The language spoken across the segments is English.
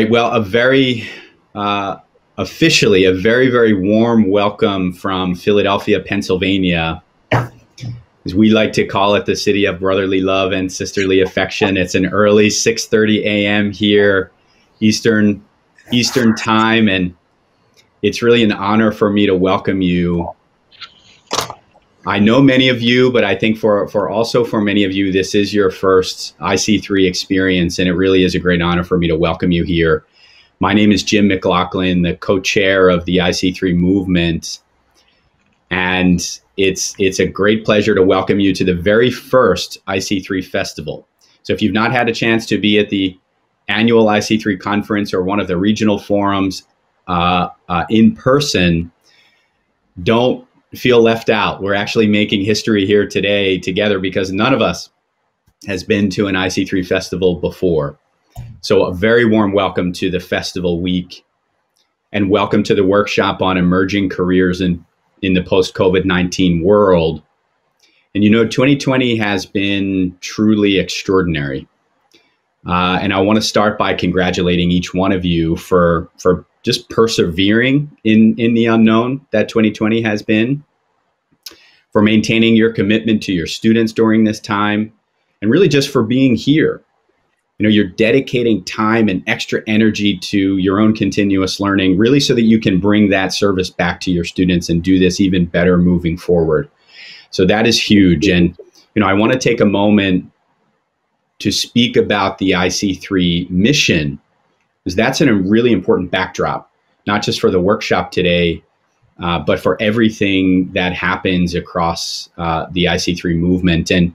Well, a very officially a very, very warm welcome from Philadelphia, Pennsylvania. As we like to call it, the city of brotherly love and sisterly affection. It's an early 6:30 a.m. here, Eastern time, and it's really an honor for me to welcome you. I know many of you, but I think for many of you, this is your first IC3 experience, and it really is a great honor for me to welcome you here. My name is Jim McLaughlin, the co-chair of the IC3 movement, and it's a great pleasure to welcome you to the very first IC3 Festival. So if you've not had a chance to be at the annual IC3 conference or one of the regional forums in person, don't feel left out. We're actually making history here today together because none of us has been to an IC3 festival before. So a very warm welcome to the festival week, and welcome to the workshop on emerging careers in the post-COVID-19 world. And you know, 2020 has been truly extraordinary. And I want to start by congratulating each one of you for just persevering in the unknown that 2020 has been, for maintaining your commitment to your students during this time, and really just for being here. You know, you're dedicating time and extra energy to your own continuous learning, really so that you can bring that service back to your students and do this even better moving forward. So that is huge. And, you know, I want to take a moment to speak about the IC3 mission, because that's a really important backdrop, not just for the workshop today, but for everything that happens across the IC3 movement. And,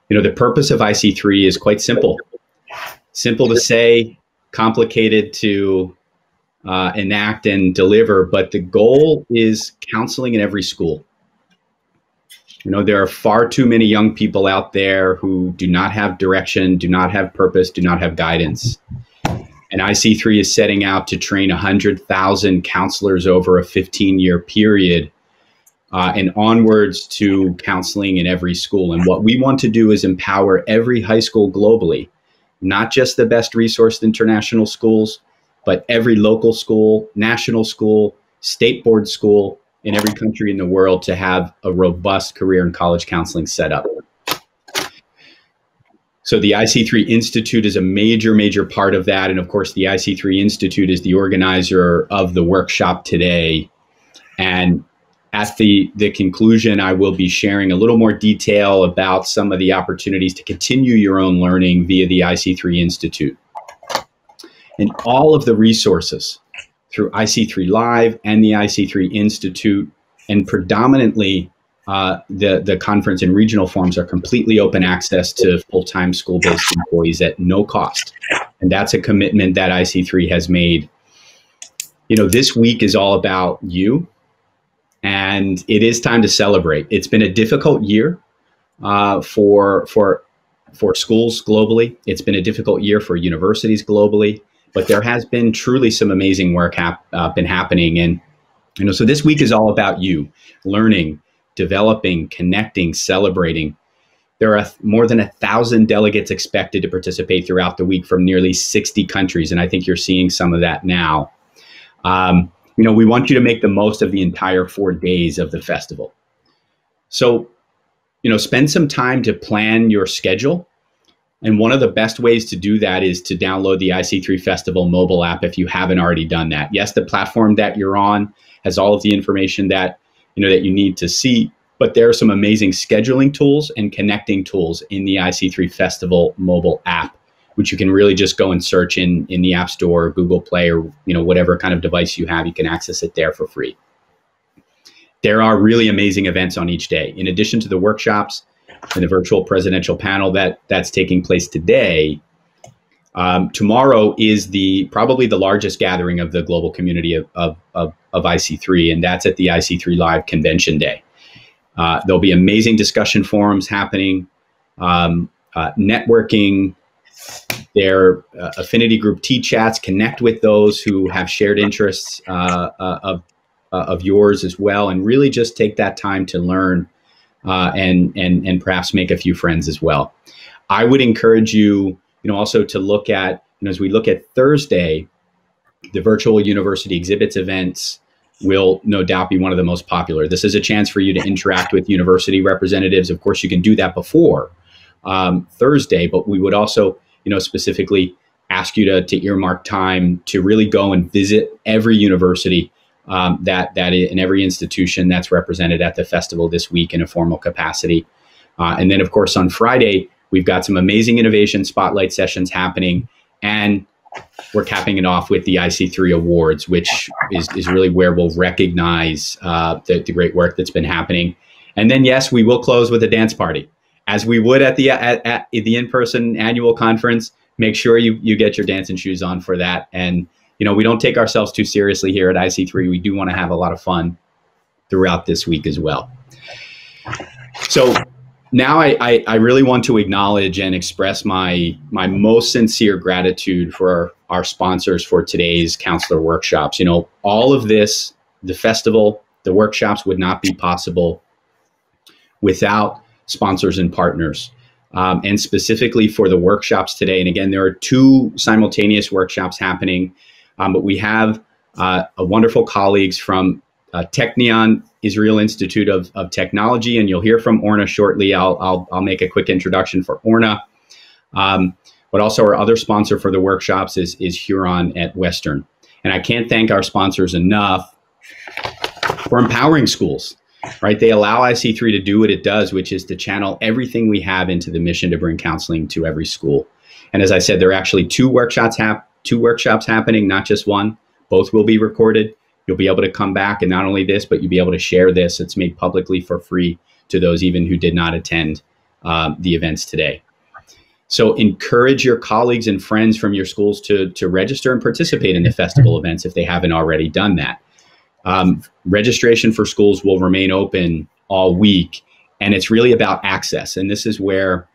you know, the purpose of IC3 is quite simple. Simple to say, complicated to enact and deliver, but the goal is counseling in every school. You know, there are far too many young people out there who do not have direction, do not have purpose, do not have guidance. And IC3 is setting out to train 100,000 counselors over a 15-year period and onwards to counseling in every school. And what we want to do is empower every high school globally, not just the best resourced international schools, but every local school, national school, state board school in every country in the world to have a robust career and college counseling set up. So the IC3 Institute is a major part of that. And of course, the IC3 Institute is the organizer of the workshop today. And at the conclusion, I will be sharing a little more detail about some of the opportunities to continue your own learning via the IC3 Institute. And all of the resources through IC3 Live and the IC3 Institute, and predominantly the conference and regional forums, are completely open access to full-time school-based employees at no cost. And that's a commitment that IC3 has made. You know, this week is all about you, and it is time to celebrate. It's been a difficult year for schools globally. It's been a difficult year for universities globally, but there has been truly some amazing work been happening. And, you know, so this week is all about you, learning, developing, connecting, celebrating. There are more than 1,000 delegates expected to participate throughout the week from nearly 60 countries. And I think you're seeing some of that now. You know, we want you to make the most of the entire 4 days of the festival. So, you know, spend some time to plan your schedule. And one of the best ways to do that is to download the IC3 Festival mobile app if you haven't already done that. Yes, the platform that you're on has all of the information that you need to see, but there are some amazing scheduling tools and connecting tools in the IC3 Festival mobile app, which you can really just go and search in the App Store, or Google Play, or, you know, whatever kind of device you have. You can access it there for free. There are really amazing events on each day. In addition to the workshops and the virtual presidential panel that's taking place today, tomorrow is probably the largest gathering of the global community of IC3, and that's at the IC3 Live Convention Day. There'll be amazing discussion forums happening, networking. Their affinity group T-chats. Connect with those who have shared interests of yours as well, and really just take that time to learn and perhaps make a few friends as well. I would encourage you, also to look at And as we look at Thursday, the virtual university exhibits events will no doubt be one of the most popular. This is a chance for you to interact with university representatives. Of course, you can do that before Thursday, but we would also, specifically ask you to earmark time to really go and visit every university that in every institution that's represented at the festival this week in a formal capacity. And then, of course, on Friday, we've got some amazing innovation spotlight sessions happening, and we're capping it off with the IC3 Awards, which is really where we'll recognize the great work that's been happening. And then, yes, we will close with a dance party, as we would at the in-person annual conference. Make sure you get your dancing shoes on for that. And we don't take ourselves too seriously here at IC3. We do want to have a lot of fun throughout this week as well. So now I really want to acknowledge and express my most sincere gratitude for our sponsors for today's counselor workshops. All of this, the festival, the workshops, would not be possible without sponsors and partners. And specifically for the workshops today, and again, there are 2 simultaneous workshops happening, but we have wonderful colleagues from Technion, Israel Institute of Technology, and you'll hear from Orna shortly. I'll make a quick introduction for Orna. But also our other sponsor for the workshops is Huron at Western. And I can't thank our sponsors enough for empowering schools, right? They allow IC3 to do what it does, which is to channel everything we have into the mission to bring counseling to every school. And as I said, there are actually 2 workshops happening, not just one. Both will be recorded. You'll be able to come back, and not only this, but you'll be able to share this. It's made publicly for free to those even who did not attend the events today. So encourage your colleagues and friends from your schools to register and participate in the festival events if they haven't already done that. Registration for schools will remain open all week, and it's really about access. And this is where,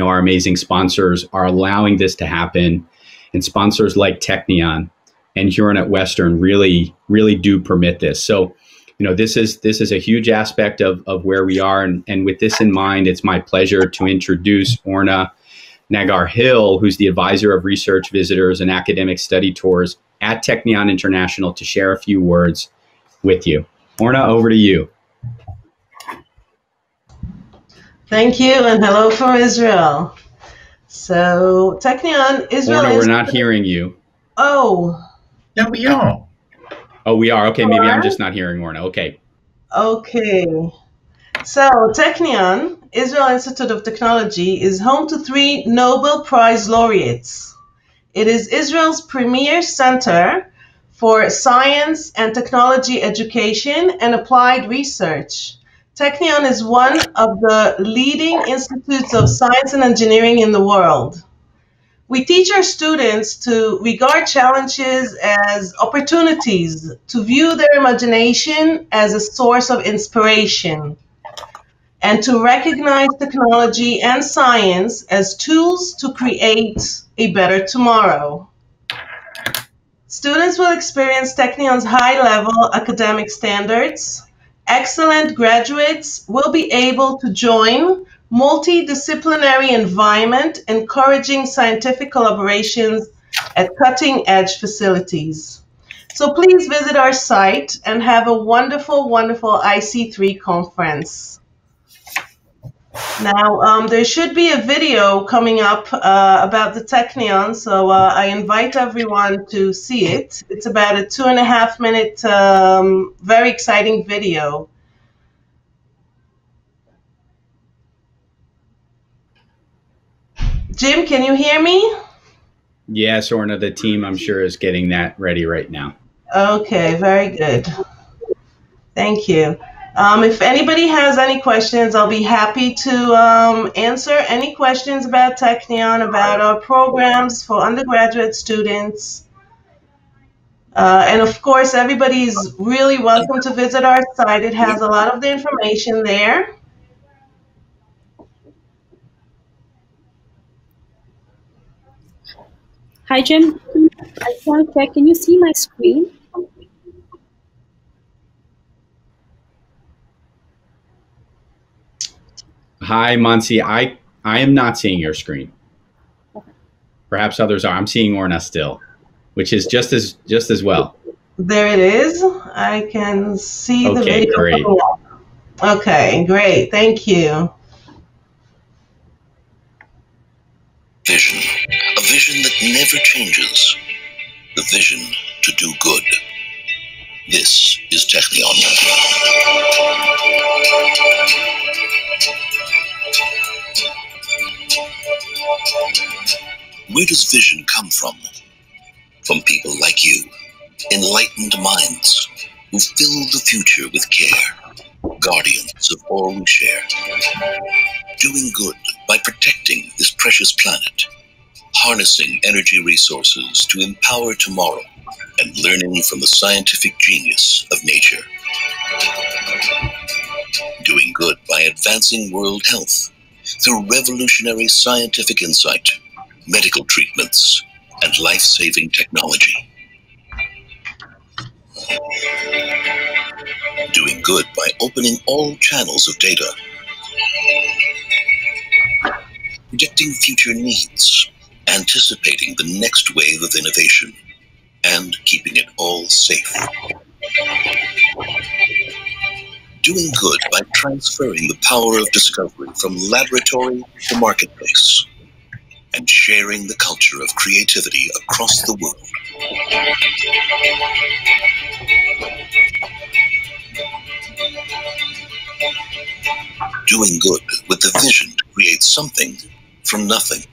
our amazing sponsors are allowing this to happen. And sponsors like Technion and Huron at Western really do permit this. So, this is a huge aspect of where we are. And with this in mind, it's my pleasure to introduce Orna Nagar-Hill, who's the advisor of research visitors and academic study tours at Technion International, to share a few words with you. Orna, over to you. Thank you, and hello from Israel. So Technion, Israel. Orna, we're not hearing you. Oh. Yeah, we are. Oh, we are. Okay, maybe I'm just not hearing Orna. Okay. Okay. So Technion, Israel Institute of Technology, is home to 3 Nobel Prize laureates. It is Israel's premier center for science and technology education and applied research. Technion is one of the leading institutes of science and engineering in the world. We teach our students to regard challenges as opportunities, to view their imagination as a source of inspiration, and to recognize technology and science as tools to create a better tomorrow. Students will experience Technion's high-level academic standards. Excellent graduates will be able to join multidisciplinary environment, encouraging scientific collaborations at cutting-edge facilities. So please visit our site and have a wonderful, wonderful IC3 conference. Now, there should be a video coming up about the Technion, so I invite everyone to see it. It's about a 2.5-minute, very exciting video. Jim, can you hear me? Yes, Orna, the team, I'm sure, is getting that ready right now. Okay, very good. Thank you. If anybody has any questions, I'll be happy to answer any questions about Technion, about our programs for undergraduate students. And of course, everybody's really welcome to visit our site. It has a lot of the information there. Hi, Jim. I just want to check, can you see my screen? Hi, Mansi. I am not seeing your screen. Okay. Perhaps others are. I'm seeing Orna still, which is just as well. There it is. I can see the Okay, video great. coming up. Okay, great. Thank you. Vision. A vision that never changes. The vision to do good. This is Technion. Where does vision come from? From people like you, enlightened minds who fill the future with care, guardians of all we share. Doing good by protecting this precious planet, harnessing energy resources to empower tomorrow, and learning from the scientific genius of nature. Doing good by advancing world health through revolutionary scientific insight, medical treatments, and life-saving technology. Doing good by opening all channels of data, predicting future needs, anticipating the next wave of innovation, and keeping it all safe. Doing good by transferring the power of discovery from laboratory to marketplace, and sharing the culture of creativity across the world. Doing good with the vision to create something from nothing.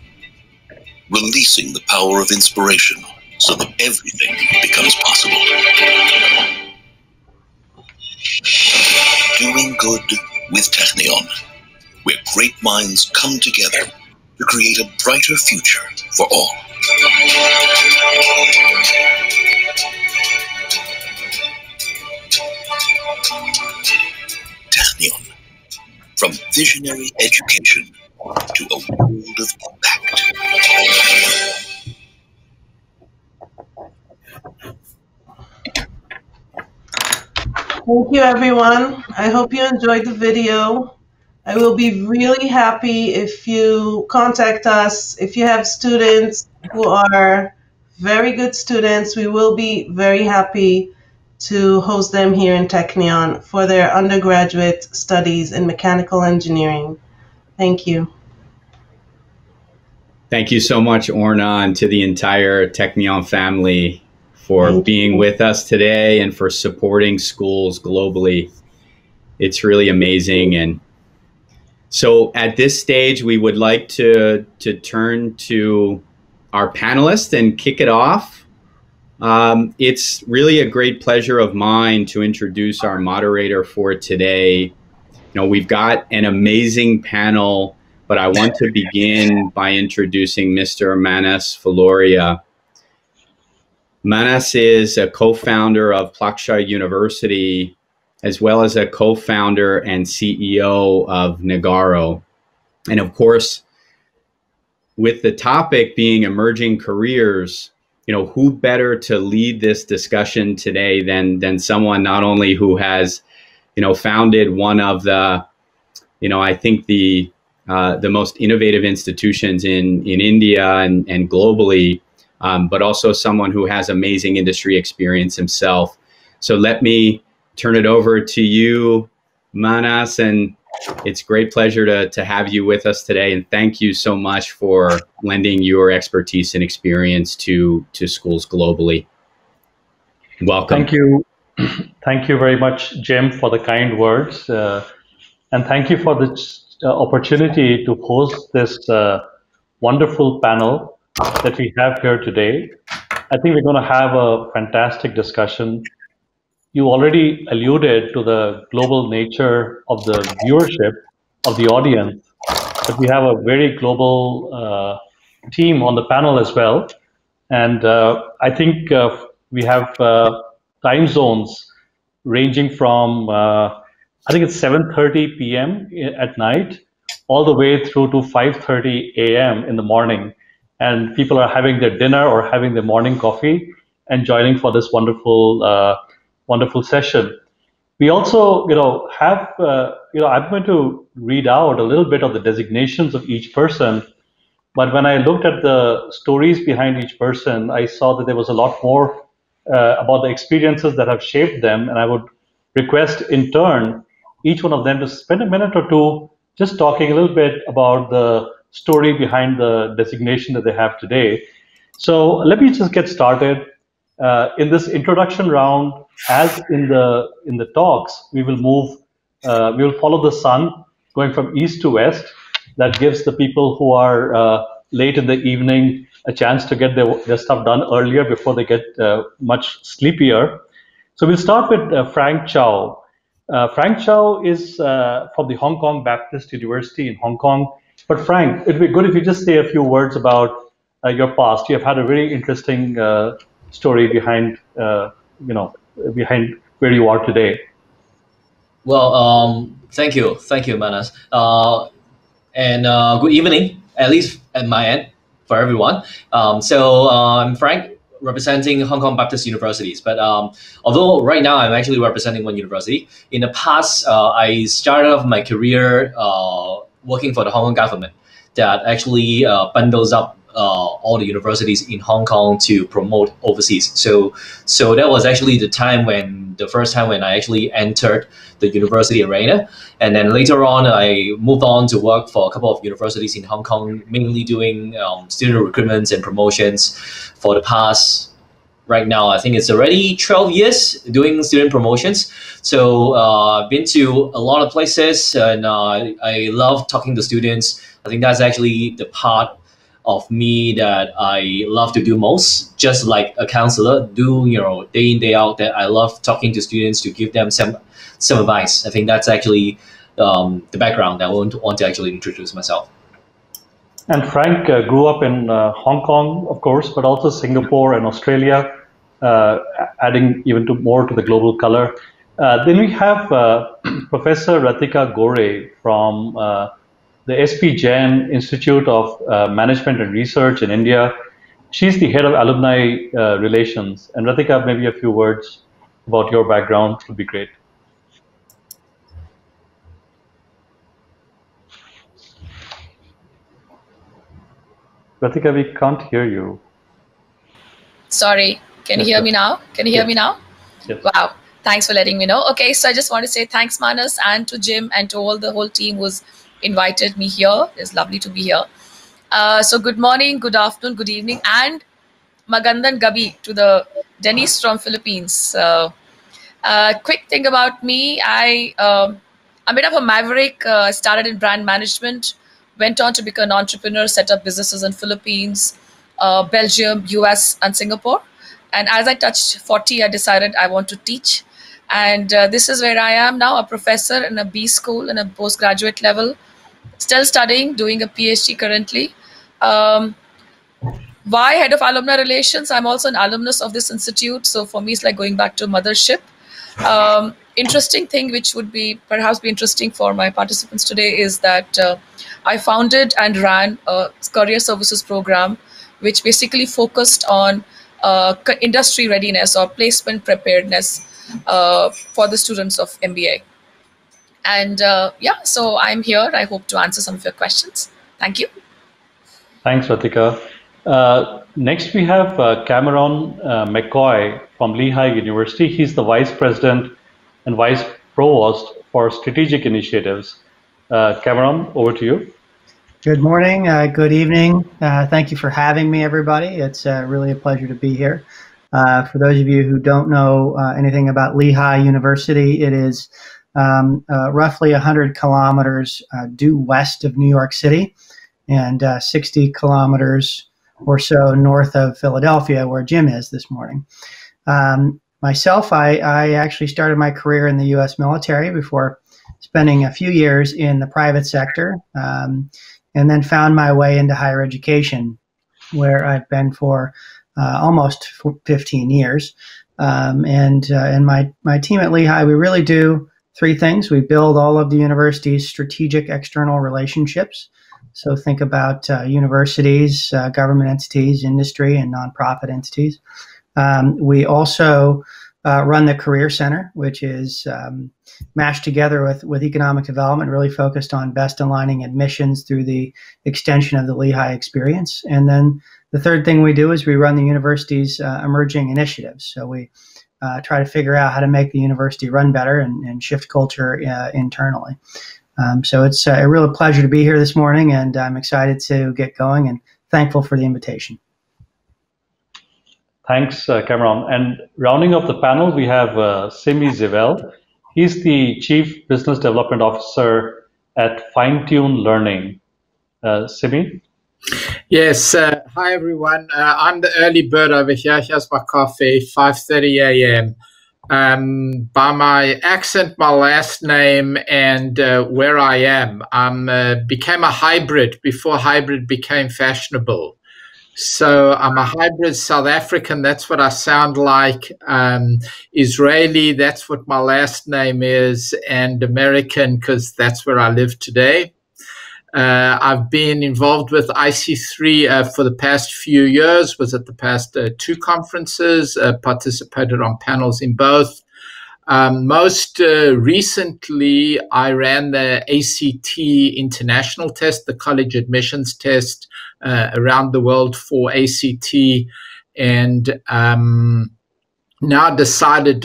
Releasing the power of inspiration so that everything becomes possible. Doing good with Technion, where great minds come together to create a brighter future for all. Technion, from visionary education to a world of impact. Thank you, everyone. I hope you enjoyed the video. I will be really happy if you contact us. If you have students who are very good students, we will be very happy to host them here in Technion for their undergraduate studies in mechanical engineering. Thank you. Thank you so much, Orna, and to the entire Technion family for being with us today and for supporting schools globally. It's really amazing. And so at this stage, we would like to turn to our panelists and kick it off. It's really a great pleasure of mine to introduce our moderator for today. You know, we've got an amazing panel, but I want to begin by introducing Mr. Manas Valoria. Manas is a co-founder of Plaksha University, as well as a co-founder and CEO of Nagaro. And of course, with the topic being emerging careers, you know, who better to lead this discussion today than someone not only who has, you know, founded one of the, you know, I think the most innovative institutions in India and globally, but also someone who has amazing industry experience himself. So let me turn it over to you, Manas, and it's a great pleasure to have you with us today. And thank you so much for lending your expertise and experience to schools globally. Welcome. Thank you. Thank you very much, Jim, for the kind words. And thank you for this opportunity to host this wonderful panel that we have here today. I think we're going to have a fantastic discussion. You already alluded to the global nature of the viewership of the audience, but we have a very global team on the panel as well. And I think we have time zones ranging from, I think it's 7:30 p.m. at night, all the way through to 5:30 a.m. in the morning. And people are having their dinner or having their morning coffee and joining for this wonderful wonderful session. We also, have, I'm going to read out a little bit of the designations of each person, But when I looked at the stories behind each person, I saw that there was a lot more about the experiences that have shaped them. And I would request in turn each one of them to spend a minute or two just talking a little bit about the story behind the designation that they have today. So let me just get started. In this introduction round, as in the talks, we will move, we will follow the sun going from east to west. That gives the people who are late in the evening a chance to get their stuff done earlier before they get much sleepier. So we'll start with Frank Chow. Frank Chow is from the Hong Kong Baptist University in Hong Kong. But Frank, it'd be good if you just say a few words about your past. You have had a very interesting story behind, behind where you are today. Well, thank you, Manas, and good evening, at least at my end, for everyone. I'm Frank, representing Hong Kong Baptist Universities. But although right now I'm actually representing one university, in the past I started off my career working for the Hong Kong government that actually bundles up all the universities in Hong Kong to promote overseas. So that was actually the first time when I actually entered the university arena. And then later on, I moved on to work for a couple of universities in Hong Kong, mainly doing student recruitments and promotions for the past, right now, I think it's already 12 years doing student promotions. So I've been to a lot of places, and I love talking to students. I think that's actually the part of me that I love to do most, just like a counselor do, day in, day out, that I love talking to students to give them some advice. I think that's actually the background that I want to actually introduce myself. And Frank grew up in Hong Kong, of course, but also Singapore and Australia, adding even more to the global color. Then we have Professor Rathika Goray from the SP Jain Institute of Management and Research in India. She's the head of alumni relations. And Rathika, maybe a few words about your background would be great. Rathika, we can't hear you. Sorry, can you hear me now? Can you hear me now? Yes. Wow, thanks for letting me know. Okay, so I just want to say thanks, Manas, and to Jim and to the whole team who's invited me here. It's lovely to be here. So good morning, good afternoon, good evening, and Magandan Gabi to the Dennis from Philippines. Quick thing about me, I'm a bit of a maverick. Started in brand management, went on to become an entrepreneur, set up businesses in Philippines, Belgium, US, and Singapore. And as I touched 40, I decided I want to teach. And this is where I am now, a professor in a B school in a postgraduate level, still studying, doing a PhD currently. Why head of alumni relations? I'm also an alumnus of this institute. So for me, it's like going back to mothership. Interesting thing, which would perhaps be interesting for my participants today, is that I founded and ran a career services program, which basically focused on industry readiness or placement preparedness for the students of MBA. And so I'm here. I hope to answer some of your questions. Thank you. Thanks, Rathika. Next, we have Cameron McCoy from Lehigh University. He's the Vice President and Vice Provost for Strategic Initiatives. Cameron, over to you. Good morning, good evening. Thank you for having me, everybody. It's really a pleasure to be here. For those of you who don't know anything about Lehigh University, it is roughly 100 kilometers due west of New York City and 60 kilometers or so north of Philadelphia, where Jim is this morning. Myself, I actually started my career in the U.S. military before spending a few years in the private sector, and then found my way into higher education, where I've been for almost 15 years. And my team at Lehigh, we really do three things. We build all of the university's strategic external relationships. So think about universities, government entities, industry, and nonprofit entities. We also run the Career Center, which is mashed together with economic development, really focused on best aligning admissions through the extension of the Lehigh experience. And then the third thing we do is we run the university's emerging initiatives. So we try to figure out how to make the university run better and shift culture internally. So it's a real pleasure to be here this morning, and I'm excited to get going and thankful for the invitation. Thanks, Cameron. And rounding off the panel, we have Simi Zivel. He's the Chief Business Development Officer at Fine-Tune Learning. Simi? Yes. Hi, everyone. I'm the early bird over here. Here's my coffee, 5:30 a.m. By my accent, my last name, and where I am, I became a hybrid before hybrid became fashionable. So I'm a hybrid South African. That's what I sound like. Israeli, that's what my last name is. And American, because that's where I live today. I've been involved with IC3 for the past few years, was at the past two conferences, participated on panels in both. Most recently, I ran the ACT international test, the college admissions test around the world for ACT, and now decided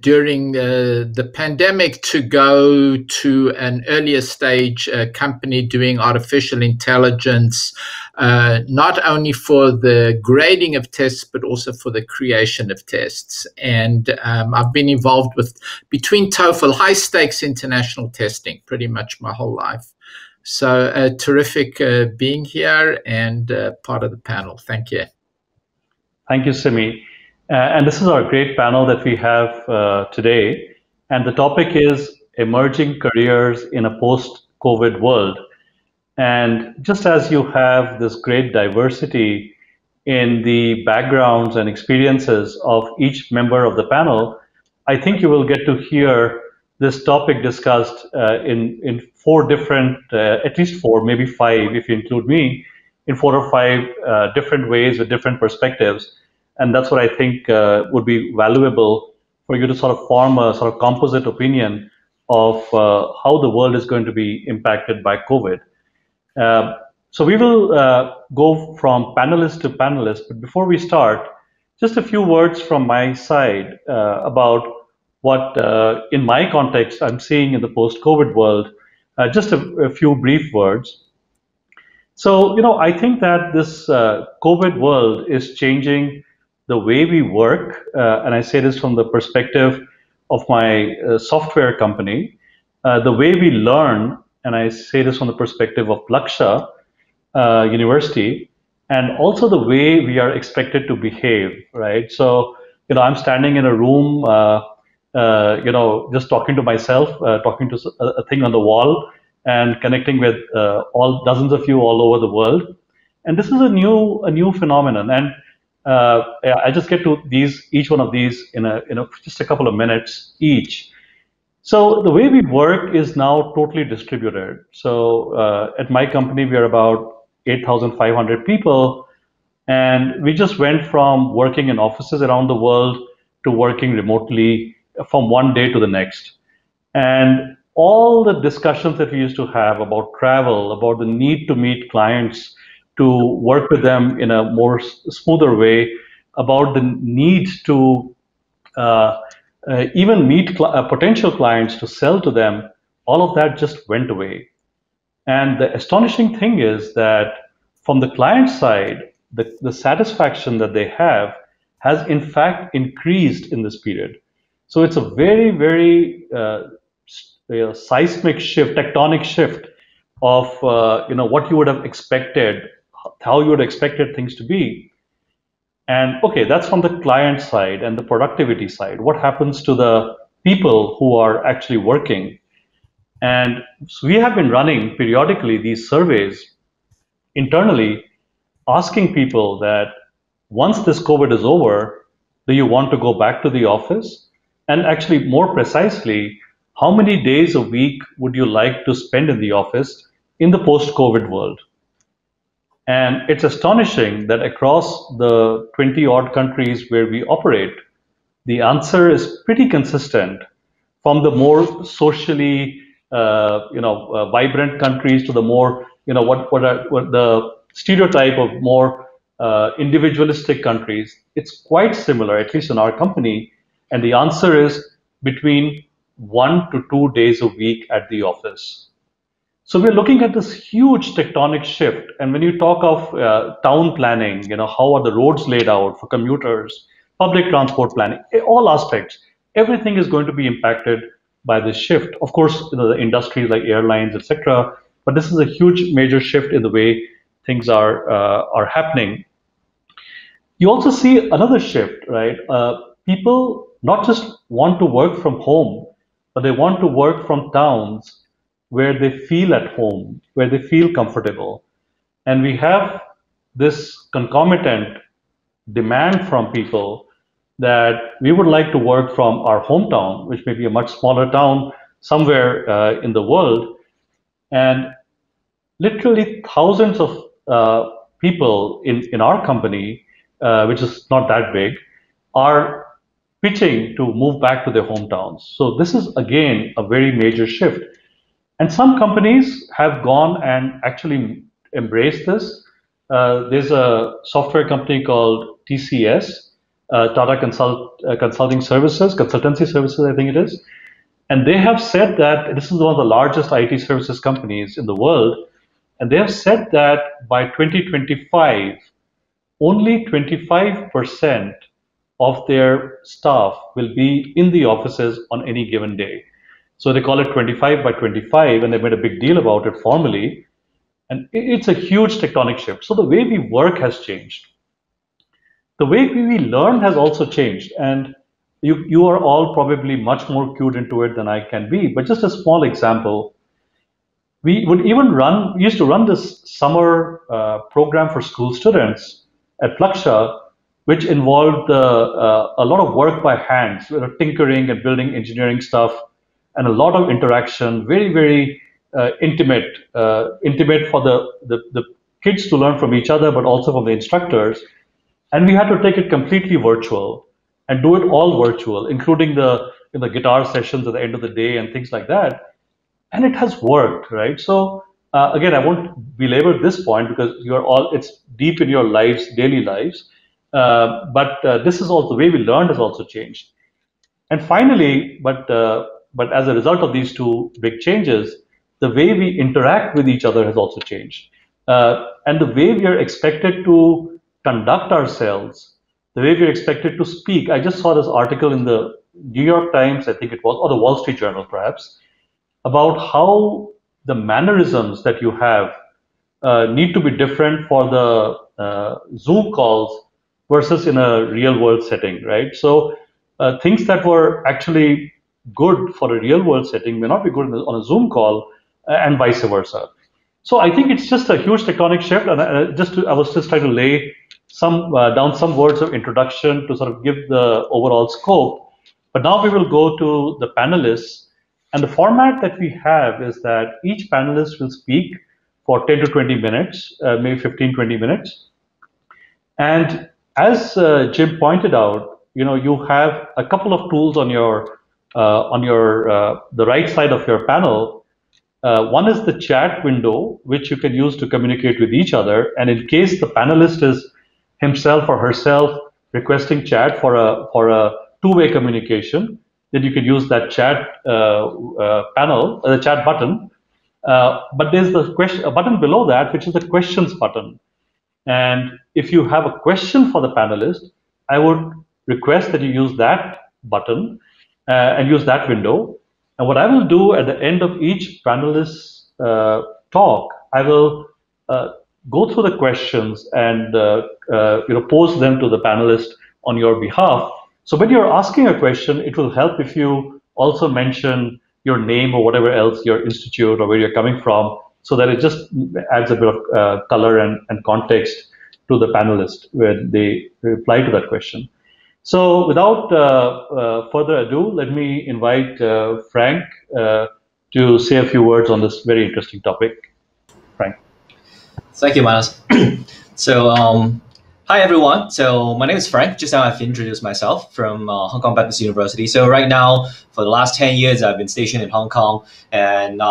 during the pandemic to go to an earlier stage company doing artificial intelligence, not only for the grading of tests, but also for the creation of tests. And I've been involved with between TOEFL, high stakes international testing, pretty much my whole life. So terrific being here and part of the panel. Thank you. Thank you, Simi. And this is our great panel that we have today. And the topic is emerging careers in a post-COVID world. And just as you have this great diversity in the backgrounds and experiences of each member of the panel, I think you will get to hear this topic discussed in four different, at least four, maybe five, if you include me, in 4 or 5 different ways with different perspectives. And that's what I think would be valuable for you to sort of form a sort of composite opinion of how the world is going to be impacted by COVID. So we will go from panelist to panelist, but before we start, just a few words from my side about what, in my context, I'm seeing in the post-COVID world. Just a few brief words. So, I think that this COVID world is changing the way we work, and I say this from the perspective of my software company, the way we learn, and I say this from the perspective of Laksha University, and also the way we are expected to behave, right? So, I'm standing in a room, just talking to myself, talking to a thing on the wall, and connecting with all dozens of you all over the world. And this is a new phenomenon. And I just get to each one of these in just a couple of minutes each. So the way we work is now totally distributed. So at my company, we are about 8,500 people, and we just went from working in offices around the world to working remotely from one day to the next. And all the discussions that we used to have about travel, about the need to meet clients, to work with them in a more smoother way, about the need to even meet potential clients to sell to them, all of that just went away. And the astonishing thing is that from the client side, the satisfaction that they have has in fact increased in this period. So it's a very, very seismic shift, tectonic shift of what you would have expected, how you would have expected things to be. And okay, that's from the client side and the productivity side. What happens to the people who are actually working? And so we have been running periodically these surveys internally, asking people that once this COVID is over, do you want to go back to the office? And actually, more precisely, how many days a week would you like to spend in the office in the post-COVID world? And it's astonishing that across the 20-odd countries where we operate, the answer is pretty consistent from the more socially, vibrant countries to the more, what the stereotype of more individualistic countries. It's quite similar, at least in our company. And the answer is between 1 to 2 days a week at the office. So we're looking at this huge tectonic shift. And when you talk of town planning, how are the roads laid out for commuters, public transport planning, all aspects, everything is going to be impacted by this shift. Of course, the industries like airlines, etc. But this is a huge, major shift in the way things are happening. You also see another shift, right? People not just want to work from home, but they want to work from towns where they feel at home, where they feel comfortable. And we have this concomitant demand from people that we would like to work from our hometown, which may be a much smaller town somewhere in the world. And literally thousands of people in our company, which is not that big, are pitching to move back to their hometowns. So this is, again, a very major shift. And some companies have gone and actually embraced this. There's a software company called TCS, Tata Consulting Services, Consultancy Services, I think it is. And they have said that this is one of the largest IT services companies in the world. And they have said that by 2025, only 25% of their staff will be in the offices on any given day. So they call it 25 by 25, and they made a big deal about it formally. And it's a huge tectonic shift. So the way we work has changed. The way we learn has also changed. And you are all probably much more cued into it than I can be. But just a small example, we used to run this summer program for school students at Plaksha, which involved a lot of work by hands, tinkering and building engineering stuff, and a lot of interaction, very, very intimate for the kids to learn from each other, but also from the instructors. And we had to take it completely virtual and do it all virtual, including the guitar sessions at the end of the day and things like that. And it has worked, right? So again, I won't belabor this point because it's deep in your lives, daily lives. But this is also the way we learned has also changed. And finally, but as a result of these two big changes, the way we interact with each other has also changed. And the way we are expected to conduct ourselves, the way we are expected to speak. I just saw this article in the New York Times, I think it was, or the Wall Street Journal perhaps, about how the mannerisms that you have need to be different for the Zoom calls versus in a real world setting, right? So things that were actually good for a real world setting may not be good on a Zoom call, and vice versa. So I think it's just a huge tectonic shift, and I was just trying to lay down some words of introduction to sort of give the overall scope. But now we will go to the panelists, and the format that we have is that each panelist will speak for 10 to 20 minutes, maybe 15, 20 minutes. And as Jim pointed out, you have a couple of tools on the right side of your panel. One is the chat window, which you can use to communicate with each other. And in case the panelist is himself or herself requesting chat for a two-way communication, then you can use that chat panel, the chat button. But there's a button below that, which is the questions button. And if you have a question for the panelist, I would request that you use that button and use that window. And what I will do at the end of each panelist's talk, I will go through the questions and pose them to the panelist on your behalf. So when you're asking a question, it will help if you also mention your name or whatever else, your institute or where you're coming from, so that it just adds a bit of color and context to the panelist when they reply to that question. So without further ado, let me invite Frank to say a few words on this very interesting topic. Frank. Thank you, Manas. So Hi, everyone. So my name is Frank. Just now I've introduced myself from Hong Kong Baptist University. So right now, for the last 10 years, I've been stationed in Hong Kong. And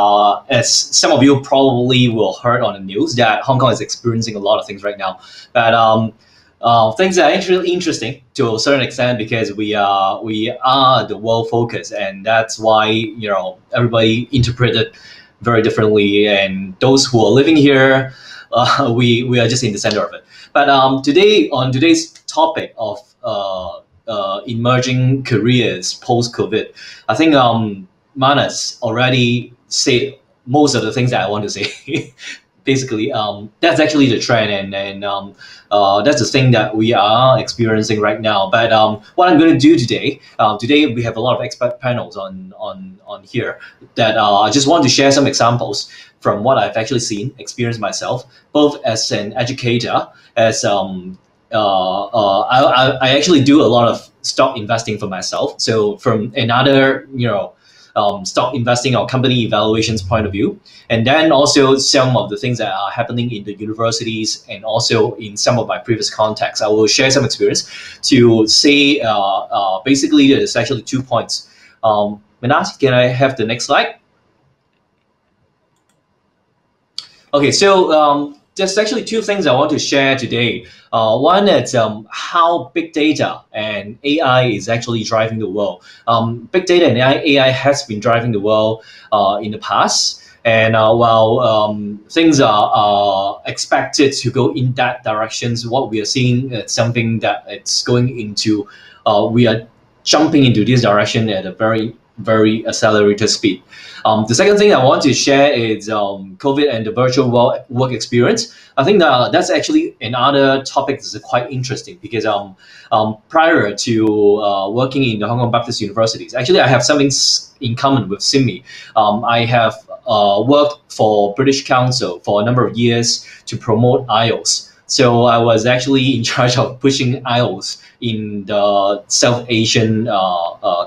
as some of you probably will heard on the news, that Hong Kong is experiencing a lot of things right now. But things are actually interesting to a certain extent because we are the world focus, and that's why everybody interpreted very differently. And those who are living here, we are just in the center of it. But today, on today's topic of emerging careers post-COVID, I think Manas already said most of the things that I want to say. Basically, that's actually the trend, and that's the thing that we are experiencing right now. But what I'm going to do today, today we have a lot of expert panels on here that I just want to share some examples from what I've actually seen, experienced myself, both as an educator, as I actually do a lot of stock investing for myself. So from another, stock investing or company evaluations point of view, and then also some of the things that are happening in the universities and also in some of my previous contacts. I will share some experience to say, basically there's actually 2 points. Manat, can I have the next slide? Okay, so there's actually 2 things I want to share today. One is how big data and AI is actually driving the world. Big data and AI has been driving the world in the past. And while things are expected to go in that directions, what we are seeing is something that it's going into, we are jumping into this direction at a very, very accelerated speed. The second thing I want to share is COVID and the virtual work experience. I think that's actually another topic that's quite interesting because prior to working in the Hong Kong Baptist Universities, actually I have something in common with Simi. I have worked for British Council for a number of years to promote IELTS. So I was actually in charge of pushing IELTS in the South Asian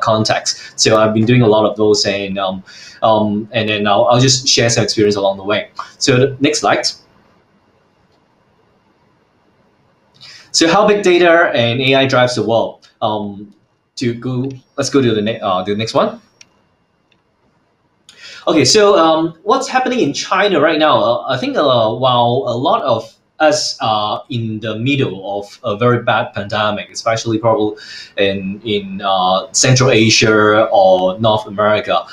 context. So I've been doing a lot of those, and then I'll just share some experience along the way. So the next slide. So how big data and AI drives the world? Let's go to the next one. Okay, so what's happening in China right now? I think while a lot of us are in the middle of a very bad pandemic, especially probably in Central Asia or North America,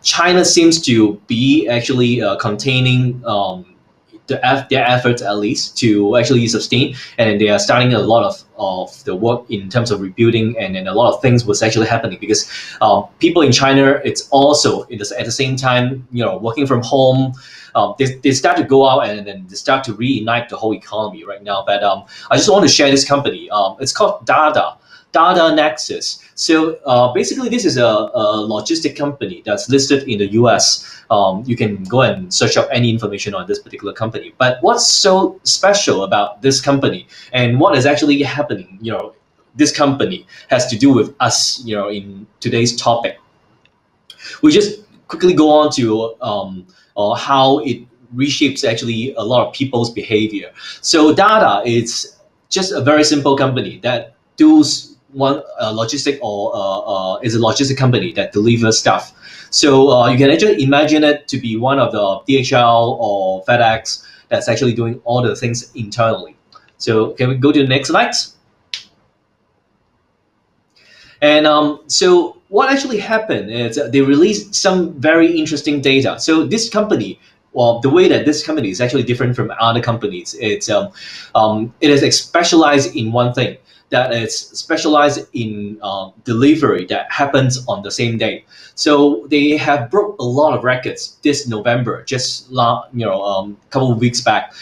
China seems to be actually containing their efforts at least to actually sustain, and they are starting a lot of the work in terms of rebuilding, and then a lot of things was actually happening because people in China, it's also at the same time, working from home. They start to go out and then they start to reignite the whole economy right now. But I just want to share this company. It's called Data Nexus. So basically, this is a logistic company that's listed in the US. You can go and search up any information on this particular company. But what's so special about this company and what is actually happening, this company has to do with us, in today's topic. We just quickly go on to how it reshapes actually a lot of people's behavior. So Data is just a very simple company that does one logistic or is a logistic company that delivers stuff. So you can actually imagine it to be one of the DHL or FedEx that's actually doing all the things internally. So can we go to the next slide? And so what actually happened is they released some very interesting data. So this company, well, the way that this company is actually different from other companies, it is specialized in one thing. That is specialized in delivery that happens on the same day. So they have broke a lot of records this November, just couple of weeks back.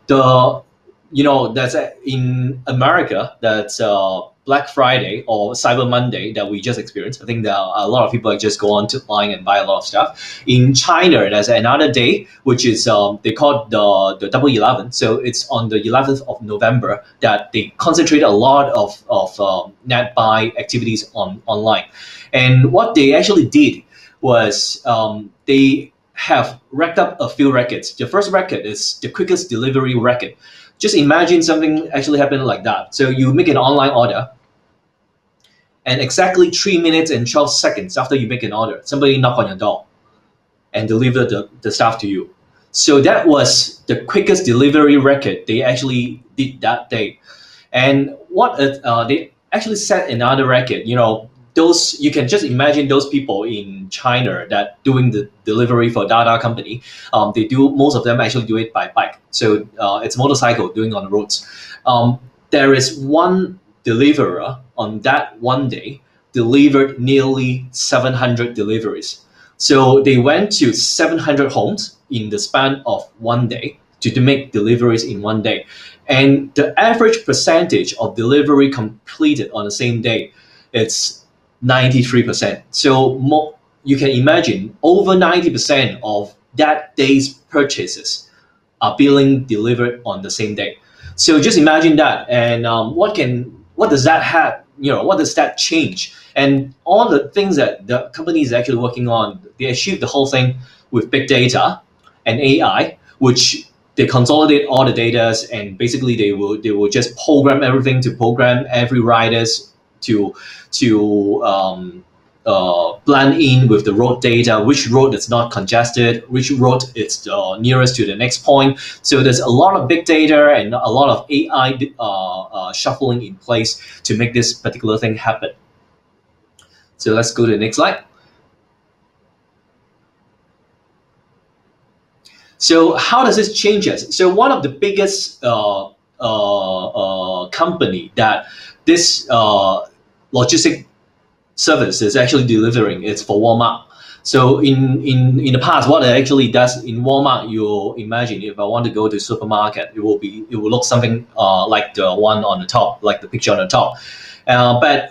That's in America, that's Black Friday or Cyber Monday that we just experienced. I think that a lot of people just go on to online and buy a lot of stuff. In China, there's another day, which is they call the Double 11. So it's on the 11th of November that they concentrate a lot of net buy activities online. And what they actually did was they have racked up a few records. The first record is the quickest delivery record. just imagine something actually happened like that. So you make an online order, and exactly 3 minutes and 12 seconds after you make an order, somebody knock on your door and deliver the stuff to you. So that was the quickest delivery record they actually did that day. And what they actually set another record. You know, those, you can just imagine those people in China that doing the delivery for Dada company. They do, most of them actually do it by bike. So it's motorcycle doing on the roads. There is one deliverer on that one day delivered nearly 700 deliveries. So they went to 700 homes in the span of one day to make deliveries in one day. And the average percentage of delivery completed on the same day, it's 93%. So you can imagine over 90% of that day's purchases are being delivered on the same day. So just imagine that, and what does that have? You know, what does that change? And all the things that the company is actually working on, they achieve the whole thing with big data and AI, which they consolidate all the data, and basically they will just program everything to program every riders to blend in with the road data, which road is not congested, which road is nearest to the next point. So there's a lot of big data and a lot of AI shuffling in place to make this particular thing happen. So let's go to the next slide. So how does this change us? So one of the biggest company that this logistic service is actually delivering, it's for Walmart. So in the past, what it actually does in Walmart, you imagine if I want to go to supermarket, it will look something like the one on the top, like the picture on the top. But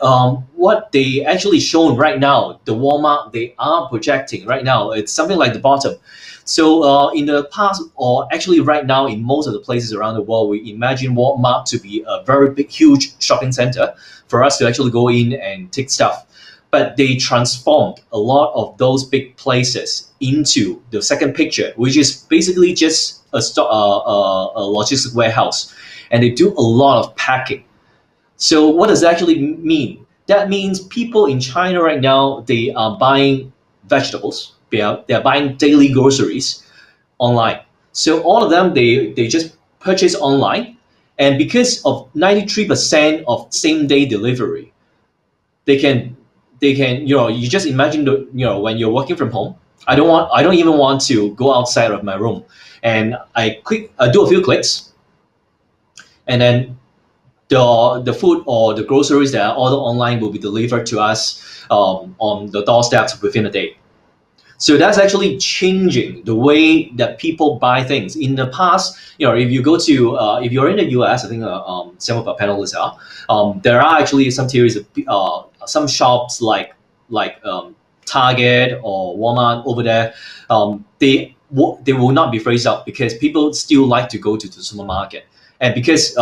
what they actually shown right now, the Walmart they are projecting right now, it's something like the bottom. So in the past, or actually right now in most of the places around the world, we imagine Walmart to be a very big, huge shopping center for us to actually go in and take stuff. But they transformed a lot of those big places into the second picture, which is basically just a logistics warehouse. And they do a lot of packing. So what does that actually mean? That means people in China right now, they are buying vegetables. They're buying daily groceries online. So all of them, they just purchase online. And because of 93% of same day delivery, they can, you know, you just imagine when you're working from home, I don't even want to go outside of my room. And I do a few clicks, and then the food or the groceries that are ordered online will be delivered to us on the doorsteps within a day. So that's actually changing the way that people buy things. In the past, you know, if you go to, if you're in the US, I think some of our panelists are, there are actually some theories of some shops like Target or Walmart over there, they will not be phased out because people still like to go to the supermarket, and because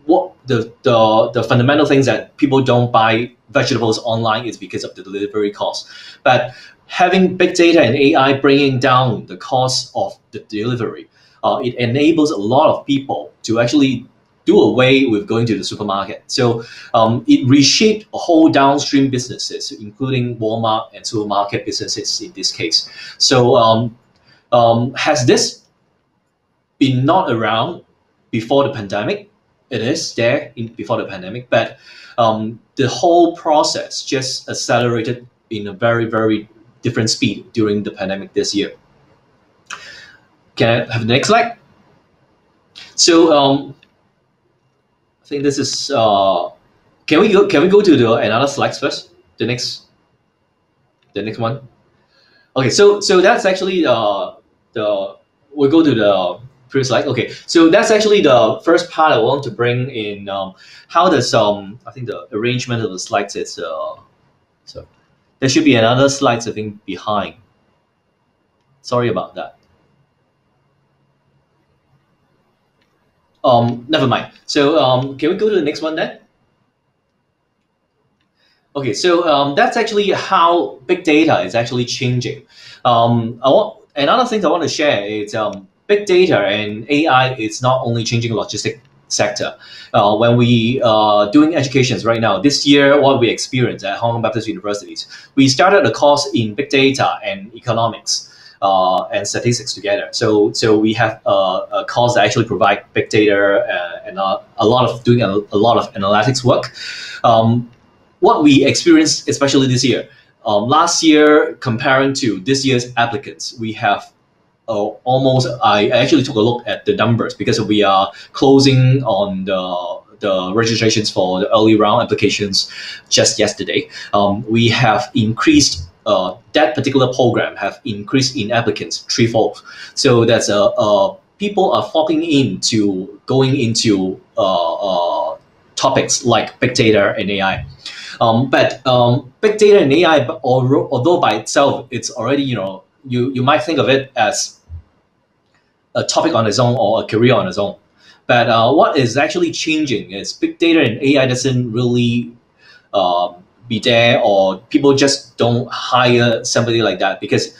what the fundamental things that people don't buy vegetables online is because of the delivery cost. But having big data and AI bringing down the cost of the delivery, it enables a lot of people to actually do away with going to the supermarket. So it reshaped a whole downstream businesses, including Walmart and supermarket businesses in this case. So has this been not around before the pandemic? It is there before the pandemic, but the whole process just accelerated in a very, very different speed during the pandemic this year. Can I have the next slide? So I think this is. Can we go to another slides first? The next one. Okay, so that's actually we'll go to the previous slide. Okay, so that's actually the first part I want to bring in. How does I think the arrangement of the slides is so there should be another slides I think behind. Sorry about that. Never mind. So can we go to the next one then? Okay, so that's actually how big data is actually changing. Another thing I want to share is big data and AI is not only changing logistic sector. When we doing educations right now, this year, what we experienced at Hong Kong Baptist Universities, we started a course in big data and economics and statistics together. So we have a course that actually provide big data and a lot of doing a lot of analytics work. What we experienced, especially this year, last year comparing to this year's applicants, we have almost, I actually took a look at the numbers because we are closing on the registrations for the early round applications just yesterday. We have increased, that particular program have increased in applicants threefold. So that's people are flocking into going into topics like big data and AI. But big data and AI, although by itself, it's already, you might think of it as a topic on its own or a career on its own. But what is actually changing is big data and AI doesn't really be there, or people just don't hire somebody like that because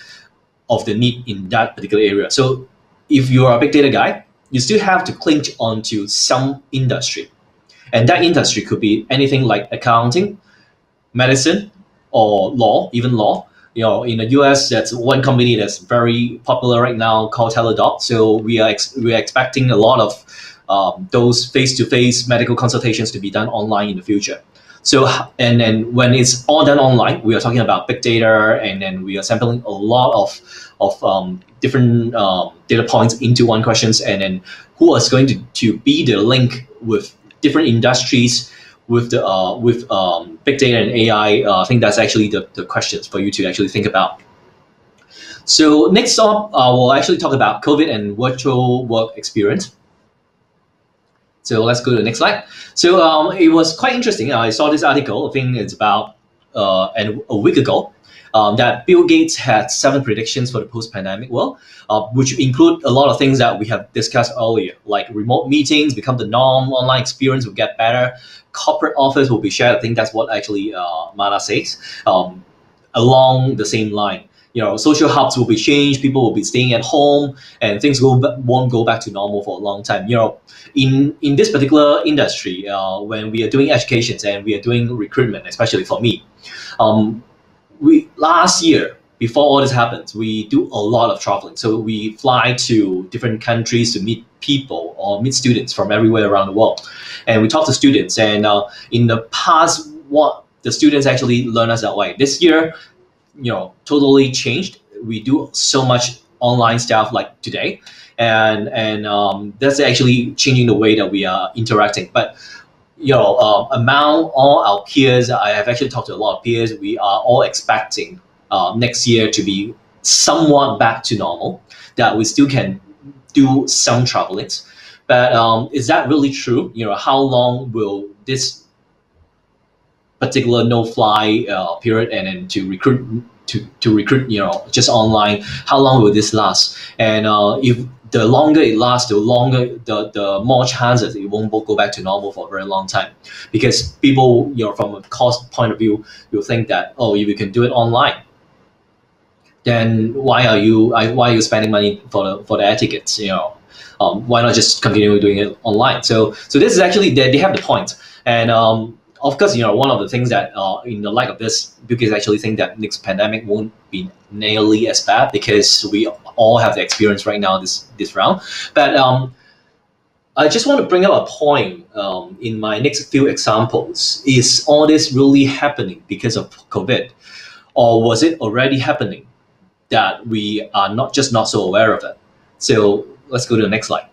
of the need in that particular area. So if you are a big data guy, you still have to cling onto some industry. And that industry could be anything like accounting, medicine, or law, even law. In the US, that's one company that's very popular right now called Teladoc. So we are expecting a lot of those face-to-face medical consultations to be done online in the future. So, and then when it's all done online, we are talking about big data, and then we are sampling a lot of different data points into one questions, and then who is going to be the link with different industries with big data and AI. I think that's actually the questions for you to actually think about. So next up, we'll actually talk about COVID and virtual work experience. So let's go to the next slide. So it was quite interesting. I saw this article, I think it's about a week ago, that Bill Gates had 7 predictions for the post-pandemic world, which include a lot of things that we have discussed earlier, like remote meetings become the norm, online experience will get better, corporate office will be shared. I think that's what actually Mana says. Along the same line, social hubs will be changed, people will be staying at home, and things won't go back to normal for a long time. In this particular industry, when we are doing educations and we are doing recruitment, especially for me, last year, before all this happens, we do a lot of traveling. So we fly to different countries to meet people or meet students from everywhere around the world. And we talk to students. And in the past, what the students actually learn us that way. This year, totally changed. We do so much online stuff like today. And that's actually changing the way that we are interacting. But among all our peers, I have actually talked to a lot of peers, we are all expecting next year to be somewhat back to normal, that we still can do some travelings. But is that really true? How long will this particular no-fly period and then to recruit, just online, how long will this last? And if the longer it lasts, the more chances it won't go back to normal for a very long time. Because people, from a cost point of view, will think that, if you can do it online, then why are you spending money for the air tickets? Why not just continue doing it online? So this is actually, they have the point. And of course, one of the things that in the light of this, Bill Gates actually think that next pandemic won't be nearly as bad because we all have the experience right now this round. But I just want to bring up a point in my next few examples. Is all this really happening because of COVID? Or was it already happening that we are not so aware of it? So let's go to the next slide.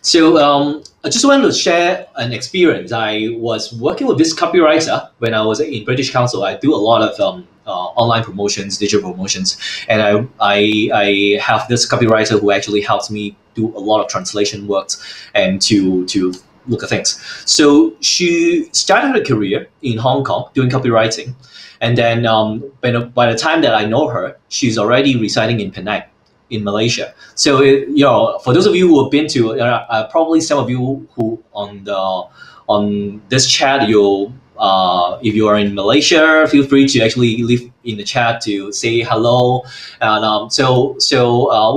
So I just wanted to share an experience. I was working with this copywriter when I was in British Council. I do a lot of online promotions, digital promotions, and I have this copywriter who actually helps me do a lot of translation works and to look at things. So she started her career in Hong Kong doing copywriting, and then by the time that I know her, she's already residing in Penang, in Malaysia. So for those of you who have been to, probably some of you who on this chat, you'll if you are in Malaysia, feel free to actually leave in the chat to say hello. And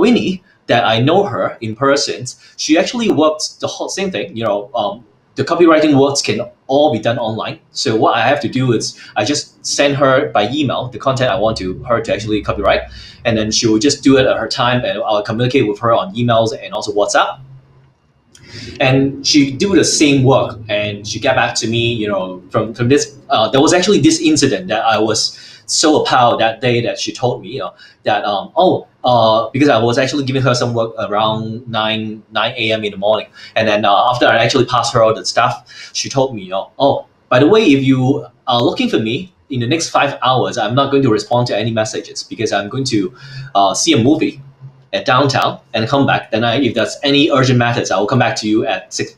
Winnie, that I know her in person, she actually works the whole same thing. The copywriting works can all be done online. So what I have to do is I just send her by email the content I want her to actually copyright, and then she will just do it at her time, and I'll communicate with her on emails and also WhatsApp. And she do the same work, and she get back to me. From this, there was actually this incident that I was so appalled that day that she told me that because I was actually giving her some work around 9 a.m. in the morning, and then after I actually passed her all the stuff, she told me, by the way, if you are looking for me in the next 5 hours, I'm not going to respond to any messages because I'm going to see a movie at downtown and come back. Then if there's any urgent matters, I will come back to you at 6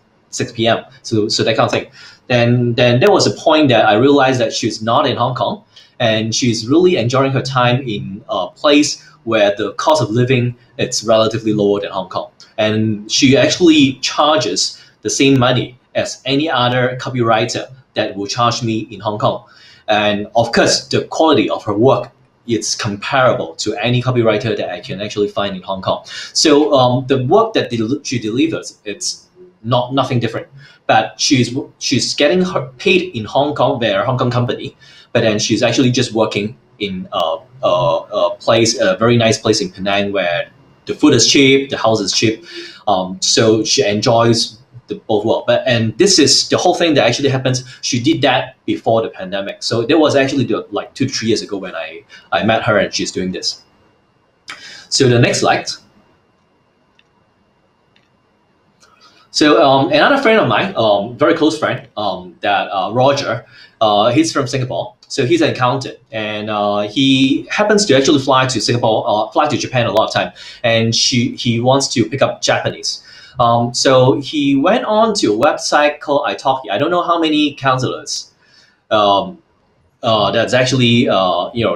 p.m. So that kind of thing. Then there was a point that I realized that she's not in Hong Kong, and she's really enjoying her time in a place where the cost of living it's relatively lower than Hong Kong. And she actually charges the same money as any other copywriter that will charge me in Hong Kong. And of course, the quality of her work, it's comparable to any copywriter that I can actually find in Hong Kong. So the work that she delivers, it's nothing different. But she's getting her paid in Hong Kong, their Hong Kong company, but then she's actually just working in a place, a very nice place in Penang where the food is cheap, the house is cheap. So she enjoys both work. And this is the whole thing that actually happens. She did that before the pandemic. So that was actually like 2 to 3 years ago when I met her and she's doing this. So the next slide. So another friend of mine, very close friend, Roger, he's from Singapore. So he's an accountant, and he happens to actually fly to Singapore, fly to Japan a lot of time, and he wants to pick up Japanese. So he went on to a website called italki. I don't know how many counselors that's actually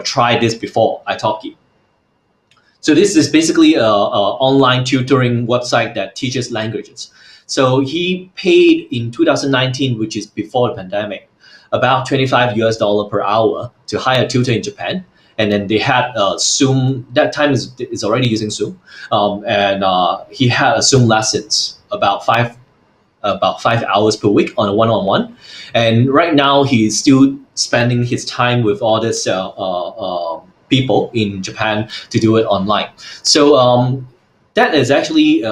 tried this before, italki. So this is basically a online tutoring website that teaches languages. So he paid in 2019, which is before the pandemic, about $25 per hour to hire a tutor in Japan. And then they had Zoom. That time is already using Zoom, and he had a Zoom lessons about five hours per week on a one-on-one. And right now he's still spending his time with all this people in Japan to do it online. So that is actually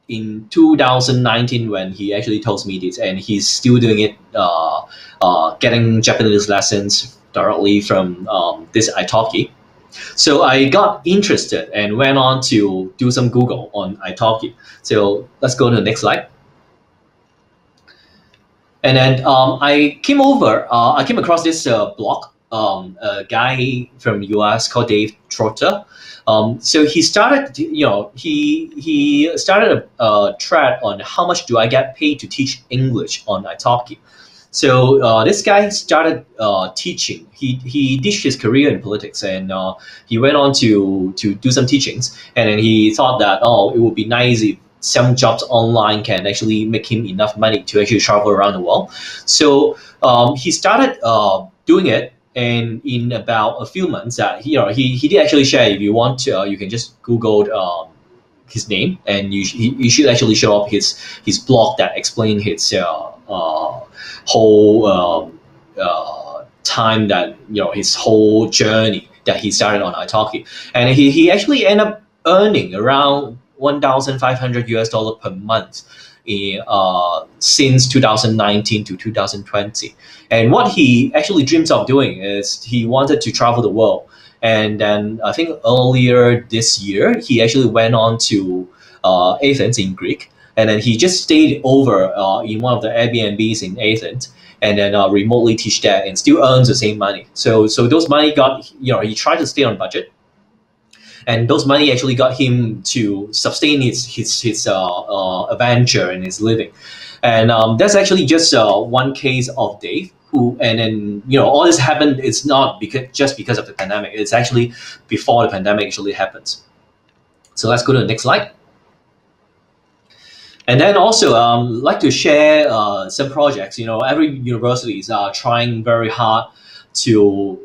in 2019 when he actually told me this, and he's still doing it, getting Japanese lessons directly from this italki. So I got interested and went on to do some Google on italki. So let's go to the next slide. And then I came across this blog, a guy from US called Dave Trotter. So he started, he started a thread on how much do I get paid to teach English on italki. So this guy started teaching. He ditched his career in politics, and he went on to do some teachings. And then he thought that, it would be nice if some jobs online can actually make him enough money to actually travel around the world. So he started doing it. And in about a few months, he did actually share. If you want to, you can just Google his name, and you should actually show up his blog that explain his whole time that his whole journey that he started on italki, and he actually ended up earning around $1,500 per month since 2019 to 2020. And what he actually dreams of doing is he wanted to travel the world. And then I think earlier this year, he actually went on to Athens in Greek. And then he just stayed over in one of the Airbnbs in Athens, and then remotely teach there and still earns the same money. So those money got, he tried to stay on budget. And those money actually got him to sustain his adventure and his living. And that's actually just one case of Dave, who, and then, all this happened, it's not just because of the pandemic. It's actually before the pandemic actually happens. So let's go to the next slide. And then also like to share some projects. Every universities are trying very hard to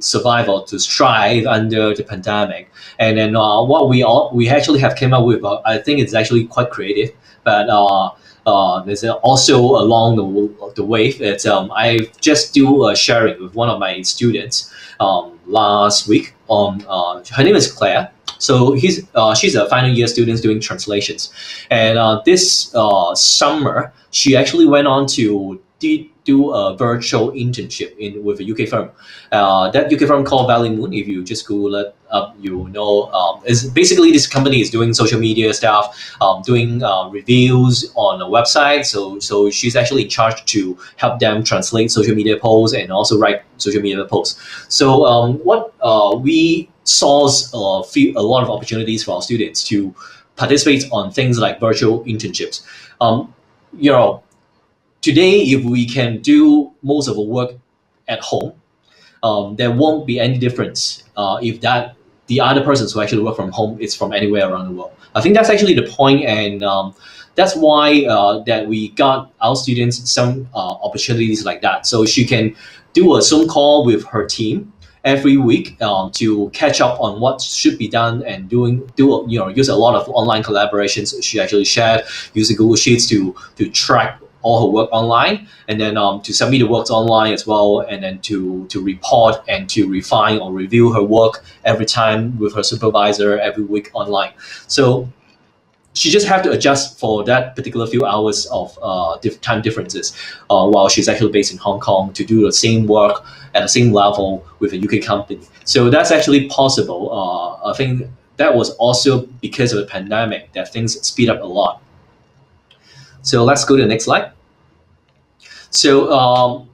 survive or to strive under the pandemic. And then what we actually have came up with, I think it's actually quite creative, but there's also along the way. It's I just do a sharing with one of my students last week on her name is Claire. So she's a final year student doing translations, and this summer she actually went on to do a virtual internship with a UK firm. That UK firm called Valley Moon. If you just Google it up, is basically this company is doing social media stuff, doing reviews on a website. So she's actually in charge to help them translate social media posts and also write social media posts. So what we saw a lot of opportunities for our students to participate on things like virtual internships. Today, if we can do most of the work at home, there won't be any difference if the other persons who actually work from home is from anywhere around the world. I think that's actually the point, and that's why that we got our students some opportunities like that. So she can do a Zoom call with her team every week to catch up on what should be done, and use a lot of online collaborations. She actually shared using Google Sheets to track all her work online, and then to submit the works online as well, and then to report and to refine or review her work every time with her supervisor every week online. So she just have to adjust for that particular few hours of time differences while she's actually based in Hong Kong to do the same work at the same level with a UK company. So that's actually possible. I think that was also because of the pandemic that things speed up a lot. So let's go to the next slide. So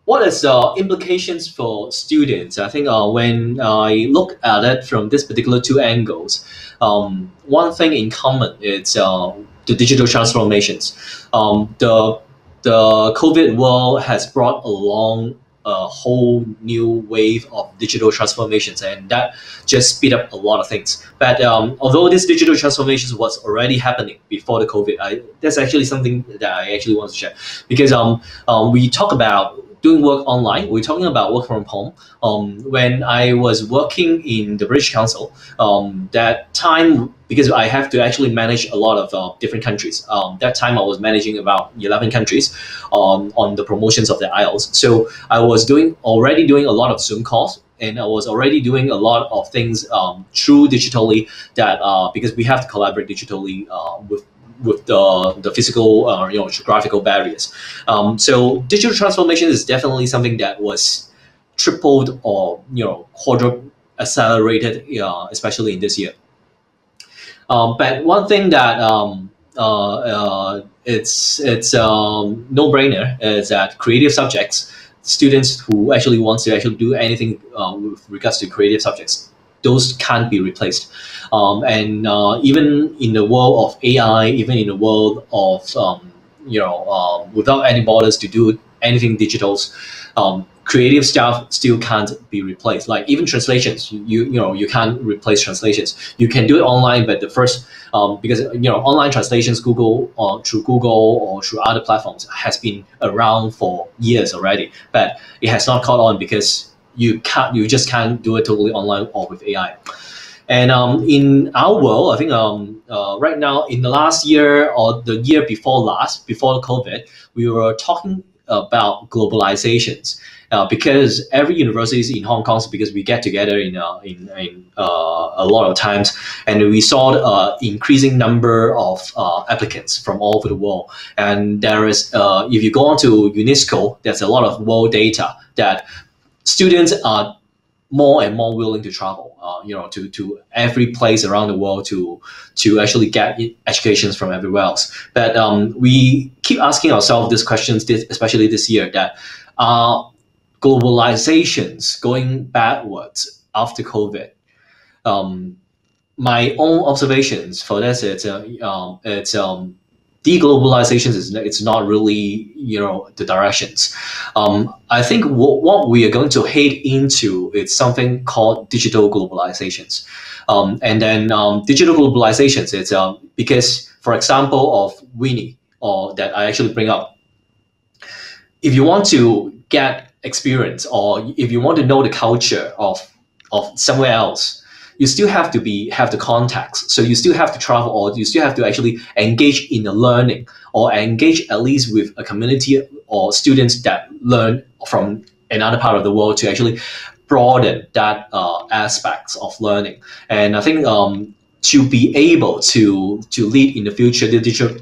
what is the implications for students? I think when I look at it from this particular two angles, one thing in common is the digital transformations. The COVID world has brought along a whole new wave of digital transformations, and that just speed up a lot of things. But although this digital transformations was already happening before the COVID, that's actually something that I actually want to share, because we talk about doing work online. We're talking about work from home. When I was working in the British Council, that time, because I have to actually manage a lot of different countries. That time I was managing about 11 countries on the promotions of the IELTS. So I was already doing a lot of Zoom calls, and I was already doing a lot of things through digitally, that because we have to collaborate digitally with the physical geographical barriers. So digital transformation is definitely something that was tripled or quadruple accelerated, especially in this year. But one thing that it's no-brainer is that creative subjects, students who actually want to actually do anything with regards to creative subjects, those can't be replaced. And even in the world of AI, even in the world of without any borders to do anything digitals, creative stuff still can't be replaced. Like even translations, you can't replace translations. You can do it online, but the first because online translations, through Google or through other platforms, has been around for years already, but it has not caught on because you just can't do it totally online or with AI. And in our world, I think right now, in the last year or the year before COVID, we were talking about globalizations. Because every university is in Hong Kong, because we get together in a lot of times, and we saw increasing number of applicants from all over the world. And there is, if you go on to UNESCO, there's a lot of world data that students are more and more willing to travel, to every place around the world to actually get educations from everywhere else. But we keep asking ourselves these questions, especially this year, that globalizations going backwards after COVID. My own observations for this, it's deglobalizations it's not really the directions. I think what we are going to head into is something called digital globalizations. And then digital globalizations. It's because, for example, of Winnie, or that I actually bring up. If you want to get experience, or if you want to know the culture of somewhere else, you still have to have the contacts. So you still have to travel, or you still have to actually engage in the learning, or engage at least with a community or students that learn from another part of the world, to actually broaden that aspects of learning. And I think to be able to lead in the future, the digital,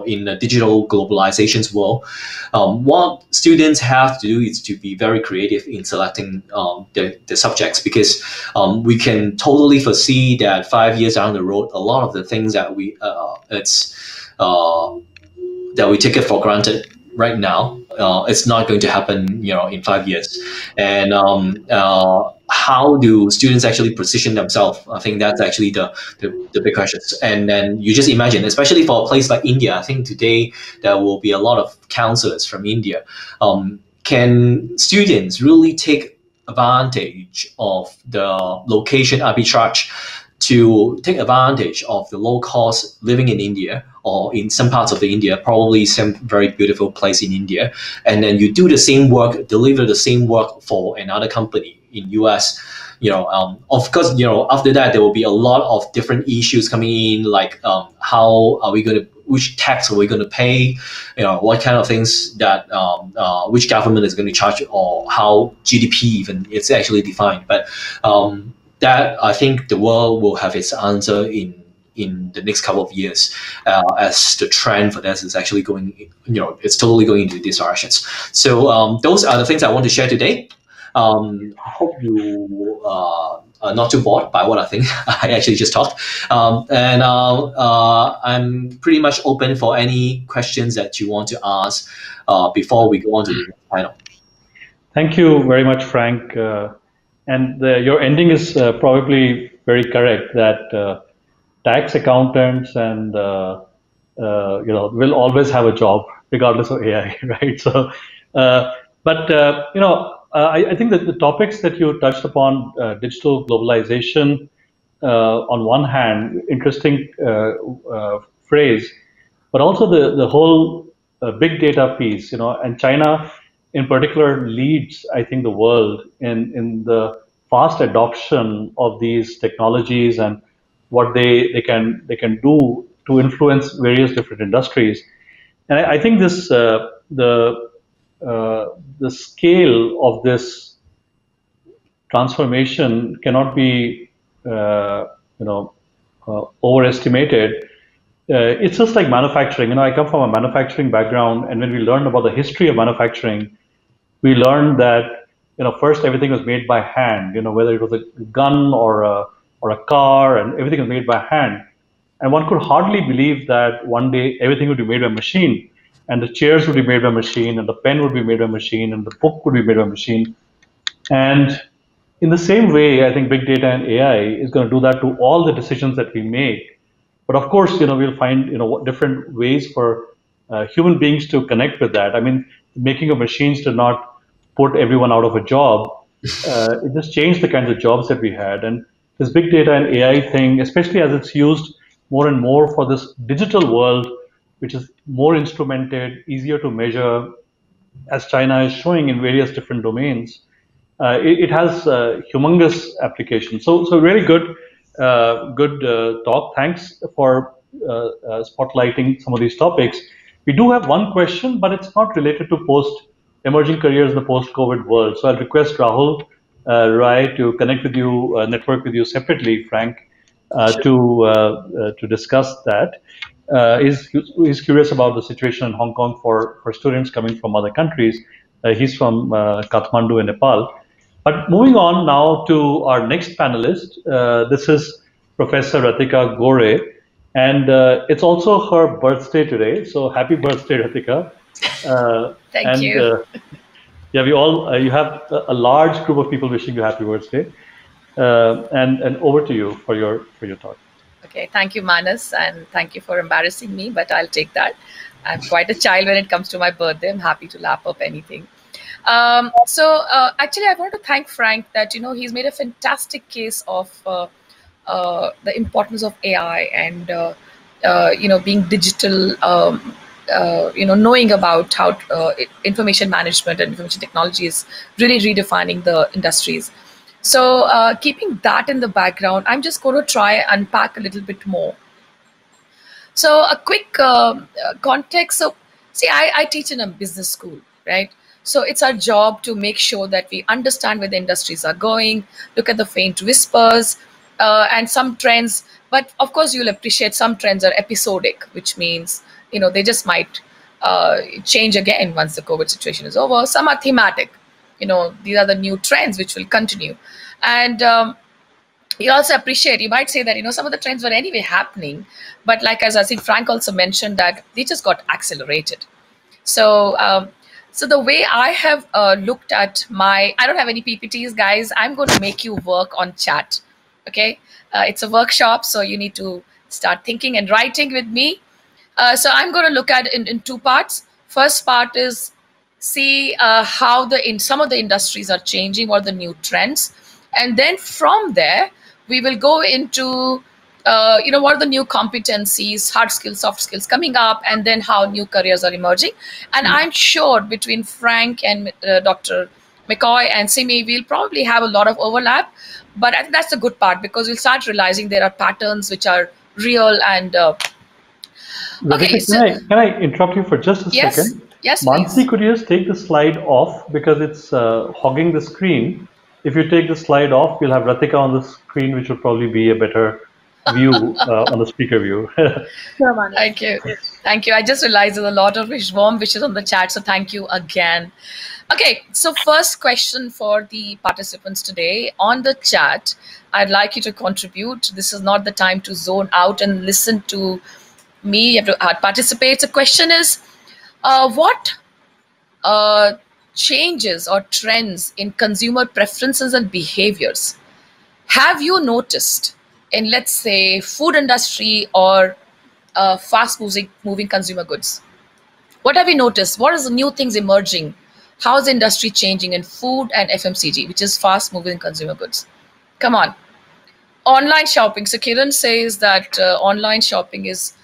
in the digital globalizations world, what students have to do is to be very creative in selecting the subjects, because we can totally foresee that 5 years down the road, a lot of the things that we take it for granted right now, it's not going to happen, in 5 years. And how do students actually position themselves? I think that's actually the big questions. And then you just imagine, especially for a place like India, I think today there will be a lot of counselors from India. Can students really take advantage of the location arbitrage to take advantage of the low cost living in India, or in some parts of the India, probably some very beautiful place in India, and then you do the same work, deliver the same work for another company in US? Of course, after that, there will be a lot of different issues coming in, like how are we going to, which tax are we going to pay, what kind of things that which government is going to charge, or how GDP even is actually defined. But that, I think the world will have its answer in the next couple of years, as the trend for this is actually going, it's totally going into these directions. So those are the things I want to share today. I hope you are not too bored by what I think I actually just talked. And I'm pretty much open for any questions that you want to ask before we go on to the panel. Thank you very much, Frank. And your ending is probably very correct, that tax accountants and will always have a job regardless of AI, right? So, I think that the topics that you touched upon, digital globalization, on one hand, interesting phrase, but also the whole big data piece, and China in particular leads, I think, the world in the fast adoption of these technologies and what they can do to influence various different industries. And I think this the scale of this transformation cannot be overestimated. It's just like manufacturing. I come from a manufacturing background, and when we learned about the history of manufacturing, we learned that first everything was made by hand. Whether it was a gun or a car, and everything was made by hand. And one could hardly believe that one day everything would be made by machine, and the chairs would be made by machine, and the pen would be made by machine, and the book would be made by machine. And in the same way, I think big data and AI is going to do that to all the decisions that we make. But of course, we'll find different ways for human beings to connect with that. I mean, making of machines did not put everyone out of a job. It just changed the kinds of jobs that we had. And this big data and AI thing, especially as it's used more and more for this digital world, which is more instrumented, easier to measure, as China is showing in various different domains, it has humongous applications. So really good talk. Thanks for spotlighting some of these topics. We do have one question, but it's not related to emerging careers in the post-COVID world. So I'll request Rahul Rai to connect with you, network with you separately, Frank, to discuss that. He's curious about the situation in Hong Kong for students coming from other countries. He's from Kathmandu in Nepal. But moving on now to our next panelist, this is Professor Rathika Goray, and it's also her birthday today. So happy birthday, Rathika! Thank you. Yeah, you have a large group of people wishing you happy birthday, and over to you for your talk. Okay, thank you, Manas, and thank you for embarrassing me, but I'll take that. I'm quite a child when it comes to my birthday. I'm happy to lap up anything. Actually, I want to thank Frank that he's made a fantastic case of the importance of AI and being digital, knowing about how information management and information technology is really redefining the industries. So keeping that in the background, I'm just going to try and unpack a little bit more. So a quick context. So see, I teach in a business school, right? So it's our job to make sure that we understand where the industries are going, look at the faint whispers and some trends. But of course, you'll appreciate some trends are episodic, which means, they just might change again once the COVID situation is over. Some are thematic. These are the new trends which will continue. And you also appreciate, you might say that, some of the trends were anyway happening, but like, as I think Frank also mentioned, that they just got accelerated. So, so the way I have looked at I don't have any PPTs, guys. I'm going to make you work on chat. Okay. It's a workshop, so you need to start thinking and writing with me. So I'm going to look at it in two parts. First part is see how some of the industries are changing, or the new trends. And then from there, we will go into, what are the new competencies, hard skills, soft skills coming up, and then how new careers are emerging. And I'm sure between Frank and Dr. McCoy and Simi, we'll probably have a lot of overlap. But I think that's the good part, because we'll start realizing there are patterns which are real. And okay, can I interrupt you for just a second? Yes, Mansi, please. could you just take the slide off, because it's hogging the screen. If you take the slide off, we'll have Rathika on the screen, which will probably be a better view on the speaker view. Sure, thank you. Thank you. I just realized there's a lot of warm wishes on the chat, so thank you again. Okay, so first question for the participants today on the chat. I'd like you to contribute. This is not the time to zone out and listen to me. You have to participate. The question is, what changes or trends in consumer preferences and behaviors have you noticed in, let's say, food industry or fast moving consumer goods? What have you noticed? What is the new things emerging? How is the industry changing in food and FMCG, which is fast moving consumer goods? Come on. Online shopping. So Kiran says that online shopping is,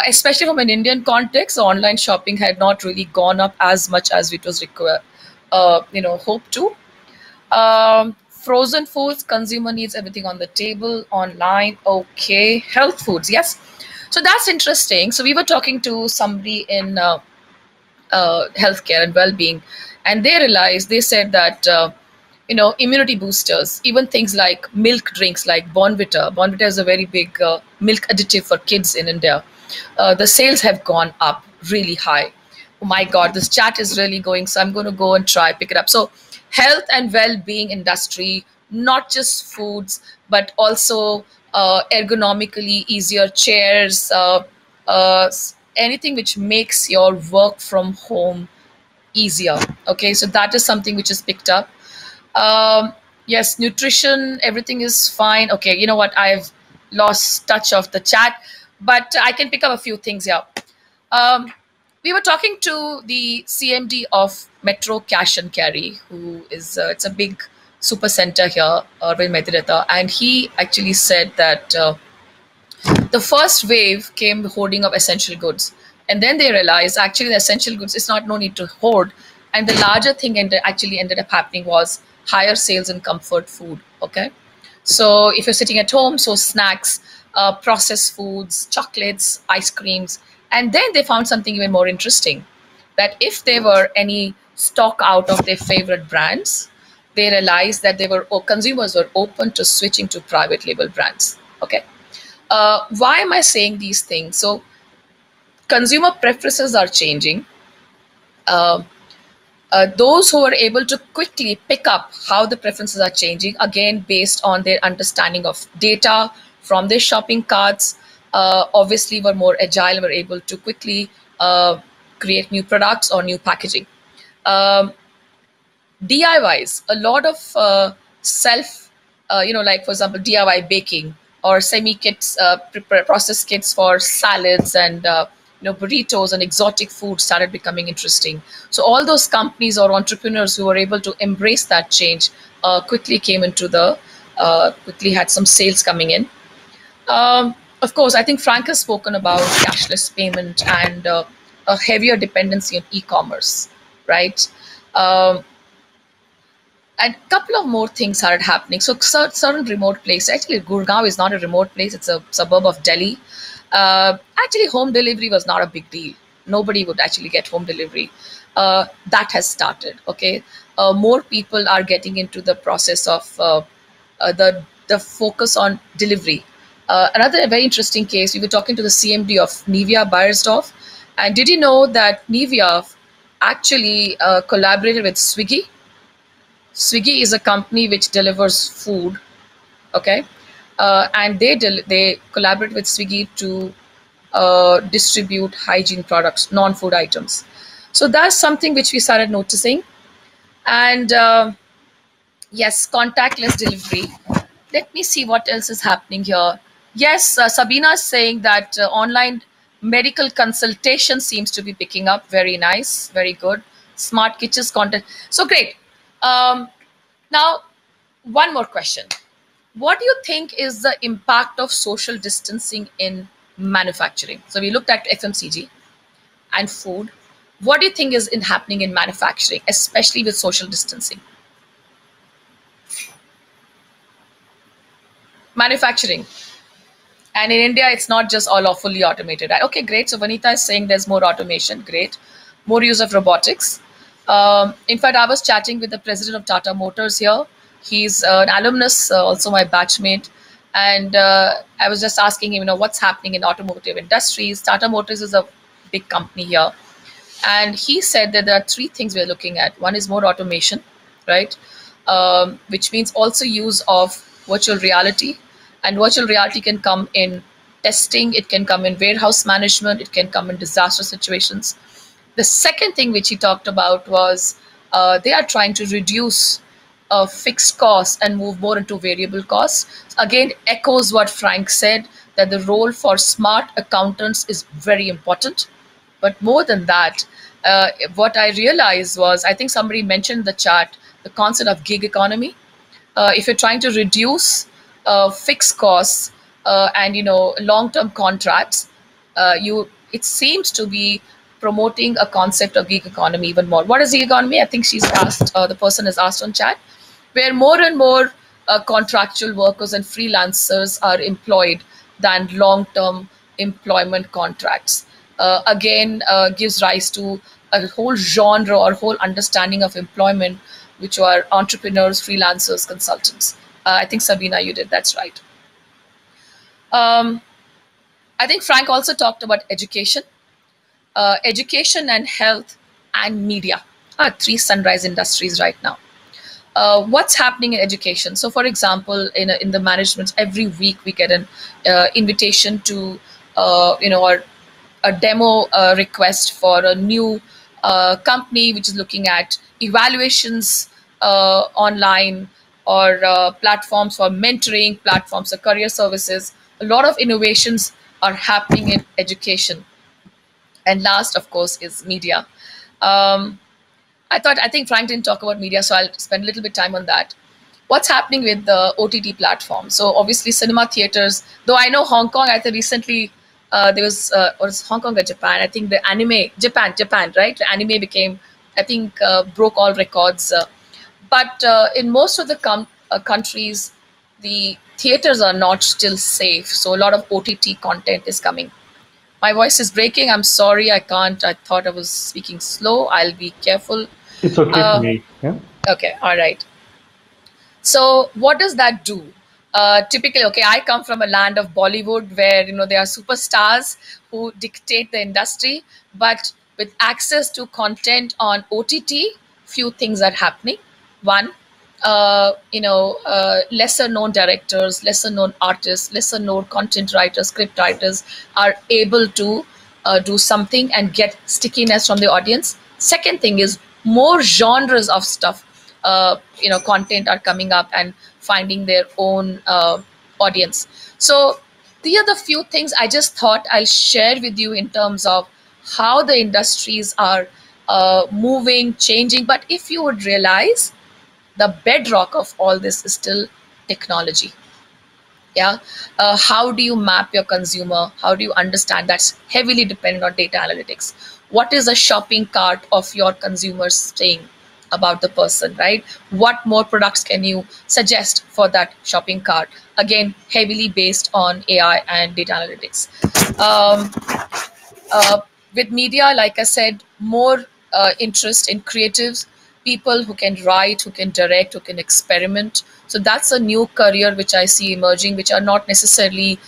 especially from an Indian context, online shopping had not really gone up as much as it was hoped to. Frozen foods, consumer needs everything on the table, online. Okay. Health foods, yes. So that's interesting. So we were talking to somebody in healthcare and well-being, and they said that immunity boosters, even things like milk drinks like Bonvita. Bonvita is a very big milk additive for kids in India. The sales have gone up really high. Oh my God, this chat is really going. So I'm going to go and pick it up. So health and well-being industry, not just foods, but also ergonomically easier chairs, anything which makes your work from home easier. Okay, so that is something which is picked up. Yes, nutrition, everything is fine. Okay, you know what? I've lost touch of the chat, but I can pick up a few things here. We were talking to the CMD of Metro Cash and Carry, who is, it's a big super center here, Arvind Mehta, and he actually said that the first wave came hoarding of essential goods. And then they realized actually the essential goods is no need to hoard. And the larger thing actually ended up happening was higher sales in comfort food. Okay. So if you're sitting at home, so snacks, processed foods, chocolates, ice creams. And then they found something even more interesting, that if there were any stock out of their favorite brands, they realized that consumers were open to switching to private label brands. Okay. Why am I saying these things? So consumer preferences are changing. Those who are able to quickly pick up how the preferences are changing, again, based on their understanding of data from their shopping carts, obviously were more agile, were able to quickly create new products or new packaging. DIYs, a lot of self, like for example, DIY baking or semi-kits, process kits for salads and burritos and exotic food started becoming interesting. So all those companies or entrepreneurs who were able to embrace that change quickly came into quickly had some sales coming in. Of course, I think Frank has spoken about cashless payment and a heavier dependency on e-commerce, right? Um, and a couple of more things started happening. So certain remote places, actually Gurgaon is not a remote place, it's a suburb of Delhi. Actually, home delivery was not a big deal. Nobody would actually get home delivery. That has started, okay? More people are getting into the process of the focus on delivery. Another very interesting case, we were talking to the CMD of Nivea Bayersdorf, and did you know that Nivea actually collaborated with Swiggy? Swiggy is a company which delivers food, okay, and they collaborate with Swiggy to distribute hygiene products, non-food items. So that's something which we started noticing. And yes, contactless delivery. Let me see what else is happening here. Yes, Sabina is saying that online medical consultation seems to be picking up. Very nice, very good. Smart kitchens content. So great. Now, one more question. What do you think is the impact of social distancing in manufacturing? So we looked at FMCG and food. What do you think is happening in manufacturing, especially with social distancing? Manufacturing. And in India, it's not just all fully automated. Right? Okay, great. So Vanita is saying there's more automation. Great. More use of robotics. In fact, I was chatting with the president of Tata Motors here. He's an alumnus, also my batchmate. And I was just asking him, what's happening in automotive industries. Tata Motors is a big company here. And he said that there are three things we're looking at. One is more automation, right? Which means also use of virtual reality. And virtual reality can come in testing, it can come in warehouse management, it can come in disaster situations. The second thing which he talked about was they are trying to reduce fixed costs and move more into variable costs. Again, echoes what Frank said, that the role for smart accountants is very important. But more than that, what I realized was, I think somebody mentioned in the chat, the concept of gig economy. If you're trying to reduce fixed costs and long-term contracts, it seems to be promoting a concept of gig economy even more. What is gig economy? I think she's asked, the person has asked on chat, where more and more contractual workers and freelancers are employed than long-term employment contracts. Again, gives rise to a whole genre or whole understanding of employment, which are entrepreneurs, freelancers, consultants. I think Sabina, you did. That's right. I think Frank also talked about education. Education and health and media are three sunrise industries right now. What's happening in education? So, for example, in the management, every week we get an invitation to, or a demo request for a new company which is looking at evaluations online, or platforms for mentoring, platforms for career services. A lot of innovations are happening in education. And last, of course, is media. I think Frank didn't talk about media, so I'll spend a little bit time on that. What's happening with the OTT platform? So obviously cinema theaters, though I know Hong Kong, I think recently there was, or it's Hong Kong or Japan, I think the anime, Japan, right? The anime became, I think, broke all records. But in most of the countries, the theaters are not still safe. So a lot of OTT content is coming. My voice is breaking. I'm sorry, I can't. I thought I was speaking slow. I'll be careful. It's okay for me. Yeah. Okay, all right. So what does that do? Typically, okay, I come from a land of Bollywood where, there are superstars who dictate the industry. But with access to content on OTT, few things are happening. One, lesser known directors, lesser known artists, lesser known content writers, script writers are able to do something and get stickiness from the audience. Second thing is more genres of stuff, content are coming up and finding their own audience. So these are the few things I just thought I'll share with you in terms of how the industries are moving, changing. But if you would realize, the bedrock of all this is still technology. Yeah. How do you map your consumer? How do you understand? That's heavily dependent on data analytics. What is a shopping cart of your consumers saying about the person, right? What more products can you suggest for that shopping cart? Again, heavily based on AI and data analytics. Um, with media, like I said, more interest in creatives, people who can write, who can direct, who can experiment. So that's a new career which I see emerging, which are not necessarily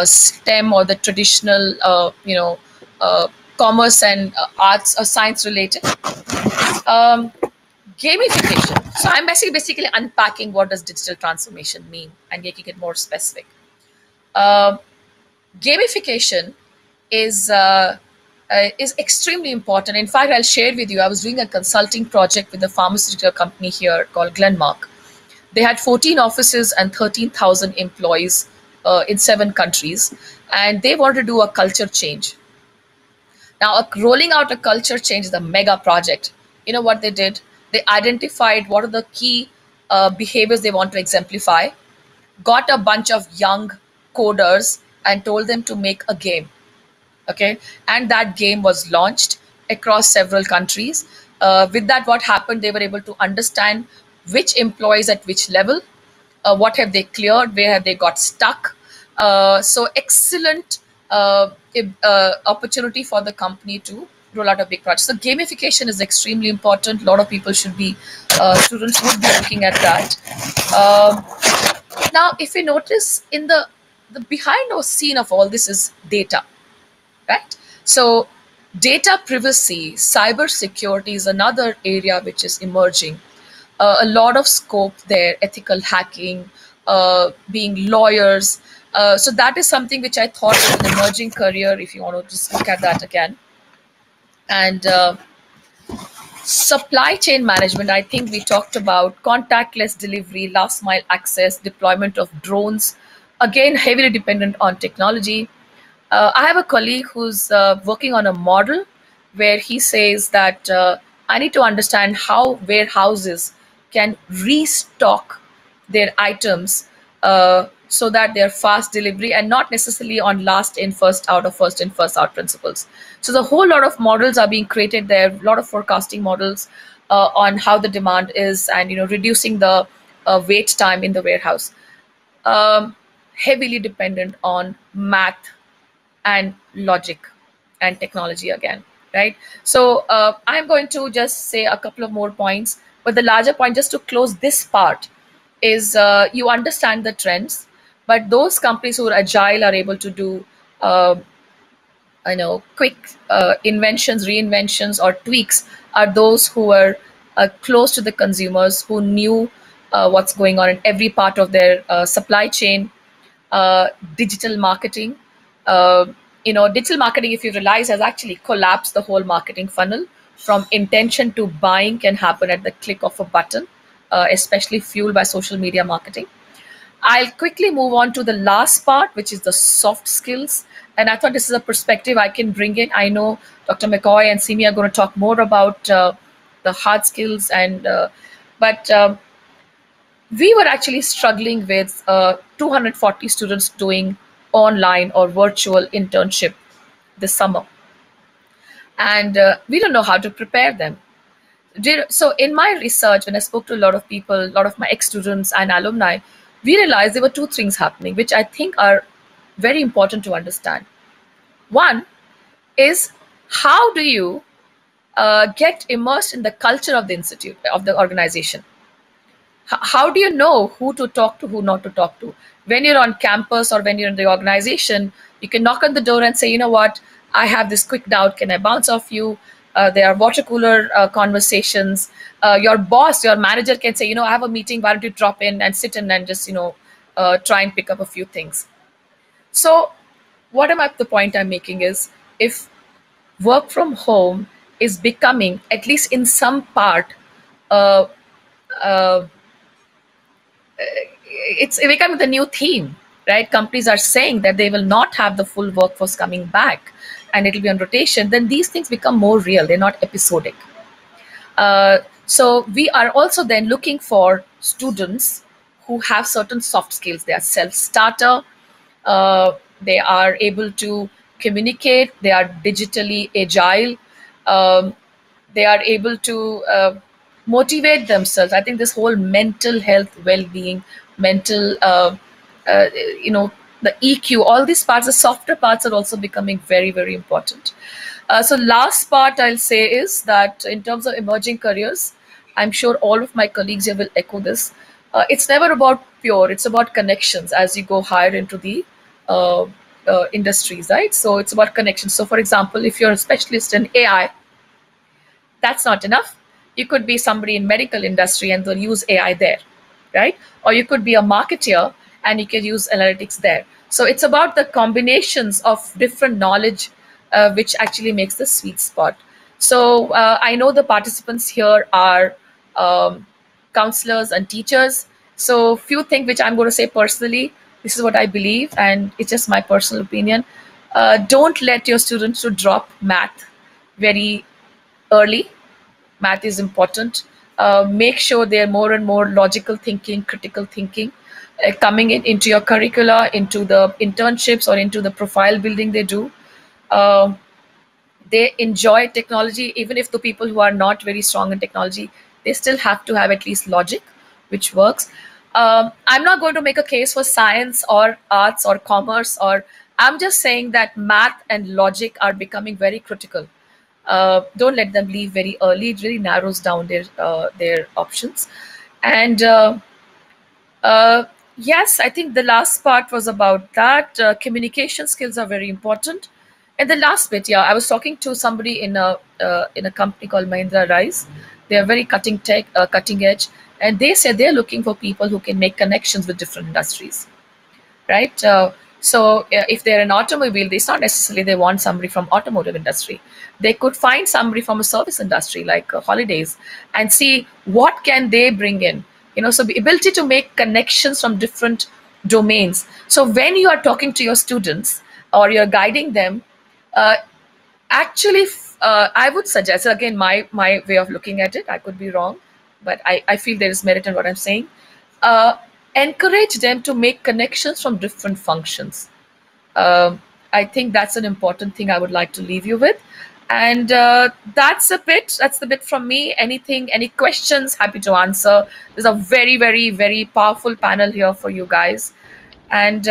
STEM or the traditional, uh, commerce and arts or science related. Um, Gamification. So I'm basically unpacking what does digital transformation mean and making it more specific. Um Gamification is is extremely important. In fact, I'll share with you. I was doing a consulting project with a pharmaceutical company here called Glenmark. They had 14 offices and 13,000 employees in 7 countries, and they wanted to do a culture change. Now, rolling out a culture change is a mega project. You know what they did? They identified what are the key behaviors they want to exemplify, got a bunch of young coders and told them to make a game. Okay, and that game was launched across several countries. With that, what happened? They were able to understand which employees at which level, what have they cleared, where have they got stuck. So excellent opportunity for the company to roll out a big project. So gamification is extremely important. A lot of people should be, students would be looking at that. Now, if you notice in the behind the scene of all this is data, right? So data privacy, cyber security is another area which is emerging. A lot of scope there, ethical hacking, being lawyers. So that is something which I thought was an emerging career, if you want to just look at that again. And supply chain management, I think we talked about contactless delivery, last mile access, deployment of drones, again, heavily dependent on technology. I have a colleague who's working on a model where he says that I need to understand how warehouses can restock their items so that they're fast delivery and not necessarily on last in, first out, or first in, first out principles. So the whole lot of models are being created there, a lot of forecasting models on how the demand is and reducing the wait time in the warehouse. Heavily dependent on math and logic and technology again, right? So I'm going to just say a couple of more points, but the larger point, just to close this part, is you understand the trends, but those companies who are agile are able to do quick inventions, reinventions, or tweaks are those who are close to the consumers, who knew what's going on in every part of their supply chain. Digital marketing. Digital marketing, if you realize, has actually collapsed the whole marketing funnel. From intention to buying can happen at the click of a button, especially fueled by social media marketing. I'll quickly move on to the last part, which is the soft skills. And I thought this is a perspective I can bring in. I know Dr. McCoy and Simi are going to talk more about the hard skills, but we were actually struggling with 240 students doing online or virtual internship this summer. And we don't know how to prepare them. So in my research, when I spoke to a lot of people, a lot of my ex-students and alumni, we realized there were two things happening, which I think are very important to understand. One is, how do you get immersed in the culture of the institute, of the organization? How do you know who to talk to, who not to talk to? When you're on campus or when you're in the organization, you can knock on the door and say, you know what, I have this quick doubt. Can I bounce off you? There are water cooler conversations. Your boss, your manager can say, I have a meeting. Why don't you drop in and sit in and just, try and pick up a few things. So the point I'm making is, if work from home is becoming, at least in some part, it's becoming the new theme, right? Companies are saying that they will not have the full workforce coming back and it'll be on rotation. Then these things become more real. They're not episodic. So we are also then looking for students who have certain soft skills. They are self-starter. They are able to communicate. They are digitally agile. Um, they are able to motivate themselves. I think this whole mental health, well-being, mental, uh, you know, the EQ, all these parts, the softer parts are also becoming very, very important. So last part I'll say is that in terms of emerging careers, I'm sure all of my colleagues here will echo this. It's never about pure, it's about connections as you go higher into the uh, industries, right? So it's about connections. So for example, if you're a specialist in AI, that's not enough. You could be somebody in medical industry and they'll use AI there, right? Or you could be a marketeer and you can use analytics there. So it's about the combinations of different knowledge which actually makes the sweet spot. So I know the participants here are counselors and teachers. So few things which I'm going to say personally, this is what I believe and it's just my personal opinion. Don't let your students to drop math very early. Math is important. Make sure they're more and more logical thinking, critical thinking, coming into your curricula, into the internships or into the profile building they do. They enjoy technology. Even if the people who are not very strong in technology, they still have to have at least logic, which works. I'm not going to make a case for science or arts or commerce, or I'm just saying that math and logic are becoming very critical. Don't let them leave very early. It really narrows down their options. And yes, I think the last part was about that. Communication skills are very important. And the last bit, yeah, I was talking to somebody in a company called Mahindra Rise. They are very cutting edge, and they said they're looking for people who can make connections with different industries, right? So if they're an automobile, it's not necessarily they want somebody from automotive industry. They could find somebody from a service industry like holidays and see what can they bring in. So the ability to make connections from different domains. So when you are talking to your students or you're guiding them, actually, I would suggest, again, my way of looking at it, I could be wrong, but I feel there is merit in what I'm saying. Encourage them to make connections from different functions. I think that's an important thing I would like to leave you with. And that's the bit from me. Any questions? Happy to answer. There's a very, very, very powerful panel here for you guys. And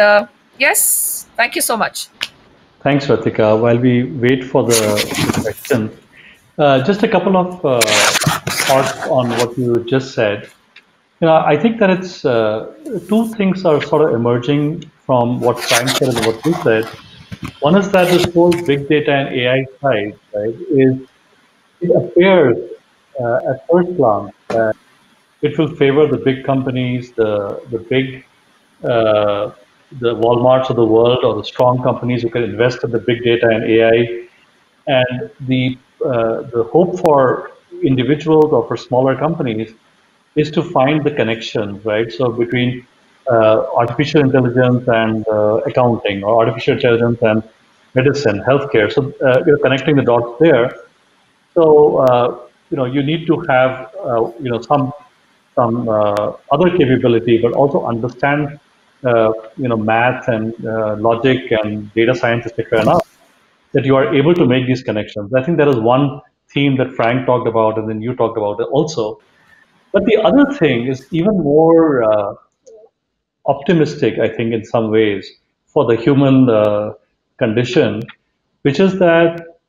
yes, thank you so much. Thanks, Rathika. While we wait for the question, just a couple of thoughts on what you just said. I think that it's two things are sort of emerging from what Frank said and what you said. One is that this whole big data and AI side, right, it appears at first glance that it will favor the big companies, the big the Walmarts of the world, or the strong companies who can invest in the big data and AI, and the hope for individuals or for smaller companies is to find the connections, right? So between artificial intelligence and accounting, or artificial intelligence and medicine, healthcare. So you're connecting the dots there. So you need to have some other capability, but also understand math and logic and data science, etc. enough that you are able to make these connections. I think that is one theme that Frank talked about, and then you talked about it also. But the other thing is even more optimistic, I think, in some ways, for the human condition, which is that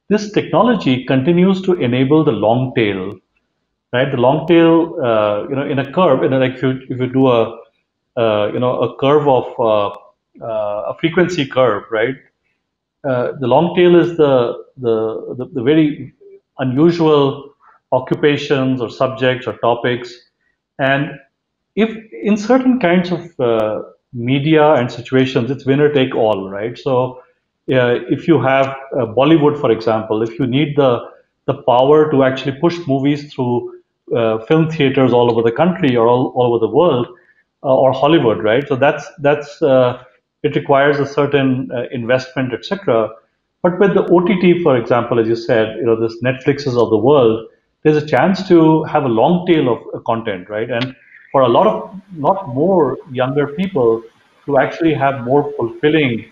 this technology continues to enable the long tail, right? The long tail, in a curve, like if you do a curve of a frequency curve, right? The long tail is the very unusual occupations or subjects or topics, and if in certain kinds of media and situations, it's winner take all, right? So if you have Bollywood, for example, if you need the power to actually push movies through film theaters all over the country or all over the world, or Hollywood, right? So that's it requires a certain investment, etc. But with the OTT, for example, as you said, this Netflixes of the world, there's a chance to have a long tail of content, right? And for a lot more younger people to actually have more fulfilling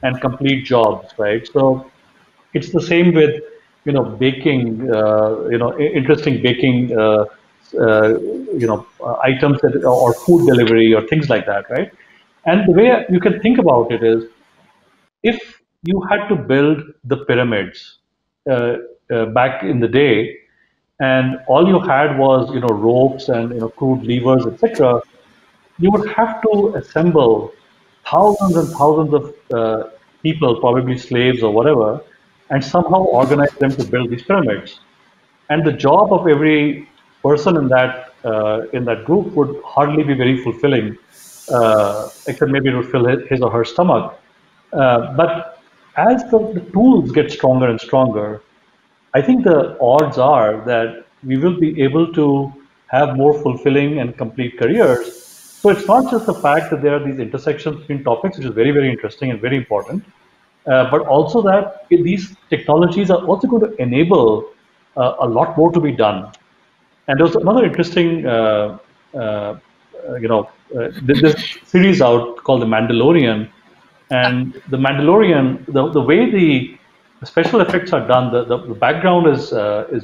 and complete jobs, right? So it's the same with, baking, interesting baking, items or food delivery or things like that, right? And the way you can think about it is, if you had to build the pyramids uh, back in the day, and all you had was, ropes and, crude levers, etc., you would have to assemble thousands and thousands of people, probably slaves or whatever, and somehow organize them to build these pyramids. And the job of every person in that group would hardly be very fulfilling, except maybe it would fill his or her stomach. But as the tools get stronger and stronger, I think the odds are that we will be able to have more fulfilling and complete careers. So it's not just the fact that there are these intersections between topics, which is very, very interesting and very important, but also that these technologies are also going to enable a lot more to be done. And there's another interesting, this series out called The Mandalorian. And The Mandalorian, the way the special effects are done, the background is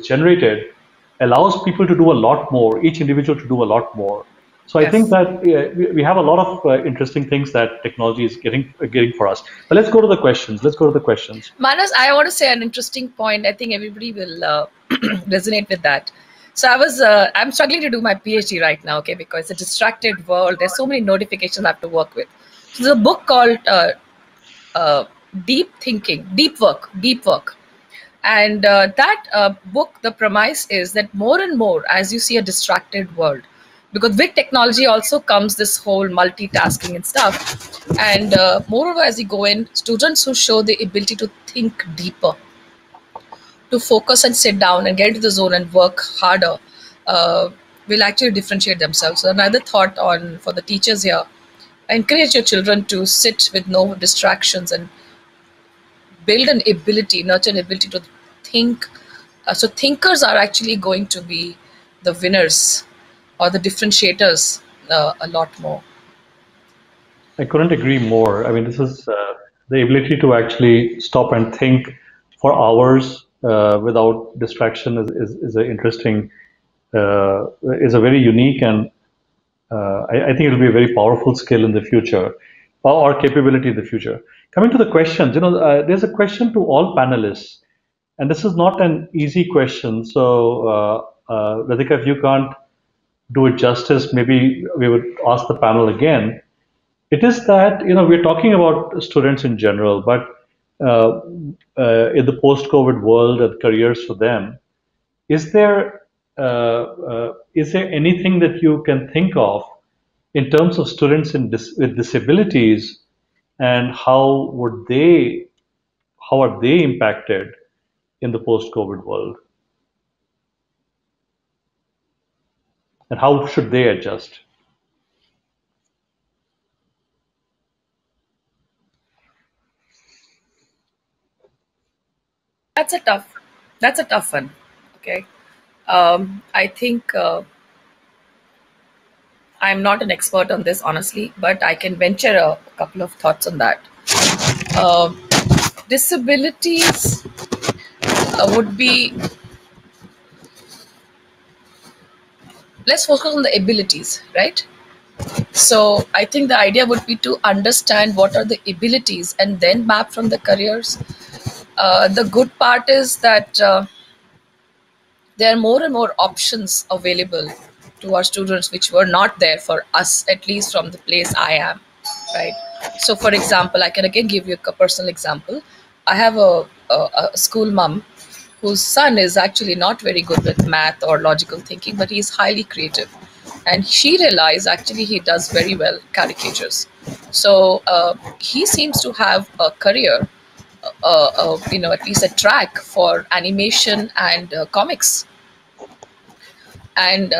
generated, allows people to do a lot more, each individual to do a lot more. So I think that we have a lot of interesting things that technology is getting for us. But let's go to the questions. Manas, I want to say an interesting point. I think everybody will resonate with that. So I'm struggling to do my PhD right now, okay, because it's a distracted world. There's so many notifications I have to work with. So there's a book called Deep Work. And that book, the premise is that more and more, as you see a distracted world, because with technology also comes this whole multitasking and stuff. And moreover, as you go in, students who show the ability to think deeper, to focus and sit down and get into the zone and work harder, will actually differentiate themselves. So another thought for the teachers here: encourage your children to sit with no distractions and nurture an ability to think. So thinkers are actually going to be the winners or the differentiators a lot more. I couldn't agree more. I mean, this is the ability to actually stop and think for hours without distraction is a interesting, is a very unique, and I think it will be a very powerful skill in the future, or capability in the future. Coming to the questions, there's a question to all panelists, and this is not an easy question. So, Rathika, if you can't do it justice, maybe we would ask the panel again. It is that, we're talking about students in general, but in the post-COVID world and careers for them, is there anything that you can think of in terms of students with disabilities, and how are they impacted in the post-COVID world, and how should they adjust? That's a tough one. Okay. I think I'm not an expert on this, honestly, but I can venture a couple of thoughts on that. Disabilities would be, let's focus on the abilities, right? So I think the idea would be to understand what are the abilities and then map from the careers. The good part is that there are more and more options available to our students, which were not there for us, at least from the place I am, right? So for example, I can again give you a personal example. I have a school mom whose son is actually not very good with math or logical thinking, but he's highly creative. And she realized actually he does very well caricatures. So he seems to have a career, at least a track for animation and comics. And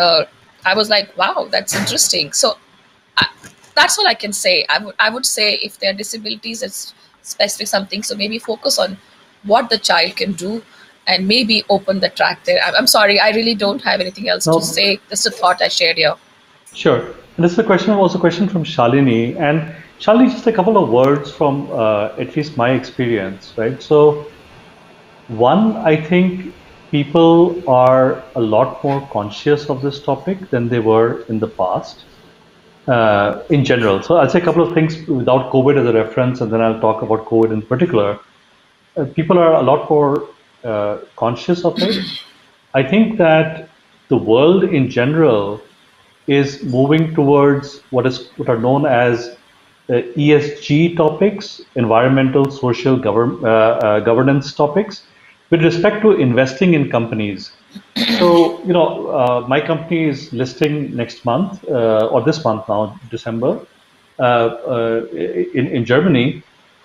I was like, wow, that's interesting. So that's all I can say. I would say if there are disabilities, it's specific something. So maybe focus on what the child can do and maybe open the track there. I'm sorry, I really don't have anything else to say. Just a thought I shared here. Sure. And this is a question, was a question from Shalini. And Shalini, just a couple of words from at least my experience, right? So, one, I think people are a lot more conscious of this topic than they were in the past, in general. So, I'll say a couple of things without COVID as a reference, and then I'll talk about COVID in particular. People are a lot more conscious of it. I think that the world in general is moving towards what are known as ESG topics, environmental, social, governance topics, with respect to investing in companies. So, my company is listing next month, or this month now, December, in Germany.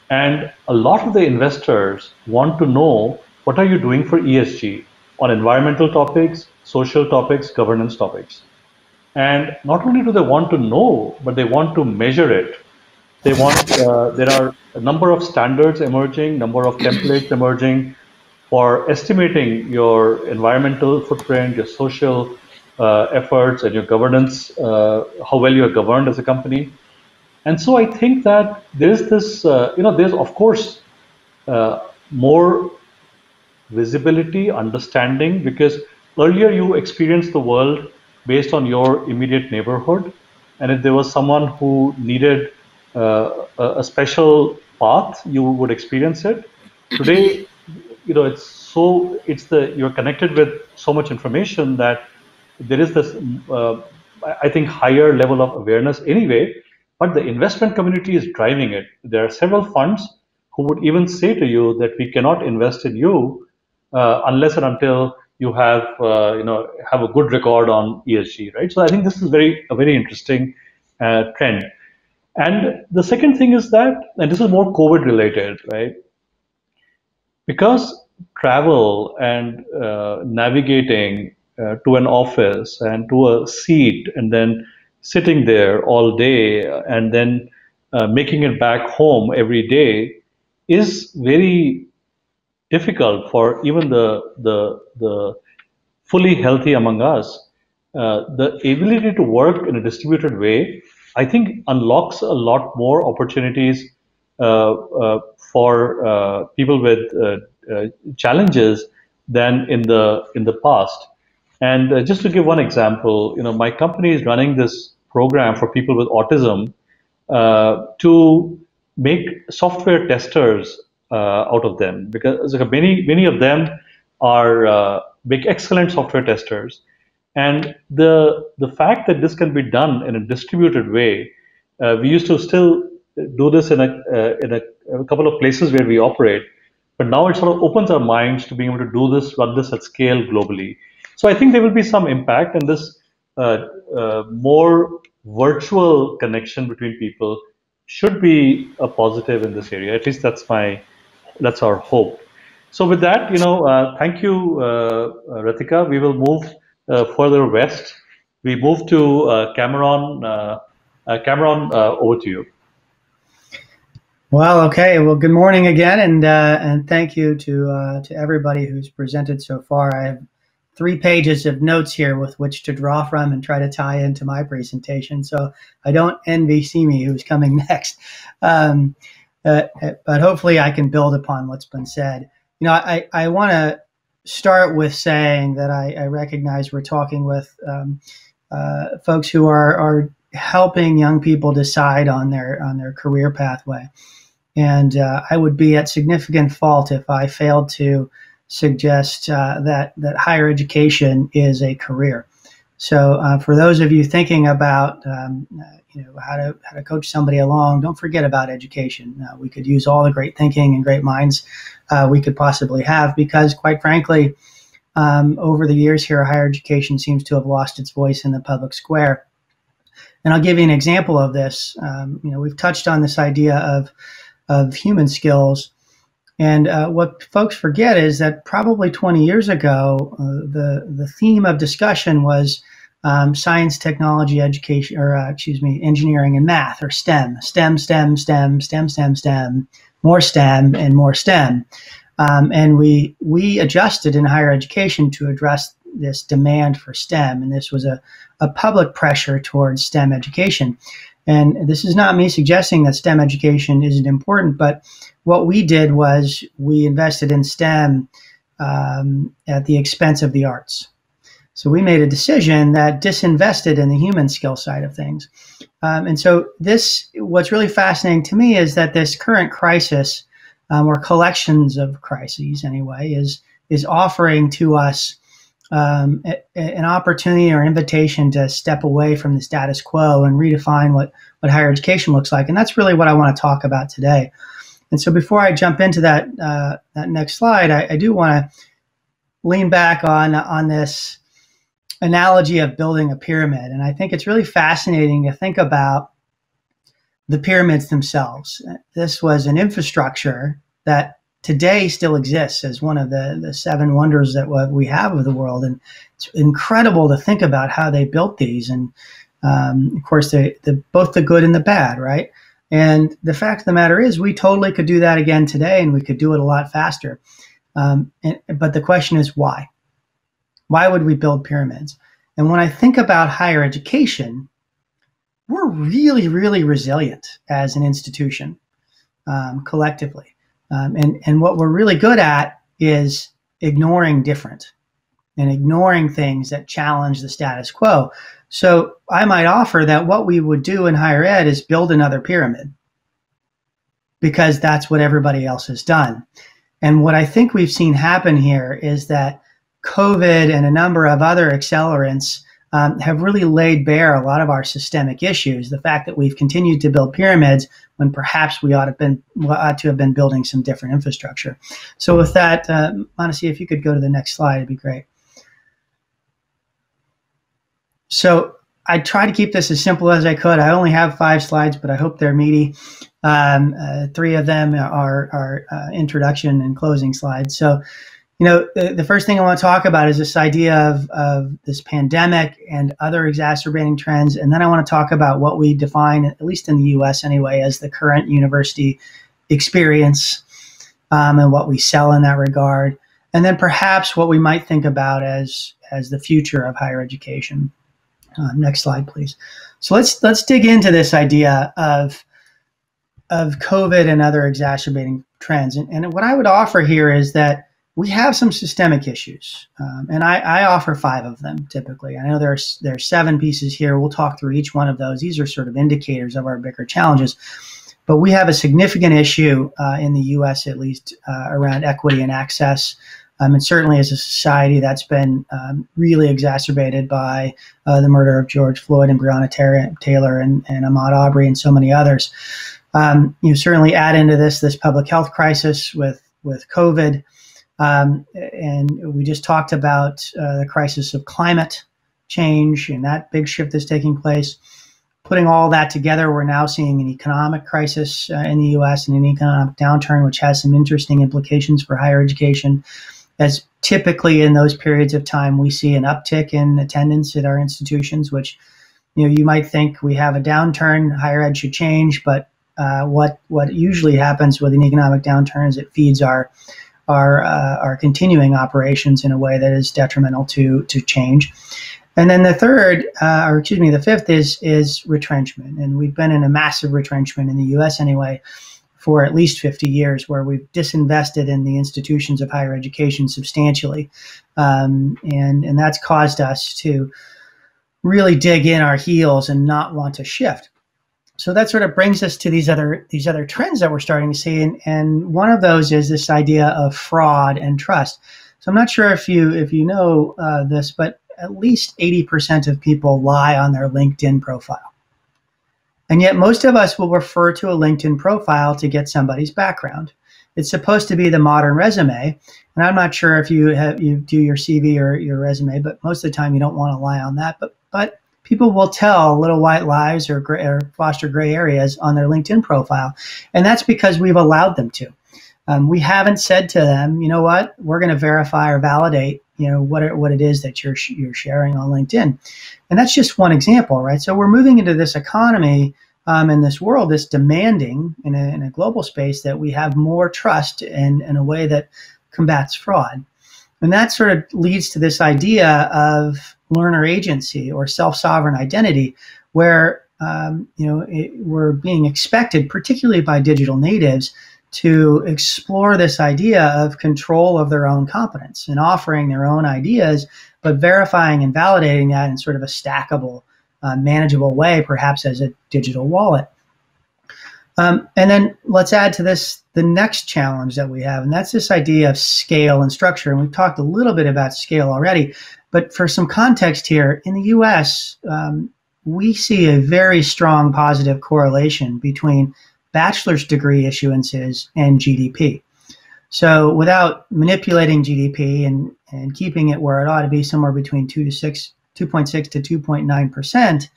And a lot of the investors want to know, what are you doing for ESG on environmental topics, social topics, governance topics? And not only do they want to know, but they want to measure it. They want, there are a number of standards emerging, number of templates emerging for estimating your environmental footprint, your social efforts, and your governance, how well you are governed as a company. And so I think that there's this, there's of course more visibility, understanding, because earlier you experienced the world based on your immediate neighborhood. And if there was someone who needed a special path, you would experience it. Today, you're connected with so much information that there is this, I think, higher level of awareness anyway, but the investment community is driving it. There are several funds who would even say to you that we cannot invest in you unless and until you have a good record on ESG, right? So I think this is a very interesting trend. And the second thing is that, and this is more COVID related, right? Because travel and navigating to an office and to a seat and then sitting there all day and then making it back home every day is very difficult for even the fully healthy among us. The ability to work in a distributed way, I think, unlocks a lot more opportunities for people with challenges than in the past. And just to give one example, my company is running this program for people with autism to make software testers out of them, because many of them are big, excellent software testers. And the fact that this can be done in a distributed way, we used to still do this in a couple of places where we operate, but now it sort of opens our minds to being able to run this at scale globally. So I think there will be some impact, and this more virtual connection between people should be a positive in this area. At least that's our hope. So with that, thank you, Rathika. We will move further west. We move to Cameron. Cameron, over to you. Well, okay. Well, good morning again, and thank you to everybody who's presented so far. I have 3 pages of notes here with which to draw from and try to tie into my presentation. So I don't envy Simi, who's coming next. But hopefully I can build upon what's been said. I want to start with saying that I recognize we're talking with folks who are helping young people decide on their career pathway. And I would be at significant fault if I failed to suggest that higher education is a career. So for those of you thinking about how to coach somebody along, don't forget about education. We could use all the great thinking and great minds we could possibly have, because quite frankly, over the years here, higher education seems to have lost its voice in the public square. And I'll give you an example of this. We've touched on this idea of human skills. And what folks forget is that probably 20 years ago, the theme of discussion was science, technology, education, engineering and math, or STEM, STEM, more STEM and more STEM. And we adjusted in higher education to address this demand for STEM, and this was a public pressure towards STEM education. And this is not me suggesting that STEM education isn't important, but what we did was we invested in STEM at the expense of the arts. So we made a decision that disinvested in the human skill side of things. And so what's really fascinating to me is that this current crisis, or collections of crises anyway, is offering to us an opportunity or invitation to step away from the status quo and redefine what higher education looks like. And that's really what I want to talk about today. And so before I jump into that next slide, I do want to lean back on this analogy of building a pyramid. And I think it's really fascinating to think about the pyramids themselves. This was an infrastructure that today still exists as one of the seven wonders that we have of the world. And it's incredible to think about how they built these. And of course, both the good and the bad, right? And the fact of the matter is we totally could do that again today, and we could do it a lot faster. But the question is why? Why would we build pyramids? And when I think about higher education, we're really, really resilient as an institution, collectively. And what we're really good at is ignoring different and ignoring things that challenge the status quo. So I might offer that what we would do in higher ed is build another pyramid, because that's what everybody else has done. And what I think we've seen happen here is that COVID and a number of other accelerants have really laid bare a lot of our systemic issues. The fact that we've continued to build pyramids when perhaps we ought to have been building some different infrastructure. So with that, Manasi, if you could go to the next slide, it'd be great. So I try to keep this as simple as I could. I only have 5 slides, but I hope they're meaty. 3 of them are introduction and closing slides. So, the first thing I want to talk about is this idea of this pandemic and other exacerbating trends. And then I want to talk about what we define, at least in the US anyway, as the current university experience, and what we sell in that regard. And then perhaps what we might think about as the future of higher education. Next slide, please. So let's dig into this idea of COVID and other exacerbating trends. And what I would offer here is that we have some systemic issues, and I offer 5 of them typically. I know there's 7 pieces here. We'll talk through each one of those. These are sort of indicators of our bigger challenges. But we have a significant issue in the U.S., at least, around equity and access. And certainly as a society, that's been really exacerbated by the murder of George Floyd and Breonna Taylor and Ahmaud Arbery and so many others. You certainly add into this public health crisis with COVID. And we just talked about the crisis of climate change and that big shift that's taking place. Putting all that together, we're now seeing an economic crisis in the U.S. and an economic downturn, which has some interesting implications for higher education. As typically in those periods of time, we see an uptick in attendance at our institutions, which, you might think we have a downturn, higher ed should change, but what usually happens with an economic downturn is it feeds our continuing operations in a way that is detrimental to change. And then the fifth is retrenchment. And we've been in a massive retrenchment in the U.S. anyway for at least 50 years, where we've disinvested in the institutions of higher education substantially. And that's caused us to really dig in our heels and not want to shift. So that sort of brings us to these other trends that we're starting to see, and one of those is this idea of fraud and trust. So I'm not sure if you know this, but at least 80% of people lie on their LinkedIn profile, and yet most of us will refer to a LinkedIn profile to get somebody's background. It's supposed to be the modern resume, and I'm not sure if you do your CV or your resume, but most of the time you don't want to lie on that, but people will tell little white lies or foster gray areas on their LinkedIn profile. And that's because we've allowed them to. We haven't said to them, you know what, we're going to verify or validate, what it is that you're sharing on LinkedIn. And that's just one example, right? So we're moving into this economy in this world that's demanding in a global space that we have more trust in a way that combats fraud. And that sort of leads to this idea of learner agency or self-sovereign identity, where we're being expected, particularly by digital natives, to explore this idea of control of their own competence and offering their own ideas, but verifying and validating that in sort of a stackable, manageable way, perhaps as a digital wallet. And then let's add to this the next challenge that we have, and that's this idea of scale and structure. And we've talked a little bit about scale already, but for some context here, in the US, we see a very strong positive correlation between bachelor's degree issuances and GDP. So without manipulating GDP and keeping it where it ought to be, somewhere between 2.6 to 2.9%,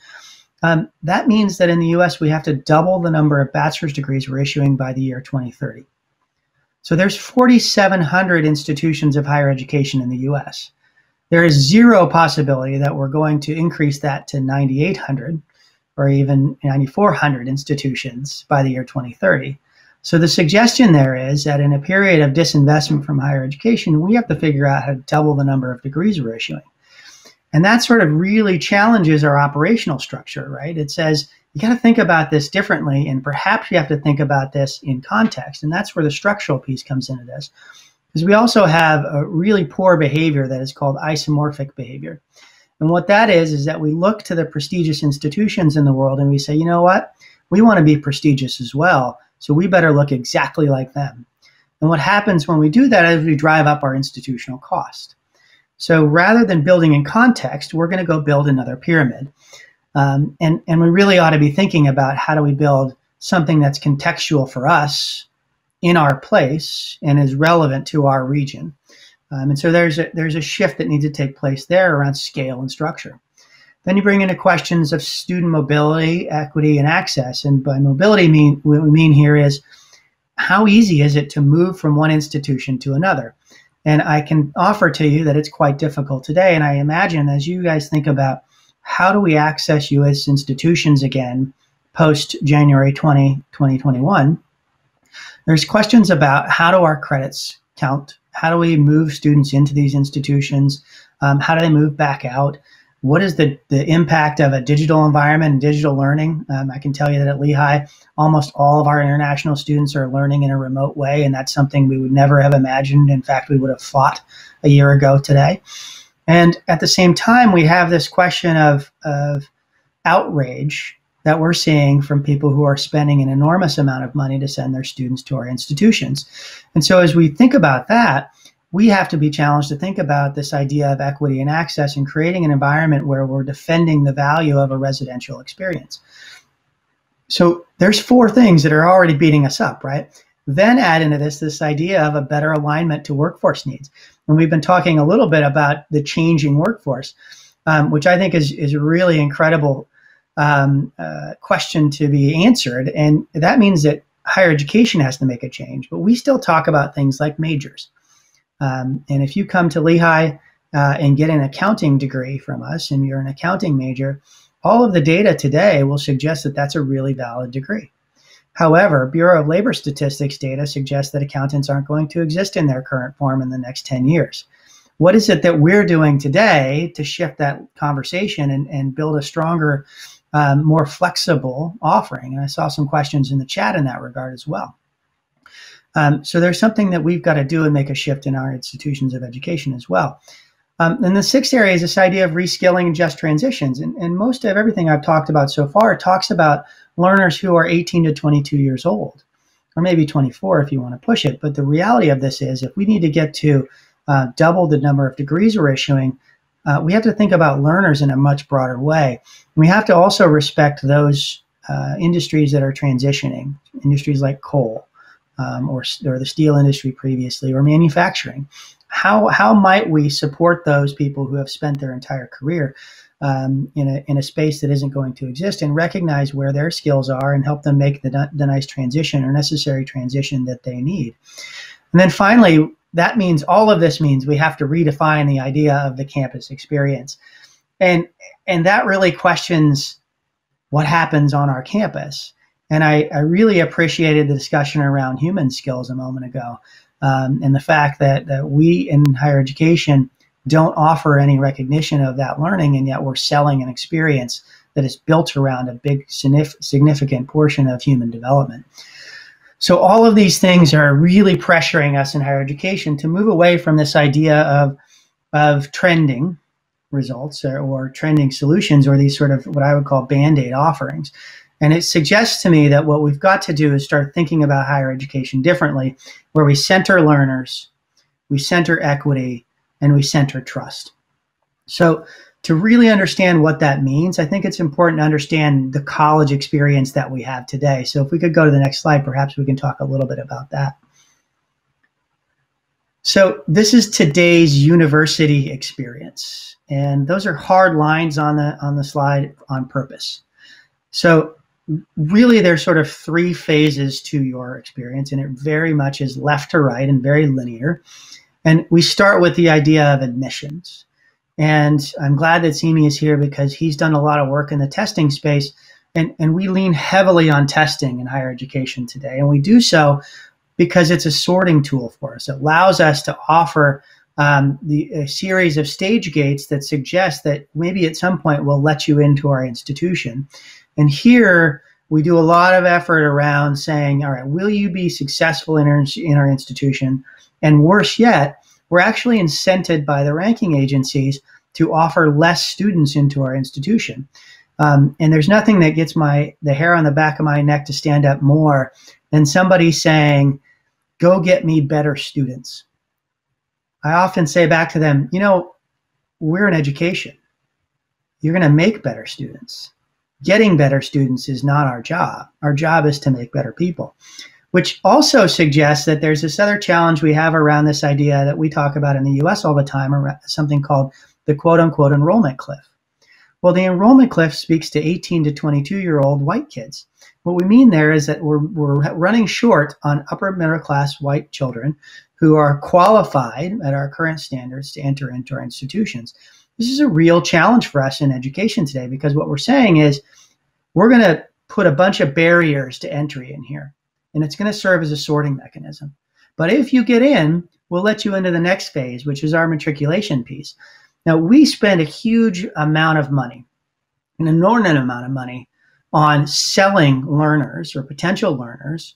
that means that in the US, we have to double the number of bachelor's degrees we're issuing by the year 2030. So there's 4,700 institutions of higher education in the US. There is zero possibility that we're going to increase that to 9,800 or even 9,400 institutions by the year 2030. So the suggestion there is that in a period of disinvestment from higher education, we have to figure out how to double the number of degrees we're issuing. And that sort of really challenges our operational structure, right? It says, you got to think about this differently, and perhaps you have to think about this in context. And that's where the structural piece comes into this. Because we also have a really poor behavior that is called isomorphic behavior. And what that is that we look to the prestigious institutions in the world and we say, you know what? We want to be prestigious as well, so we better look exactly like them. And what happens when we do that is we drive up our institutional cost. So rather than building in context, we're going to go build another pyramid. And we really ought to be thinking about how do we build something that's contextual for us in our place and is relevant to our region. And so there's a shift that needs to take place there around scale and structure. Then you bring into questions of student mobility, equity, and access. And by mobility, what we mean here is how easy is it to move from one institution to another? And I can offer to you that it's quite difficult today. And I imagine as you guys think about how do we access U.S. institutions again post-January 2021, there's questions about how do our credits count? How do we move students into these institutions? How do they move back out? What is the impact of a digital environment and digital learning? I can tell you that at Lehigh, almost all of our international students are learning in a remote way, and that's something we would never have imagined. In fact, we would have thought a year ago today. And at the same time, we have this question of outrage that we're seeing from people who are spending an enormous amount of money to send their students to our institutions. And so as we think about that, we have to be challenged to think about this idea of equity and access and creating an environment where we're defending the value of a residential experience. So there's four things that are already beating us up, right? Then add into this idea of a better alignment to workforce needs. And we've been talking a little bit about the changing workforce, which I think is a really incredible question to be answered. And that means that higher education has to make a change, but we still talk about things like majors. And if you come to Lehigh and get an accounting degree from us and you're an accounting major, all of the data today will suggest that that's a really valid degree. However, Bureau of Labor Statistics data suggests that accountants aren't going to exist in their current form in the next 10 years. What is it that we're doing today to shift that conversation and build a stronger, more flexible offering? And I saw some questions in the chat in that regard as well. So there's something that we've got to do and make a shift in our institutions of education as well. And the sixth area is this idea of reskilling and just transitions. And most of everything I've talked about so far talks about learners who are 18 to 22 years old, or maybe 24 if you want to push it. But the reality of this is if we need to get to double the number of degrees we're issuing, we have to think about learners in a much broader way. And we have to also respect those industries that are transitioning, industries like coal, or the steel industry previously, or manufacturing. How might we support those people who have spent their entire career in a space that isn't going to exist, and recognize where their skills are and help them make the nice transition or necessary transition that they need. And then finally, that means all of this means we have to redefine the idea of the campus experience. And that really questions what happens on our campus. And I really appreciated the discussion around human skills a moment ago, and the fact that we in higher education don't offer any recognition of that learning, and yet we're selling an experience that is built around a big significant portion of human development. So all of these things are really pressuring us in higher education to move away from this idea of trending results or trending solutions, or these sort of what I would call Band-Aid offerings. And it suggests to me that what we've got to do is start thinking about higher education differently, where we center learners, we center equity, and we center trust. So to really understand what that means, I think it's important to understand the college experience that we have today. So if we could go to the next slide, perhaps we can talk a little bit about that. So this is today's university experience. And those are hard lines on the slide on purpose. So really there's sort of three phases to your experience, and it very much is left to right and very linear. And we start with the idea of admissions. And I'm glad that Simi is here because he's done a lot of work in the testing space, and we lean heavily on testing in higher education today. And we do so because it's a sorting tool for us. It allows us to offer a series of stage gates that suggest that maybe at some point we'll let you into our institution. And here we do a lot of effort around saying, all right, will you be successful in our institution? And worse yet, we're actually incented by the ranking agencies to offer less students into our institution. And there's nothing that gets the hair on the back of my neck to stand up more than somebody saying, go get me better students. I often say back to them, you know, we're in education. You're going to make better students. Getting better students is not our job. Our job is to make better people, which also suggests that there's this other challenge we have around this idea that we talk about in the US all the time, around something called the quote-unquote enrollment cliff. Well, the enrollment cliff speaks to 18 to 22-year-old white kids. What we mean there is that we're running short on upper middle class white children who are qualified at our current standards to enter into our institutions. This is a real challenge for us in education today, because what we're saying is we're going to put a bunch of barriers to entry in here, and it's going to serve as a sorting mechanism. But if you get in, we'll let you into the next phase, which is our matriculation piece. Now, we spend a huge amount of money, an inordinate amount of money, on selling learners or potential learners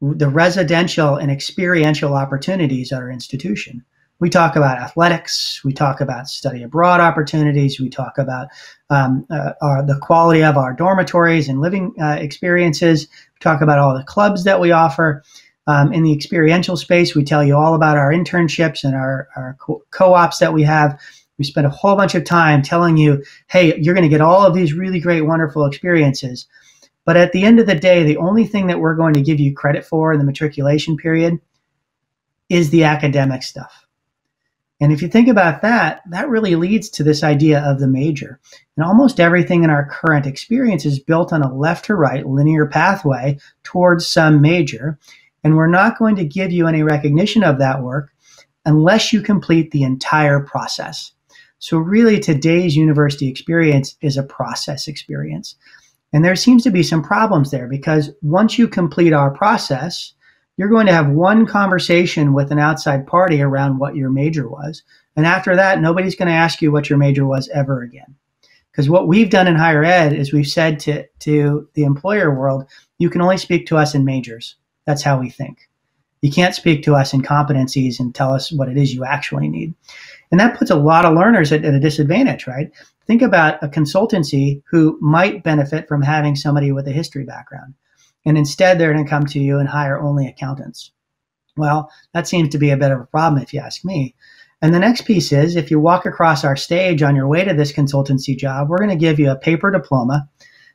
the residential and experiential opportunities at our institution. We talk about athletics, we talk about study abroad opportunities, we talk about the quality of our dormitories and living experiences, we talk about all the clubs that we offer. In the experiential space, we tell you all about our internships and our co-ops that we have. We spend a whole bunch of time telling you, hey, you're going to get all of these really great, wonderful experiences. But at the end of the day, the only thing that we're going to give you credit for in the matriculation period is the academic stuff. And if you think about that, that really leads to this idea of the major. And almost everything in our current experience is built on a left to right linear pathway towards some major. And we're not going to give you any recognition of that work unless you complete the entire process. So really, today's university experience is a process experience. And there seems to be some problems there, because once you complete our process, you're going to have one conversation with an outside party around what your major was. And after that, nobody's going to ask you what your major was ever again. Because what we've done in higher ed is we've said to the employer world, you can only speak to us in majors. That's how we think. You can't speak to us in competencies and tell us what it is you actually need. And that puts a lot of learners at a disadvantage, right? Think about a consultancy who might benefit from having somebody with a history background. And instead, they're going to come to you and hire only accountants. Well, that seems to be a bit of a problem if you ask me. And the next piece is, if you walk across our stage on your way to this consultancy job, we're going to give you a paper diploma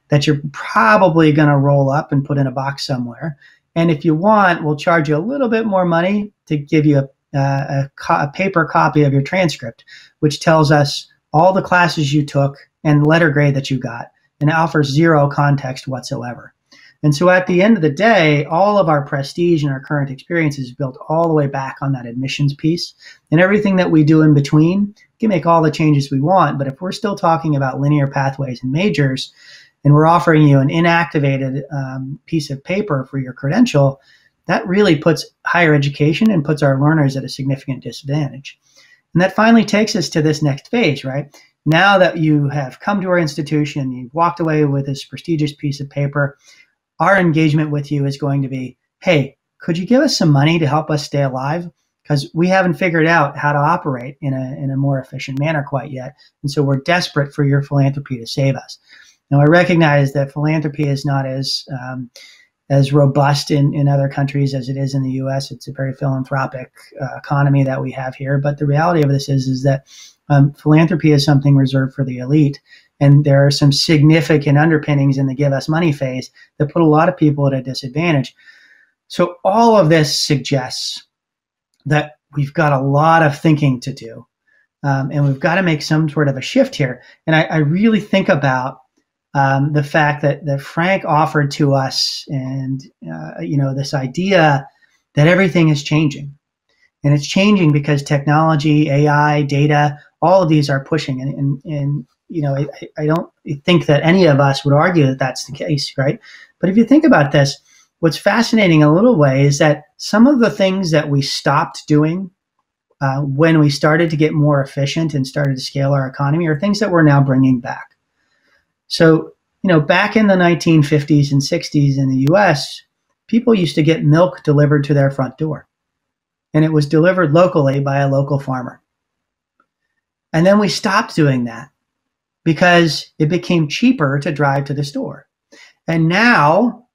that you're probably going to roll up and put in a box somewhere. And if you want, we'll charge you a little bit more money to give you a paper copy of your transcript, which tells us all the classes you took and letter grade that you got, and offers zero context whatsoever. And so at the end of the day, all of our prestige and our current experience is built all the way back on that admissions piece. And everything that we do in between can make all the changes we want. But if we're still talking about linear pathways and majors, and we're offering you an inactivated piece of paper for your credential, that really puts higher education and puts our learners at a significant disadvantage. And that finally takes us to this next phase, right? Now that you have come to our institution, you've walked away with this prestigious piece of paper, our engagement with you is going to be, hey, could you give us some money to help us stay alive? Because we haven't figured out how to operate in a more efficient manner quite yet. And so we're desperate for your philanthropy to save us. Now, I recognize that philanthropy is not as robust in other countries as it is in the US. It's a very philanthropic economy that we have here. But the reality of this is that philanthropy is something reserved for the elite. And there are some significant underpinnings in the give us money phase that put a lot of people at a disadvantage. So all of this suggests that we've got a lot of thinking to do. And we've got to make some sort of a shift here. And I really think about the fact that Frank offered to us and, this idea that everything is changing. And it's changing because technology, AI, data, all of these are pushing. And I don't think that any of us would argue that that's the case, right? But if you think about this, what's fascinating a little way is that some of the things that we stopped doing when we started to get more efficient and started to scale our economy are things that we're now bringing back. So, back in the 1950s and 60s in the US, people used to get milk delivered to their front door. And it was delivered locally by a local farmer. And then we stopped doing that because it became cheaper to drive to the store. And now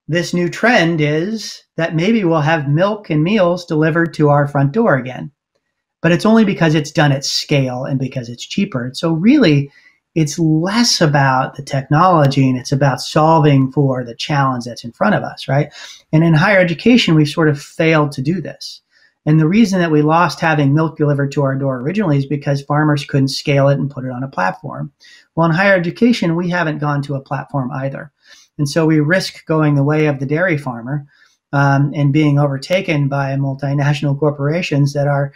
this new trend is that maybe we'll have milk and meals delivered to our front door again. But it's only because it's done at scale and because it's cheaper. So really, it's less about the technology and it's about solving for the challenge that's in front of us, right? And in higher education, we've sort of failed to do this. And the reason that we lost having milk delivered to our door originally is because farmers couldn't scale it and put it on a platform. Well, in higher education, we haven't gone to a platform either. And so we risk going the way of the dairy farmer and being overtaken by multinational corporations that are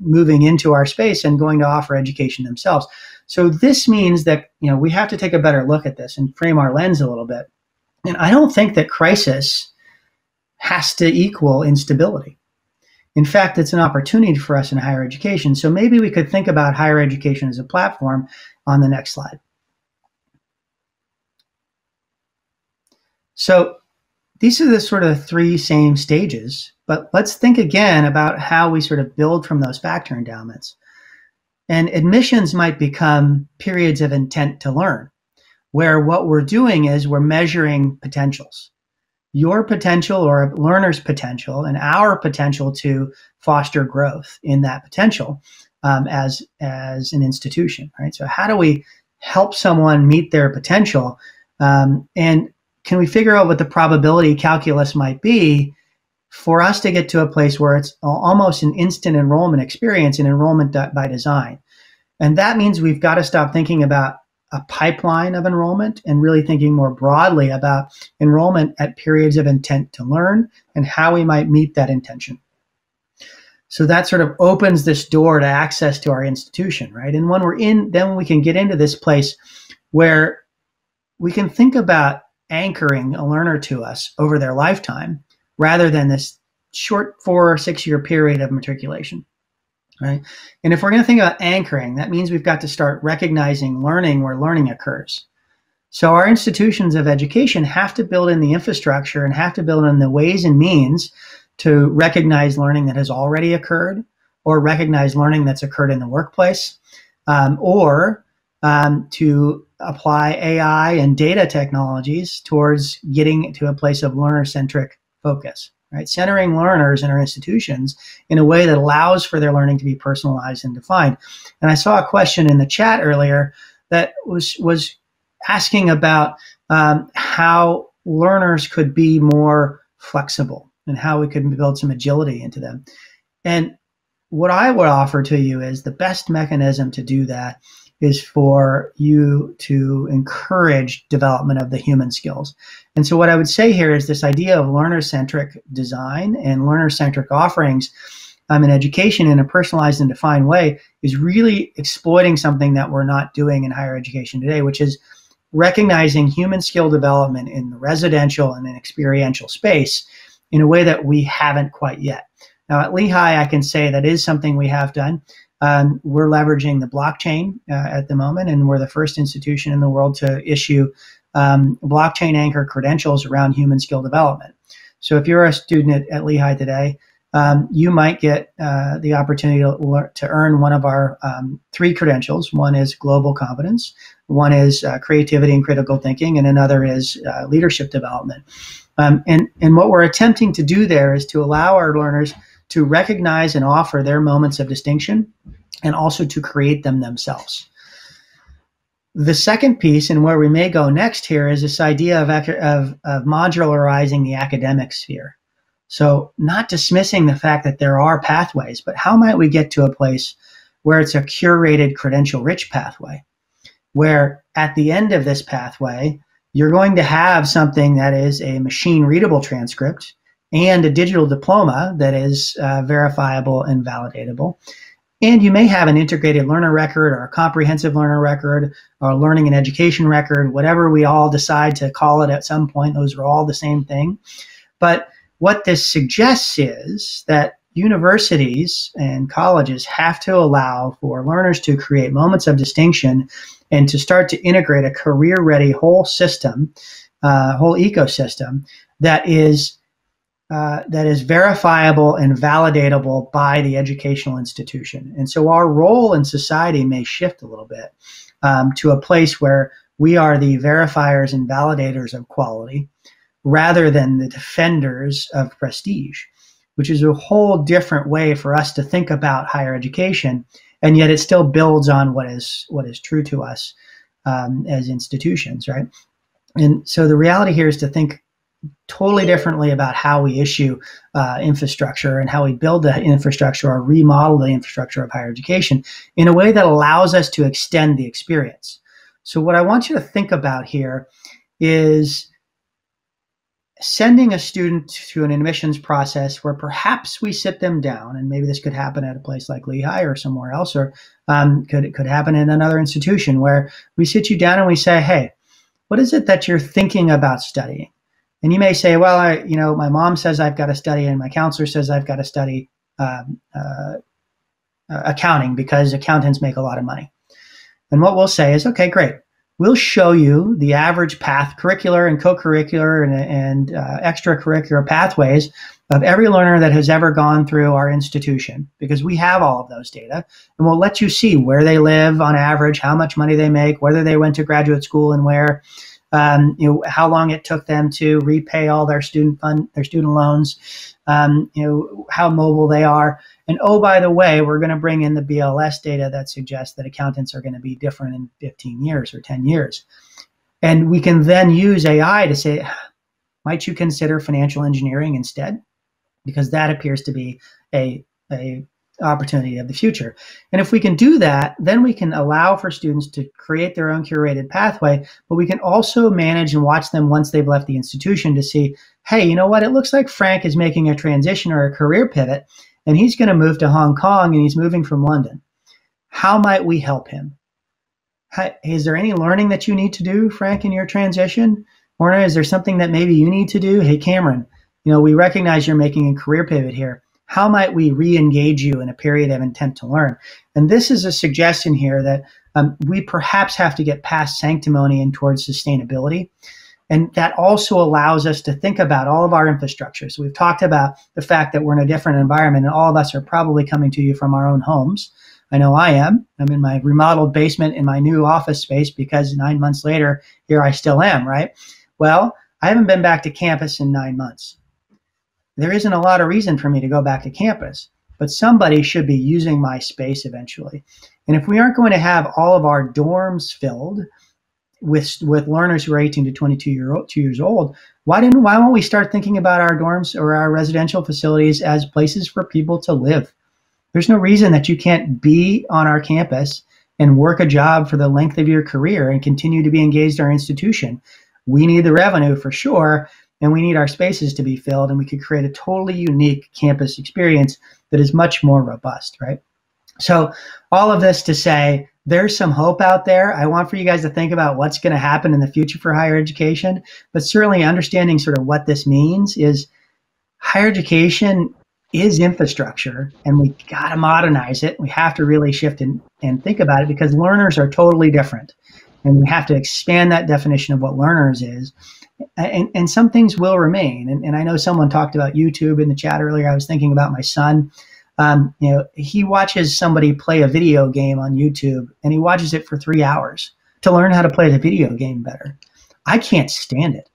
moving into our space and going to offer education themselves. So this means that we have to take a better look at this and frame our lens a little bit. And I don't think that crisis has to equal instability. In fact, it's an opportunity for us in higher education. So maybe we could think about higher education as a platform on the next slide. So these are the sort of three same stages, but let's think again about how we sort of build from those factor endowments. And admissions might become periods of intent to learn, where what we're doing is we're measuring potentials. Your potential or a learner's potential and our potential to foster growth in that potential as an institution, right? So how do we help someone meet their potential? And can we figure out what the probability calculus might be for us to get to a place where it's almost an instant enrollment experience and enrollment by design? And that means we've got to stop thinking about a pipeline of enrollment and really thinking more broadly about enrollment at periods of intent to learn and how we might meet that intention. So that sort of opens this door to access to our institution, right? And when we're in, then we can get into this place where we can think about anchoring a learner to us over their lifetime rather than this short 4 or 6 year period of matriculation, right? And if we're going to think about anchoring, that means we've got to start recognizing learning where learning occurs. So our institutions of education have to build in the infrastructure and have to build in the ways and means to recognize learning that has already occurred or recognize learning that's occurred in the workplace or to apply AI and data technologies towards getting to a place of learner-centric focus, right? Centering learners in our institutions in a way that allows for their learning to be personalized and defined. And I saw a question in the chat earlier that was asking about how learners could be more flexible and how we could build some agility into them. And what I would offer to you is the best mechanism to do that is for you to encourage development of the human skills. And so what I would say here is this idea of learner-centric design and learner-centric offerings in education in a personalized and defined way is really exploiting something that we're not doing in higher education today, which is recognizing human skill development in the residential and an experiential space in a way that we haven't quite yet. Now, at Lehigh, I can say that is something we have done. We're leveraging the blockchain at the moment, and we're the first institution in the world to issue blockchain anchor credentials around human skill development. So if you're a student at Lehigh today, you might get the opportunity to earn one of our 3 credentials. One is global competence, one is creativity and critical thinking, and another is leadership development. And what we're attempting to do there is to allow our learners to recognize and offer their moments of distinction, and also to create them themselves. The second piece, and where we may go next here, is this idea of modularizing the academic sphere. So not dismissing the fact that there are pathways, but how might we get to a place where it's a curated credential-rich pathway, where at the end of this pathway, you're going to have something that is a machine-readable transcript and a digital diploma that is verifiable and validatable. And you may have an integrated learner record or a comprehensive learner record or a learning and education record, whatever we all decide to call it at some point. Those are all the same thing. But what this suggests is that universities and colleges have to allow for learners to create moments of distinction and to start to integrate a career-ready whole system, whole ecosystem that is verifiable and validatable by the educational institution. And so our role in society may shift a little bit to a place where we are the verifiers and validators of quality rather than the defenders of prestige, which is a whole different way for us to think about higher education. And yet it still builds on what is true to us as institutions, right? And so the reality here is to think totally differently about how we issue infrastructure and how we build the infrastructure or remodel the infrastructure of higher education in a way that allows us to extend the experience. So what I want you to think about here is sending a student to an admissions process where perhaps we sit them down, and maybe this could happen at a place like Lehigh or somewhere else, or could happen in another institution where we sit you down and we say, hey, what is it that you're thinking about studying? And you may say, well, my mom says I've got to study, and my counselor says I've got to study accounting because accountants make a lot of money. And what we'll say is, okay, great. We'll show you the average path, curricular and co-curricular and extracurricular pathways of every learner that has ever gone through our institution, because we have all of those data. And we'll let you see where they live on average, how much money they make, whether they went to graduate school and where, how long it took them to repay all their student loans, how mobile they are. And oh, by the way, we're going to bring in the BLS data that suggests that accountants are going to be different in 15 years or 10 years. And we can then use AI to say, might you consider financial engineering instead? Because that appears to be a opportunity of the future. And if we can do that, then we can allow for students to create their own curated pathway, but we can also manage and watch them once they've left the institution to see, hey, you know what? It looks like Frank is making a transition or a career pivot, and he's going to move to Hong Kong, and he's moving from London. How might we help him? Is there any learning that you need to do, Frank, in your transition? Or is there something that maybe you need to do? Hey, Cameron, we recognize you're making a career pivot here. How might we re-engage you in a period of intent to learn? And this is a suggestion here that we perhaps have to get past sanctimony and towards sustainability. And that also allows us to think about all of our infrastructure. So we've talked about the fact that we're in a different environment, and all of us are probably coming to you from our own homes. I know I am. I'm in my remodeled basement in my new office space because 9 months later, here I still am, right? Well, I haven't been back to campus in 9 months. There isn't a lot of reason for me to go back to campus, but somebody should be using my space eventually. And if we aren't going to have all of our dorms filled with learners who are 18 to 22 years old, why won't we start thinking about our dorms or our residential facilities as places for people to live? There's no reason that you can't be on our campus and work a job for the length of your career and continue to be engaged in our institution. We need the revenue for sure, and we need our spaces to be filled, and we could create a totally unique campus experience that is much more robust, right? So all of this to say, there's some hope out there. I want for you guys to think about what's going to happen in the future for higher education, but certainly understanding sort of what this means is higher education is infrastructure, and we got to modernize it. We have to really shift and think about it, because learners are totally different, and we have to expand that definition of what learners is. And some things will remain. And I know someone talked about YouTube in the chat earlier. I was thinking about my son. He watches somebody play a video game on YouTube, and he watches it for 3 hours to learn how to play the video game better. I can't stand it.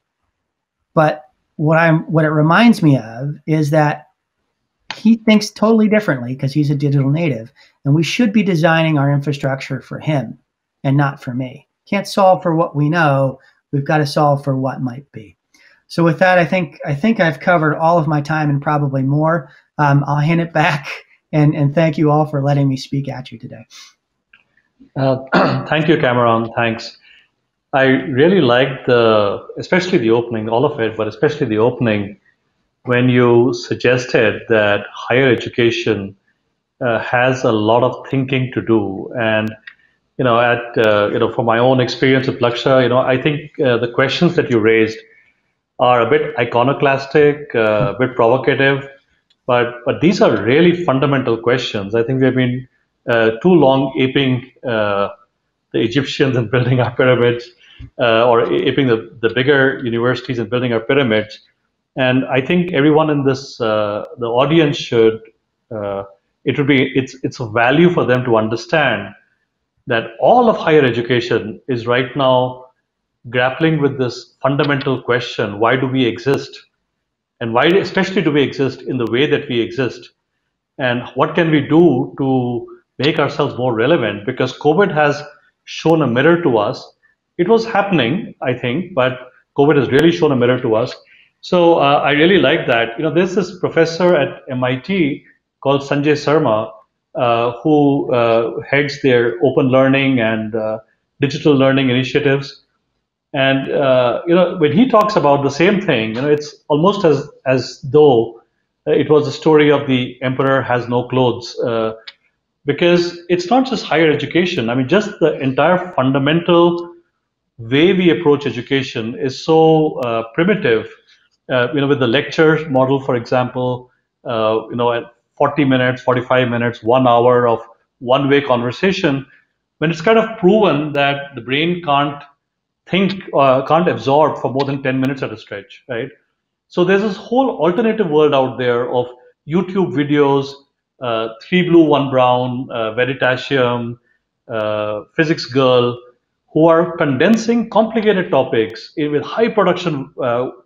But what it reminds me of is that he thinks totally differently because he's a digital native, and we should be designing our infrastructure for him and not for me. Can't solve for what we know. We've got to solve for what might be. So with that, I think I've covered all of my time and probably more. I'll hand it back, and thank you all for letting me speak at you today. Thank you, Cameron. Thanks. I really liked especially the opening, all of it, but especially the opening, when you suggested that higher education has a lot of thinking to do. And from my own experience with Laksha, I think the questions that you raised are a bit iconoclastic, a bit provocative, but these are really fundamental questions. I think we've been too long aping the Egyptians and building our pyramids, or aping the bigger universities and building our pyramids. And I think everyone in this, the audience should, it's a value for them to understand that all of higher education is right now grappling with this fundamental question: why do we exist? And why especially do we exist in the way that we exist? And what can we do to make ourselves more relevant? Because COVID has shown a mirror to us. It was happening, I think, but COVID has really shown a mirror to us. So I really like that. There's this professor at MIT called Sanjay Sharma, who heads their open learning and digital learning initiatives. And when he talks about the same thing, it's almost as though it was a story of the emperor has no clothes, because it's not just higher education. I mean, just the entire fundamental way we approach education is so primitive. With the lecture model, for example, at 40 minutes, 45 minutes, 1 hour of one-way conversation, when it's kind of proven that the brain can't think, can't absorb for more than 10 minutes at a stretch, right? So there's this whole alternative world out there of YouTube videos, 3 Blue, 1 Brown, Veritasium, Physics Girl, who are condensing complicated topics with high production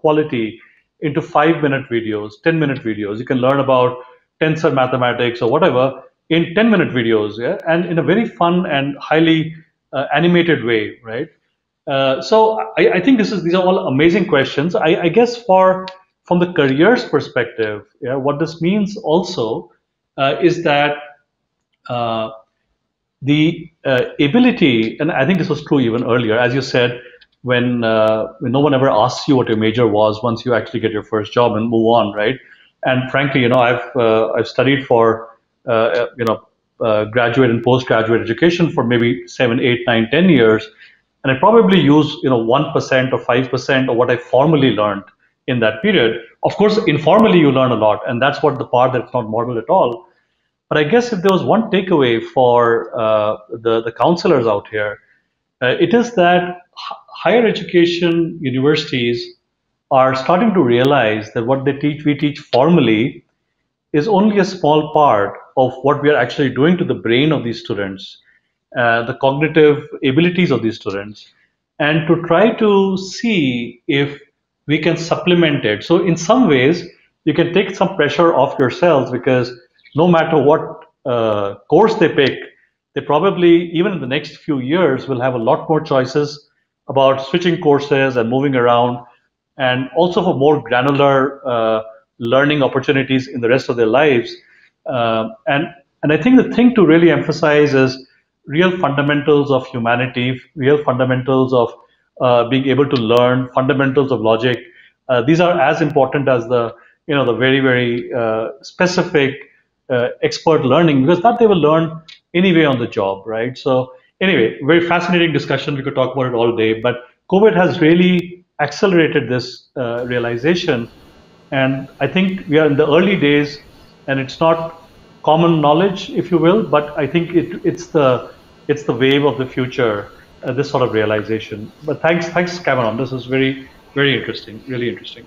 quality into 5-minute videos, 10-minute videos. You can learn about tensor mathematics or whatever in 10-minute videos, yeah, and in a very fun and highly animated way, right? So I think these are all amazing questions. I guess from the careers perspective, yeah, what this means also is that the ability, and I think this was true even earlier, as you said, when no one ever asks you what your major was once you actually get your first job and move on, right? And frankly, I've studied for graduate and postgraduate education for maybe 7, 8, 9, 10 years, and I probably use 1% or 5% of what I formally learned in that period. Of course, informally you learn a lot, and that's what the part that's not modeled at all. But I guess if there was one takeaway for the counselors out here, it is that higher education universities are starting to realize that what we teach formally is only a small part of what we are actually doing to the brain of these students, the cognitive abilities of these students, and to try to see if we can supplement it. So in some ways, you can take some pressure off yourselves, because no matter what course they pick, they probably, even in the next few years, will have a lot more choices about switching courses and moving around, and also for more granular learning opportunities in the rest of their lives. And I think the thing to really emphasize is real fundamentals of humanity, real fundamentals of being able to learn, fundamentals of logic. These are as important as the very, very specific expert learning, because that they will learn anyway on the job, right? So Anyway, very fascinating discussion. We could talk about it all day, but COVID has really accelerated this realization. And I think we are in the early days, and it's not common knowledge, if you will, but I think it's the wave of the future. This sort of realization. But thanks, Cameron. This is very, very interesting. Really interesting.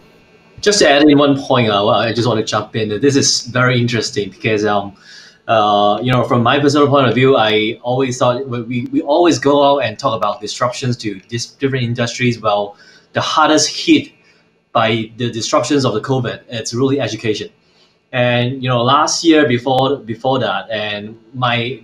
Just to add in one point, I just want to jump in. This is very interesting because, from my personal point of view, I always thought we always go out and talk about disruptions to different industries. Well, the hardest hit by the disruptions of the COVID, it's really education. And last year before that, and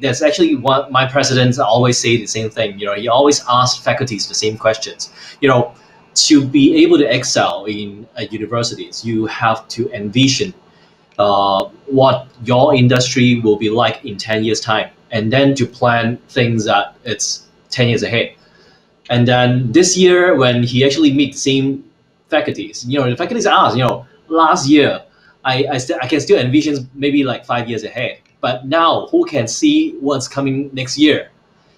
there's actually my presidents always say the same thing. He always asks faculties the same questions. To be able to excel in universities, you have to envision what your industry will be like in 10 years time, and then to plan things that it's 10 years ahead. And then this year, when he actually meet the same faculties, the faculties ask, last year, I can still envision maybe like 5 years ahead. But now, who can see what's coming next year?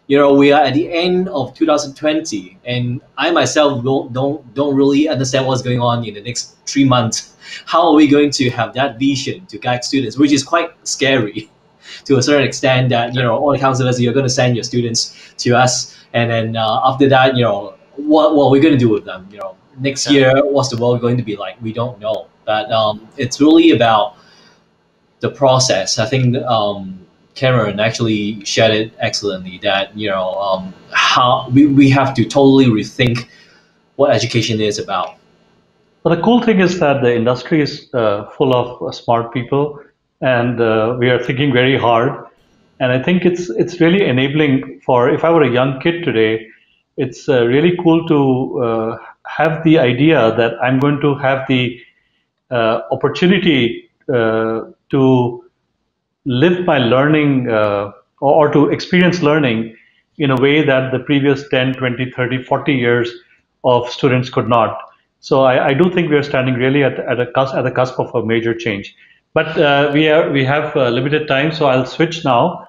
We are at the end of 2020, and I myself don't really understand what's going on in the next 3 months. How are we going to have that vision to guide students, which is quite scary to a certain extent that, all the counselors, you're going to send your students to us. And then after that, what are we going to do with them? Next year, what's the world going to be like? We don't know. But it's really about the process. I think Cameron actually shared it excellently that, how we have to totally rethink what education is about. But the cool thing is that the industry is full of smart people, and we are thinking very hard. And I think it's really enabling for, if I were a young kid today, it's really cool to have the idea that I'm going to have the opportunity to live my learning or to experience learning in a way that the previous 10, 20, 30, 40 years of students could not. So I do think we are standing really at the cusp of a major change. But we have limited time, so I'll switch now.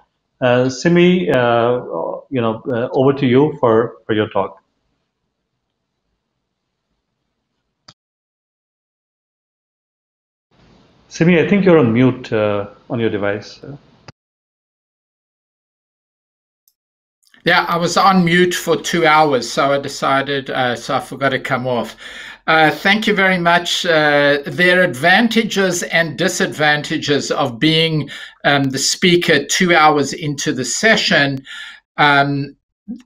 Simi, over to you for your talk. Simi, I think you're on mute on your device. Yeah, I was on mute for 2 hours, so I decided, so I forgot to come off. Thank you very much. There are advantages and disadvantages of being the speaker 2 hours into the session.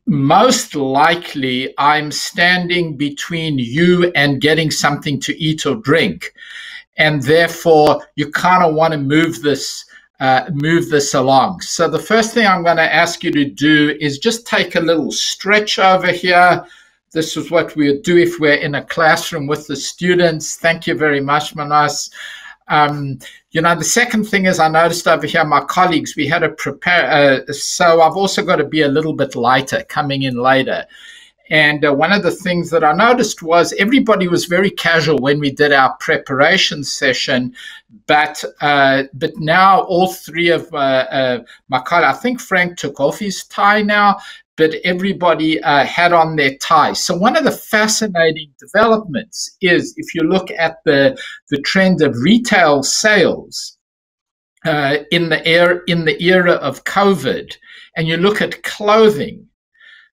Most likely, I'm standing between you and getting something to eat or drink. And therefore, you kind of want to move this along. So the first thing I'm going to ask you to do is just take a little stretch over here. This is what we would do if we're in a classroom with the students. Thank you very much, Manas. The second thing is I noticed over here, my colleagues, we had to prepare. So I've also got to be a little bit lighter coming in later. And one of the things that I noticed was everybody was very casual when we did our preparation session, but now all three of my colleagues, I think Frank took off his tie now, but everybody had on their ties. So one of the fascinating developments is if you look at the trend of retail sales in the era of COVID, and you look at clothing.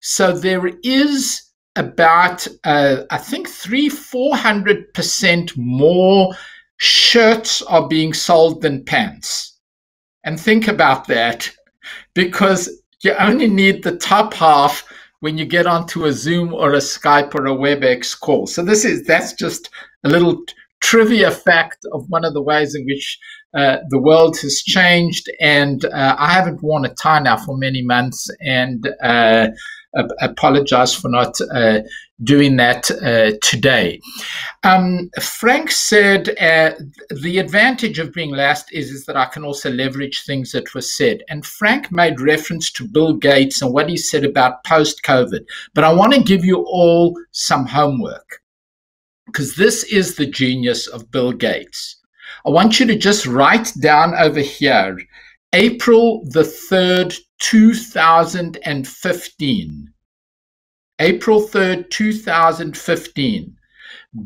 So there is about, I think, 300-400% more shirts are being sold than pants. And think about that, because you only need the top half when you get onto a Zoom or a Skype or a WebEx call. So that's just a little trivia fact of one of the ways in which the world has changed. And I haven't worn a tie now for many months, and apologize for not doing that today. Frank said the advantage of being last is that I can also leverage things that were said. And Frank made reference to Bill Gates and what he said about post-COVID. But I want to give you all some homework, because this is the genius of Bill Gates. I want you to just write down over here April the 3rd, 2015. April 3rd, 2015.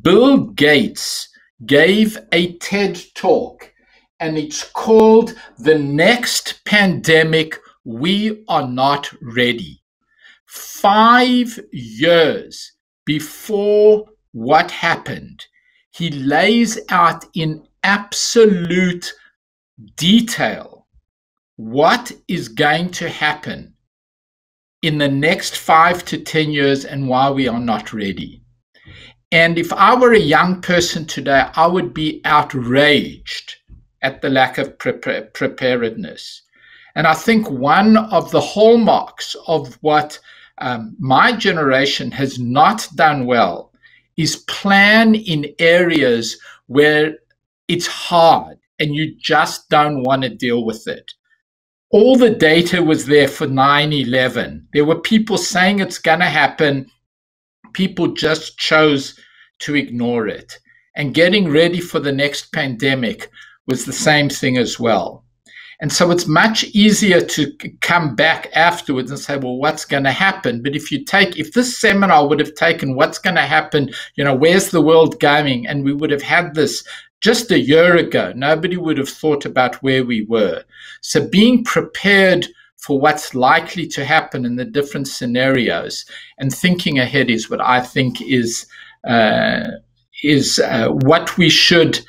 Bill Gates gave a TED talk, and it's called "The Next Pandemic, We Are Not Ready." 5 years before what happened, he lays out in absolute detail what is going to happen in the next 5 to 10 years and why we are not ready. And if I were a young person today, I would be outraged at the lack of preparedness. And I think one of the hallmarks of what my generation has not done well is plan in areas where it's hard and you just don't want to deal with it. All the data was there for 9/11. There were people saying it's going to happen. People just chose to ignore it. And getting ready for the next pandemic was the same thing as well. And so it's much easier to come back afterwards and say, well, what's going to happen? But if this seminar would have taken what's going to happen, where's the world going? And we would have had this just a year ago, nobody would have thought about where we were. So being prepared for what's likely to happen in the different scenarios and thinking ahead is what I think is what we should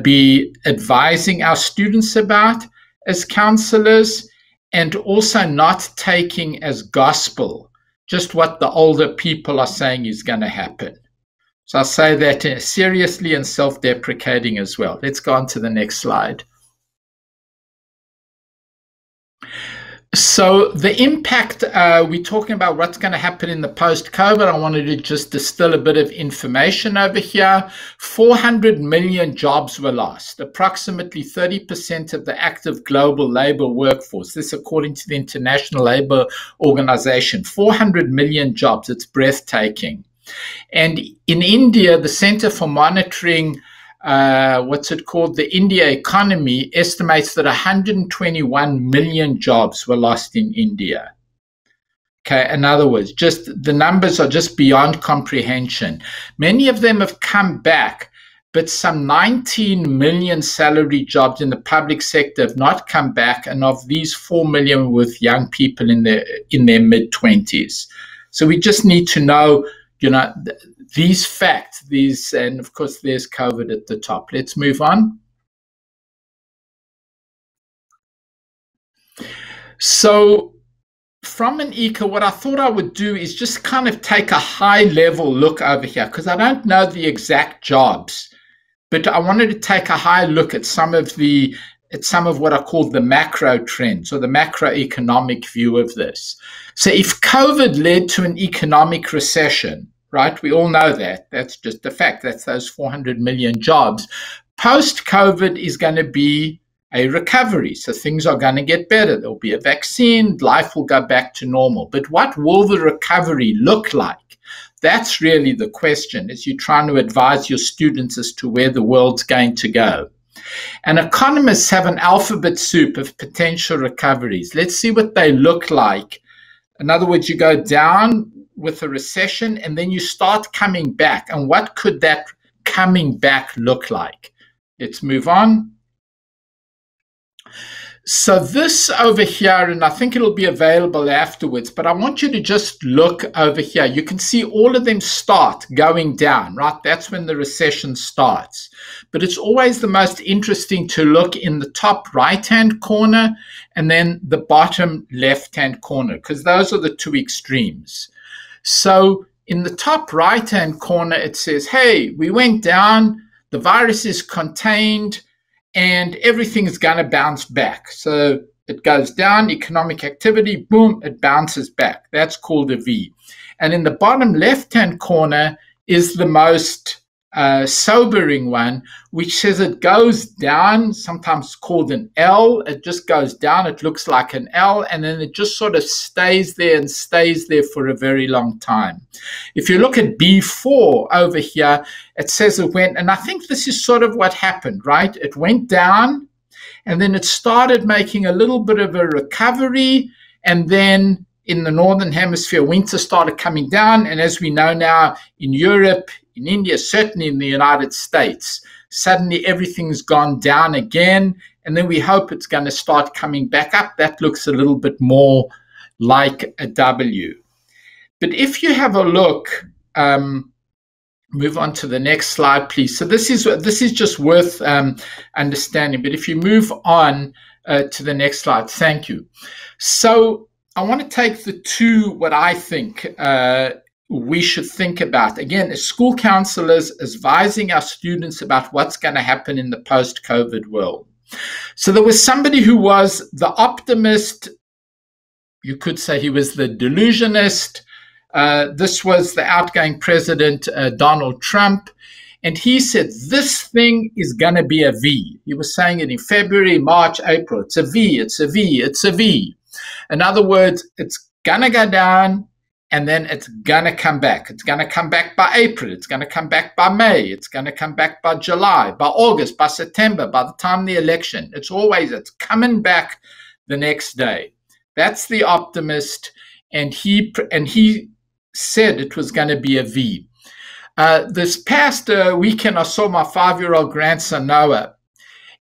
be advising our students about as counselors, and also not taking as gospel just what the older people are saying is going to happen. So I'll say that seriously and self-deprecating as well. Let's go on to the next slide. So the impact, we're talking about what's going to happen in the post-COVID. I wanted to just distill a bit of information over here. 400 million jobs were lost, approximately 30% of the active global labor workforce. This according to the International Labour Organization. 400 million jobs, it's breathtaking. And in India, the Center for Monitoring the India economy estimates that 121 million jobs were lost in India. Okay, in other words, just the numbers are just beyond comprehension. Many of them have come back, but some 19 million salary jobs in the public sector have not come back, and of these 4 million with young people in their mid-20s. So we just need to know, these facts, and of course there's COVID at the top. Let's move on. So from an eco, what I thought I would do is just kind of take a high level look over here, because I don't know the exact jobs, but I wanted to take a high look at some of what I call the macro trends, or the macroeconomic view of this. So if COVID led to an economic recession, right? We all know that. That's just a fact. That's those 400 million jobs. Post-COVID is going to be a recovery. So things are going to get better. There'll be a vaccine. Life will go back to normal. But what will the recovery look like? That's really the question as you're trying to advise your students as to where the world's going to go. And economists have an alphabet soup of potential recoveries. Let's see what they look like. In other words, you go down with a recession, and then you start coming back. And what could that coming back look like? Let's move on. So this over here, and I think it'll be available afterwards, but I want you to just look over here. You can see all of them start going down, right? That's when the recession starts. But it's always the most interesting to look in the top right-hand corner and then the bottom left-hand corner, because those are the two extremes. So in the top right-hand corner, it says, hey, we went down, the virus is contained, and everything is going to bounce back. So it goes down, economic activity, boom, it bounces back. That's called a V. And in the bottom left-hand corner is the most sobering one, which says it goes down, sometimes called an L. It just goes down. It looks like an L, and then it just sort of stays there and stays there for a very long time. If you look at B4 over here, it says it went, and I think this is sort of what happened, right? It went down, And then it started making a little bit of a recovery. And then in the Northern Hemisphere, winter started coming down. And as we know now, in Europe, in India, certainly in the United States, suddenly everything's gone down again. And then we hope it's going to start coming back up. That looks a little bit more like a W. But if you have a look, move on to the next slide, please. So this is just worth understanding. But if you move on to the next slide, thank you. So I want to take the two, what I think we should think about. Again, as school counselors, advising our students about what's going to happen in the post-COVID world. So there was somebody who was the optimist. You could say he was the delusionist. This was the outgoing president, Donald Trump. And he said, this thing is going to be a V. He was saying it in February, March, April. It's a V, it's a V, it's a V. In other words, it's going to go down and then it's going to come back. It's going to come back by April. It's going to come back by May. It's going to come back by July, by August, by September, by the time of the election. It's coming back the next day. That's the optimist. And he said it was going to be a V. This past weekend, I saw my 5-year-old grandson, Noah,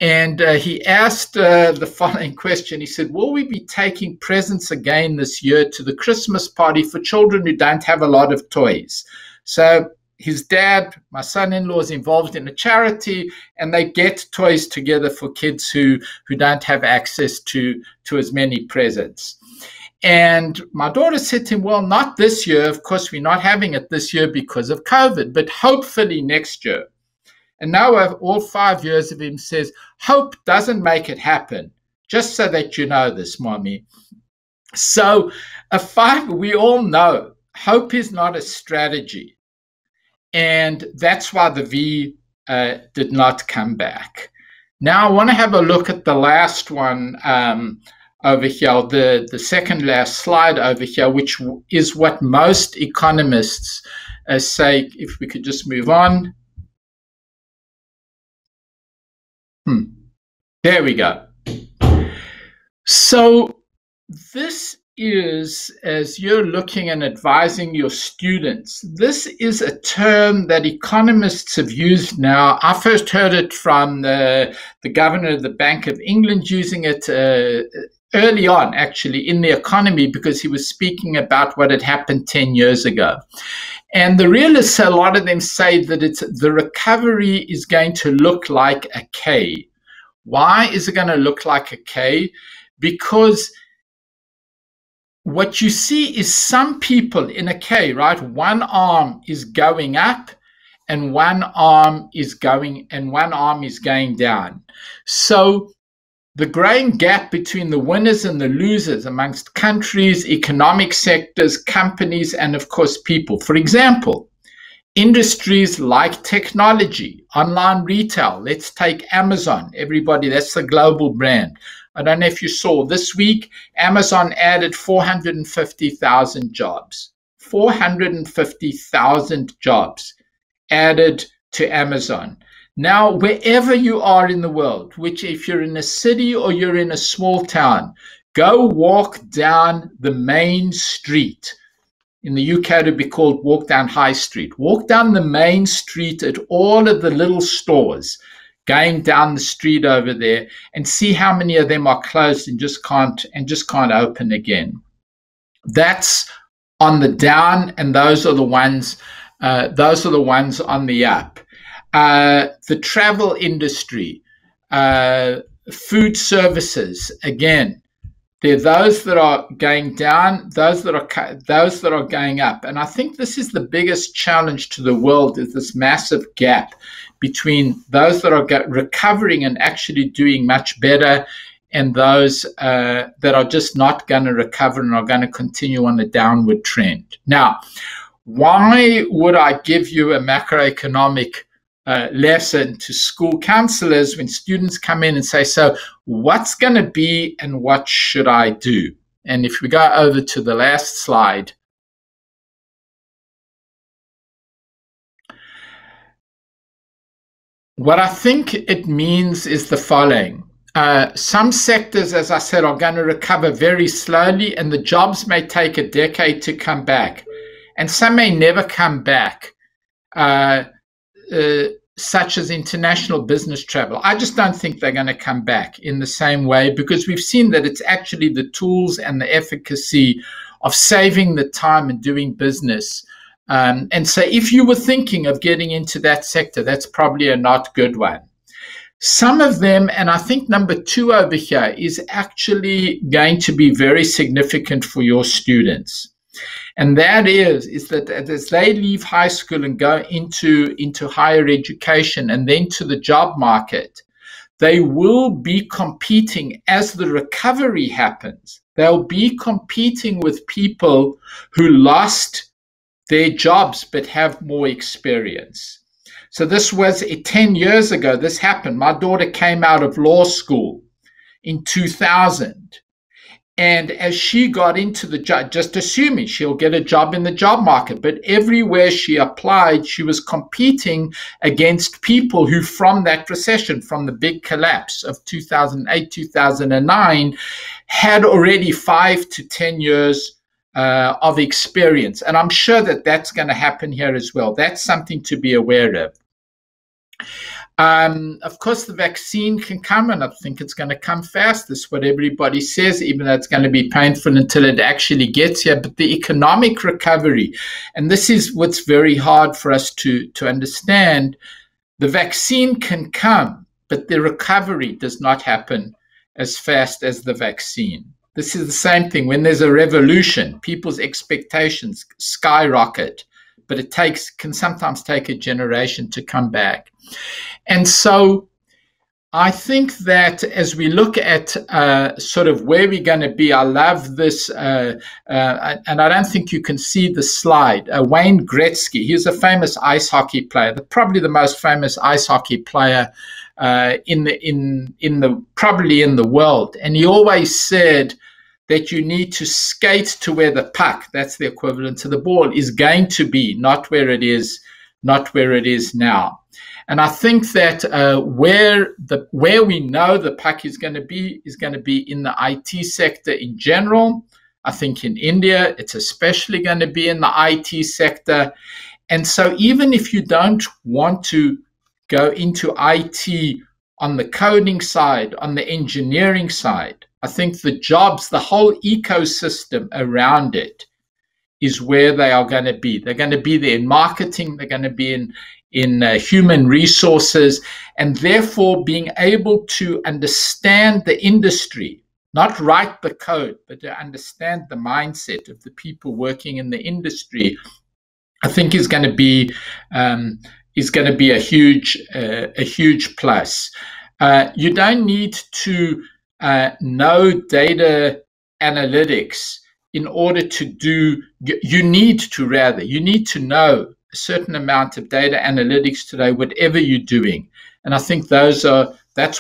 and he asked the following question. He said, will we be taking presents again this year to the Christmas party for children who don't have a lot of toys? So his dad, my son-in-law, is involved in a charity, and they get toys together for kids who don't have access to as many presents. And my daughter said to him, well, not this year. Of course, we're not having it this year because of COVID, but hopefully next year. And now all 5 years of him says, hope doesn't make it happen, just so that you know this, Mommy. So we all know hope is not a strategy. And that's why the V did not come back. Now I want to have a look at the last one over here, the second last slide over here, which is what most economists say. If we could just move on. There we go. So this is, as you're looking and advising your students, this is a term that economists have used now. I first heard it from the governor of the Bank of England using it early on, actually, in the economy, because he was speaking about what had happened 10 years ago. And the realists, a lot of them say that the recovery is going to look like a K. Why is it going to look like a K? Because what you see is some people in a K, right? One arm is going up and one arm is going down. So the growing gap between the winners and the losers amongst countries, economic sectors, companies, and of course people. For example, industries like technology, online retail. Let's take Amazon. Everybody, that's the global brand. I don't know if you saw this week, Amazon added 450,000 jobs. 450,000 jobs added to Amazon. Now, wherever you are in the world, which if you're in a city or you're in a small town, go walk down the main street. In the UK, it would be called walk down High Street. Walk down the main street at all of the little stores going down the street over there and see how many of them are closed and just can't open again. That's on the down, and those are the ones on the up. The travel industry, food services, again, there are those that are going down, those that are going up. And I think this is the biggest challenge to the world, is this massive gap between those that are recovering and actually doing much better and those that are just not going to recover and are going to continue on a downward trend. Now, why would I give you a macroeconomic lesson to school counselors when students come in and say, so what's going to be and what should I do? And if we go over to the last slide, what I think it means is the following. some sectors, as I said, are going to recover very slowly, and the jobs may take a decade to come back, and some may never come back, such as international business travel. I just don't think they're going to come back in the same way, because we've seen that it's actually the tools and the efficacy of saving the time and doing business. And so if you were thinking of getting into that sector, that's probably a not good one. Some of them, and I think number 2 over here, is actually going to be very significant for your students. And that is that as they leave high school and go into higher education and then to the job market, they will be competing as the recovery happens. They'll be competing with people who lost their jobs but have more experience. So this was 10 years ago, this happened. My daughter came out of law school in 2000. And as she got into the job, just assuming she'll get a job in the job market, but everywhere she applied, she was competing against people who from that recession, from the big collapse of 2008, 2009, had already 5 to 10 years of experience. And I'm sure that that's going to happen here as well. That's something to be aware of. Of course, the vaccine can come, and I think it's going to come fast. That's what everybody says, even though it's going to be painful until it actually gets here. But the economic recovery, and this is what's very hard for us to understand, the vaccine can come, but the recovery does not happen as fast as the vaccine. This is the same thing. When there's a revolution, people's expectations skyrocket, but it can sometimes take a generation to come back. And so I think that as we look at sort of where we're going to be, I love this, and I don't think you can see the slide. Wayne Gretzky, he's a famous ice hockey player, probably the most famous ice hockey player probably in the world. And he always said that you need to skate to where the puck, that's the equivalent to the ball, is going to be, not where it is now. And I think that where we know the puck is going to be in the IT sector in general. I think in India, it's especially going to be in the IT sector. And so even if you don't want to go into IT on the coding side, on the engineering side, I think the jobs, the whole ecosystem around it is where they are going to be. They're going to be there in marketing. They're going to be in human resources, and therefore being able to understand the industry, not write the code, but to understand the mindset of the people working in the industry, I think is going to be a huge plus. You don't need to know data analytics in order to do. You need to know a certain amount of data analytics today, whatever you're doing. And I think that's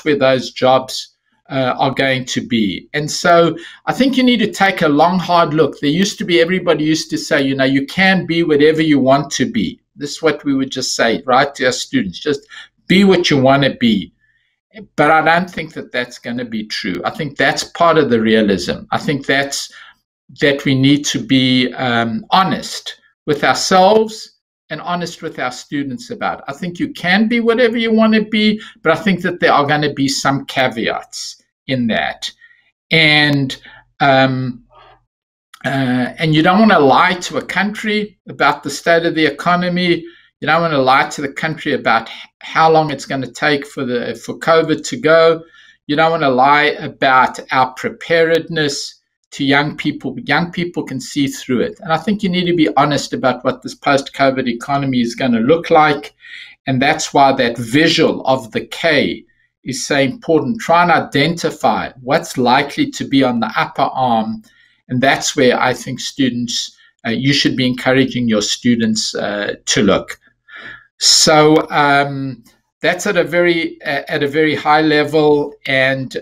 where those jobs are going to be. And so I think you need to take a long, hard look. Everybody used to say, you can be whatever you want to be. This is what we would just say, right, to our students, just be what you want to be. But I don't think that that's going to be true. I think that's part of the realism. I think that we need to be honest with ourselves and honest with our students about it. I think you can be whatever you want to be, but I think that there are going to be some caveats in that. And you don't want to lie to a country about the state of the economy. You don't want to lie to the country about how long it's going to take for COVID to go. You don't want to lie about our preparedness to young people. Young people can see through it. And I think you need to be honest about what this post-COVID economy is going to look like. And that's why that visual of the K is so important. Try and identify what's likely to be on the upper arm. And that's where I think students, you should be encouraging your students to look. So that's at a very high level. And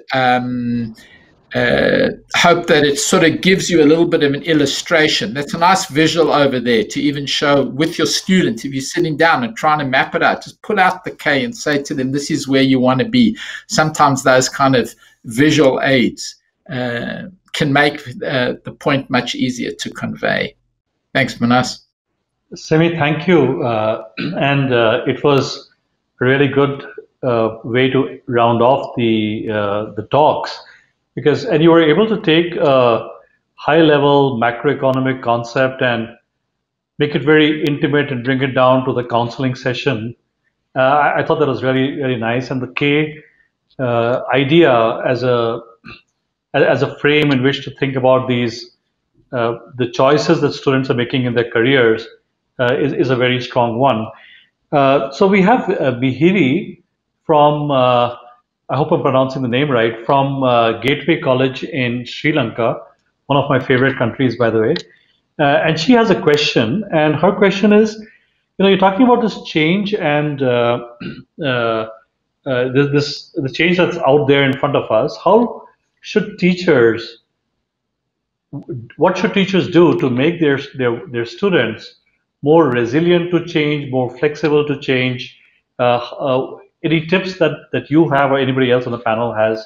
hope that it sort of gives you a little bit of an illustration. That's a nice visual over there to even show with your students. If you're sitting down and trying to map it out, just pull out the K and say to them, this is where you want to be. Sometimes those kind of visual aids can make the point much easier to convey. Thanks, Manas. Semi, thank you. And it was a really good way to round off the talks, and you were able to take a high-level macroeconomic concept and make it very intimate and bring it down to the counseling session. I thought that was really, really nice. And the K idea as a frame in which to think about these the choices that students are making in their careers is a very strong one. So we have Bihiri from, I hope I'm pronouncing the name right, from Gateway College in Sri Lanka, one of my favorite countries, by the way. And she has a question, and her question is, you're talking about this change and the change that's out there in front of us. What should teachers do to make their students more resilient to change, more flexible to change? Any tips that you have or anybody else on the panel has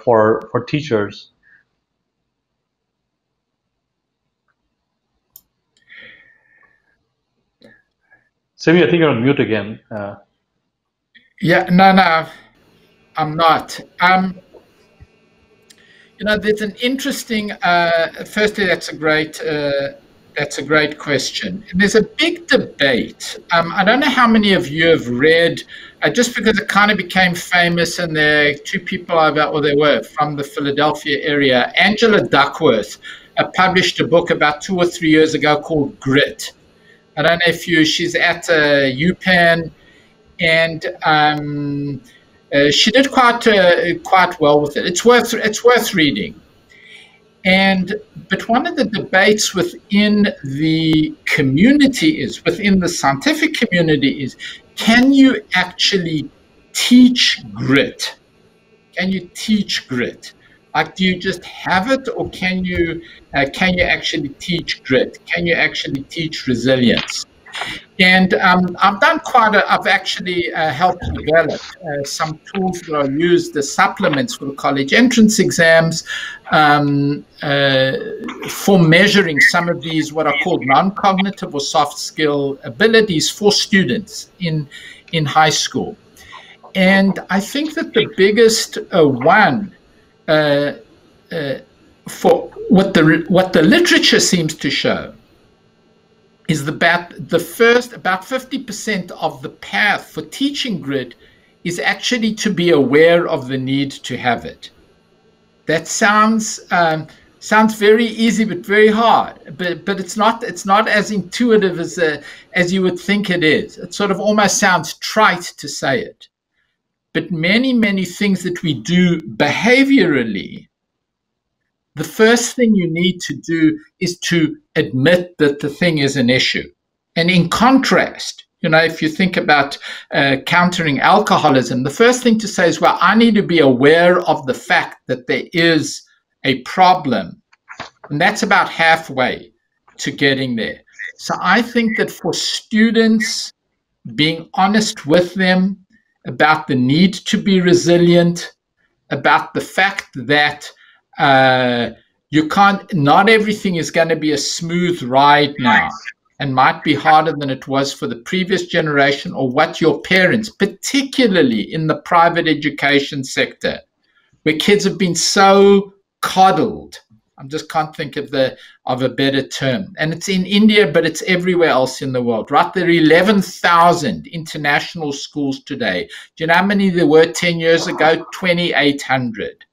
for teachers? Simi, I think you're on mute again. Yeah, no, I'm not. There's an interesting. Firstly, that's a great question. And there's a big debate. I don't know how many of you have read, just because it kind of became famous, and there are two people they were from the Philadelphia area. Angela Duckworth published a book about 2 or 3 years ago called Grit. I don't know if she's at UPenn, and she did quite well with it. It's worth reading. But one of the debates within the community within the scientific community is, can you actually teach grit? Can you teach grit? Like, do you just have it, or can you actually teach grit? Can you actually teach resilience? And I've actually helped develop some tools that are used as supplements for the college entrance exams for measuring some of these, what are called non-cognitive or soft skill abilities for students in high school. And I think that the biggest one for what the literature seems to show is about 50% of the path for teaching grit is actually to be aware of the need to have it. That sounds very easy, but very hard. But it's not as intuitive as you would think it is. It sort of almost sounds trite to say it. But many things that we do behaviorally, the first thing you need to do is to admit that the thing is an issue. And in contrast, if you think about countering alcoholism, the first thing to say is, well, I need to be aware of the fact that there is a problem. And that's about halfway to getting there. So I think that for students, being honest with them about the need to be resilient, about the fact that not everything is going to be a smooth ride now, and might be harder than it was for the previous generation, or what your parents, particularly in the private education sector, where kids have been so coddled. I just can't think of a better term. And it's in India, but it's everywhere else in the world, right? There are 11,000 international schools today. Do you know how many there were 10 years ago? 2,800.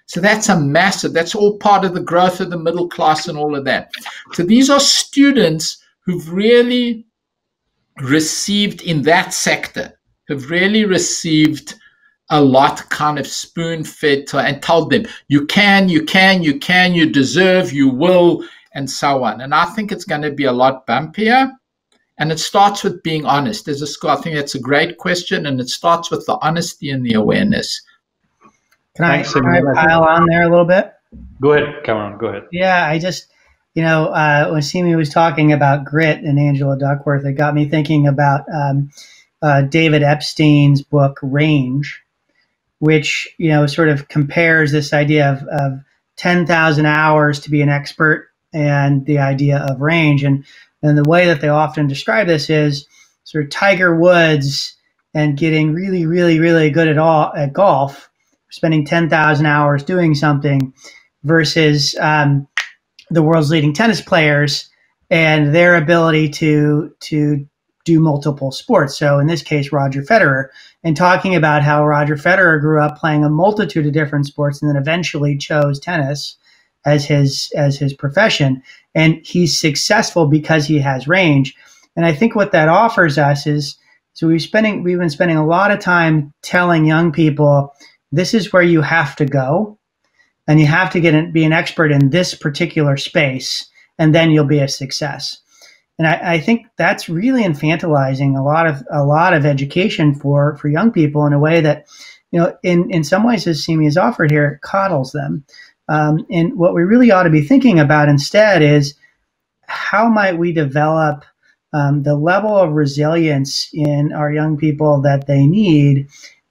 So that's that's all part of the growth of the middle class and all of that. So these are students who've really received in that sector, who've really received a lot kind of spoon-fed and told them, you can, you deserve, you will, and so on. And I think it's going to be a lot bumpier. And it starts with being honest. As a school, I think that's a great question. And it starts with the honesty and the awareness. Can I pile on there a little bit? Go ahead, Cameron. Go ahead. Yeah, I just, when Simi was talking about grit and Angela Duckworth, it got me thinking about David Epstein's book Range, which sort of compares this idea of 10,000 hours to be an expert and the idea of range. And the way that they often describe this is sort of Tiger Woods and getting really, really, really good at golf, spending 10,000 hours doing something, versus the world's leading tennis players and their ability to do multiple sports. So in this case, Roger Federer, and talking about how Roger Federer grew up playing a multitude of different sports and then eventually chose tennis as his profession. And he's successful because he has range. And I think what that offers us is, so we've been spending a lot of time telling young people, this is where you have to go, and you have to be an expert in this particular space, and then you'll be a success. And I think that's really infantilizing a lot of education for young people in a way that, in some ways, as Simi has offered here, coddles them. And what we really ought to be thinking about instead is, how might we develop the level of resilience in our young people that they need,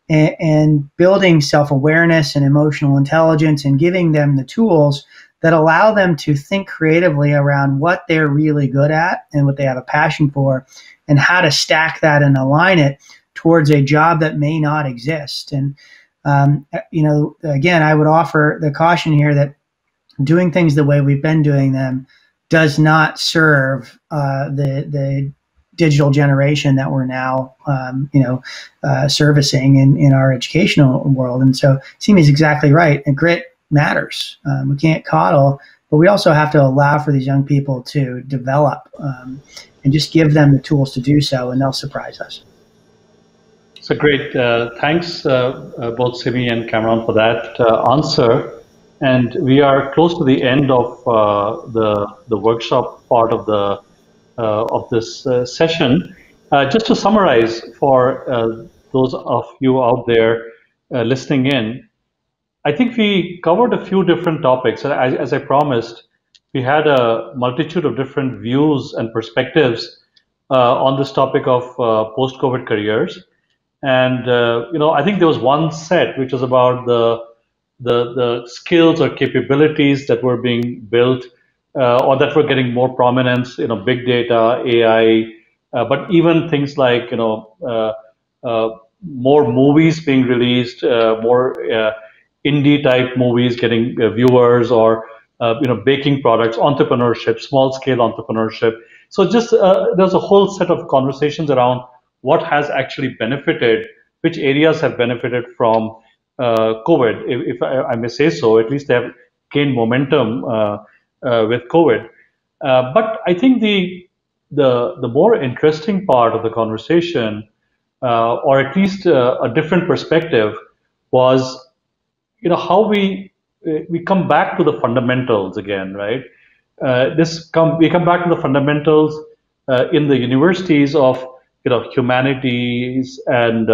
and building self-awareness and emotional intelligence and giving them the tools that allow them to think creatively around what they're really good at and what they have a passion for, and how to stack that and align it towards a job that may not exist. And, again, I would offer the caution here that doing things the way we've been doing them does not serve the digital generation that we're now, servicing in our educational world. And so Simi's exactly right. And grit matters. We can't coddle, but we also have to allow for these young people to develop and just give them the tools to do so, and they'll surprise us. So great. Thanks, both Simi and Cameron, for that answer. And we are close to the end of the workshop part of this session. Just to summarize for those of you out there listening in, I think we covered a few different topics. As I promised, we had a multitude of different views and perspectives on this topic of post-COVID careers. And I think there was one set which was about the skills or capabilities that were being built or that were getting more prominence, big data, AI, but even things like more movies being released, more indie type movies getting viewers, or baking products, entrepreneurship, small scale entrepreneurship. So just there's a whole set of conversations around what has actually benefited, which areas have benefited from COVID, if I may say so. At least they have gained momentum with COVID. But I think the more interesting part of the conversation, or at least a different perspective, was how we come back to the fundamentals again, right? We come back to the fundamentals in the universities of humanities and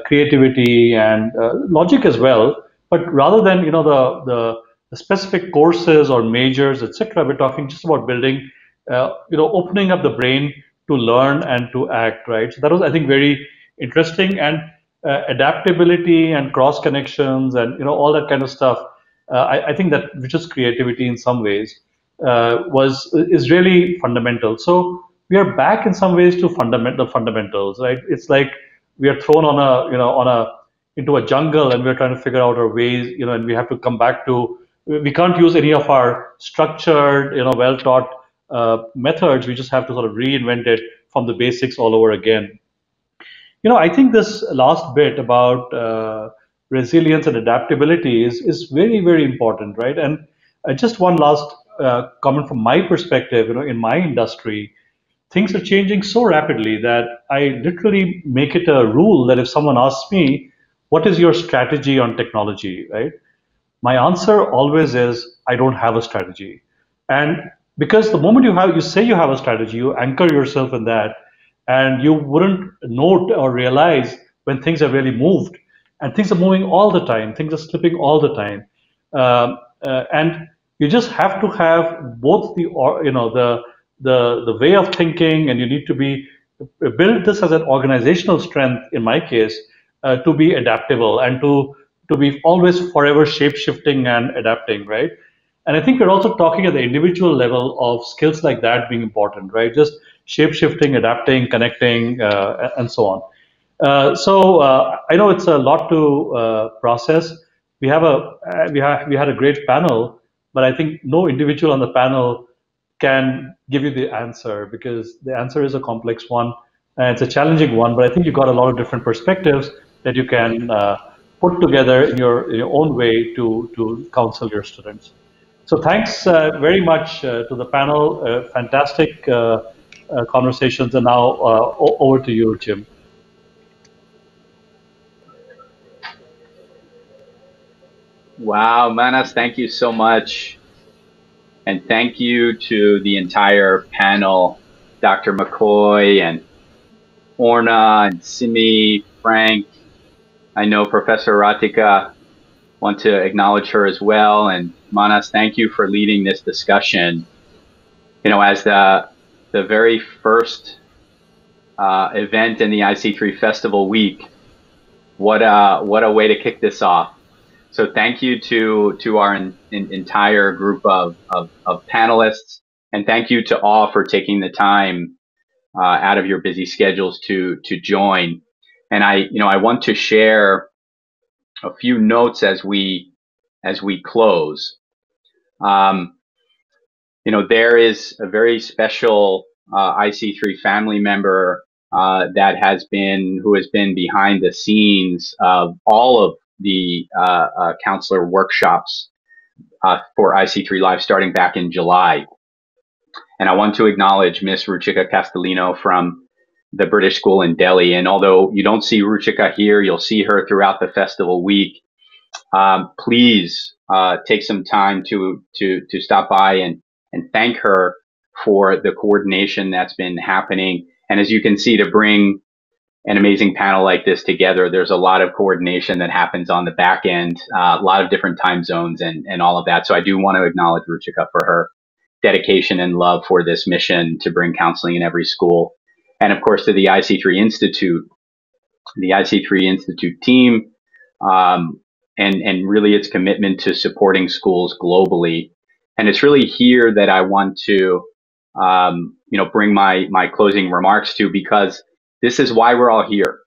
creativity and logic as well. But rather than the specific courses or majors, etc., we're talking just about building, opening up the brain to learn and to act, right? So that was, I think, very interesting. And adaptability and cross connections and all that kind of stuff. I think that, which is creativity in some ways, is really fundamental. So we are back in some ways to the fundamentals, right? It's like we are thrown into a jungle and we're trying to figure out our ways, and we have to come back to. We can't use any of our structured, well taught methods. We just have to sort of reinvent it from the basics all over again. I think this last bit about resilience and adaptability is very, very important, right? And just one last comment from my perspective, in my industry, things are changing so rapidly that I literally make it a rule that if someone asks me, what is your strategy on technology, right? My answer always is, I don't have a strategy. And because the moment you say you have a strategy, you anchor yourself in that, and you wouldn't note or realize when things have really moved. and things are moving all the time. Things are slipping all the time, and you just have to have both the way of thinking, and you need to build this as an organizational strength. In my case, to be adaptable and to be always forever shape shifting and adapting, right? And I think we're also talking at the individual level of skills like that being important, right? Just shape shifting, adapting, connecting, and so on. I know it's a lot to process. We had a great panel, but I think no individual on the panel can give you the answer, because the answer is a complex one and it's a challenging one. But I think you got a lot of different perspectives that you can put together in your own way to counsel your students. So thanks very much to the panel. Fantastic conversations. And now over to you, Jim. Wow, Manas, thank you so much. And thank you to the entire panel, Dr. McCoy and Orna and Simi, Frank. I know Professor Rathika, want to acknowledge her as well. And Manas, thank you for leading this discussion. You know, as the very first event in the IC3 Festival week, what a way to kick this off. So thank you to our entire group of panelists, and thank you to all for taking the time out of your busy schedules to join. And I want to share a few notes as we close. There is a very special IC3 family member who has been behind the scenes of all of the counselor workshops for IC3 Live starting back in July. And I want to acknowledge Miss Ruchika Castellino from the British School in Delhi. And although you don't see Ruchika here, you'll see her throughout the festival week. Please take some time to stop by and thank her for the coordination that's been happening. And as you can see, to bring an amazing panel like this together, there's a lot of coordination that happens on the back end, a lot of different time zones and all of that. So I do want to acknowledge Ruchika for her dedication and love for this mission to bring counseling in every school. And of course, to the IC3 Institute, team, and really its commitment to supporting schools globally. And it's really here that I want to, bring my closing remarks to, because this is why we're all here.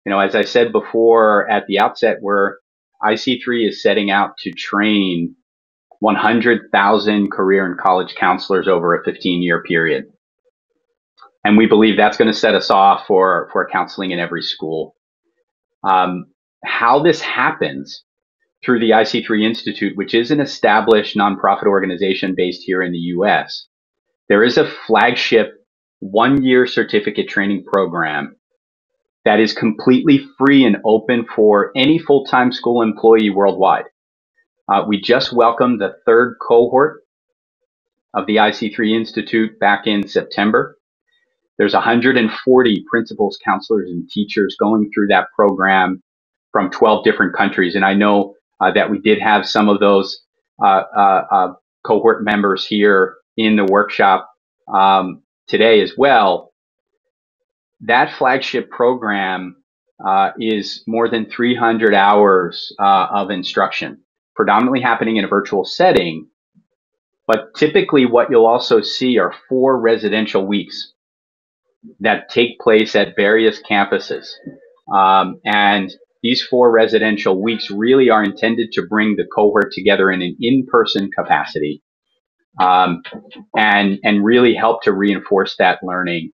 As I said before at the outset, IC3 is setting out to train 100,000 career and college counselors over a 15-year period. And we believe that's going to set us off for counseling in every school. How this happens through the IC3 Institute, which is an established nonprofit organization based here in the US. There is a flagship one-year certificate training program that is completely free and open for any full-time school employee worldwide. We just welcomed the third cohort of the IC3 Institute back in September. There's 140 principals, counselors, and teachers going through that program from 12 different countries. And I know that we did have some of those cohort members here in the workshop today as well. That flagship program is more than 300 hours of instruction, predominantly happening in a virtual setting. But typically what you'll also see are 4 residential weeks that take place at various campuses. And these 4 residential weeks really are intended to bring the cohort together in an in-person capacity, and really help to reinforce that learning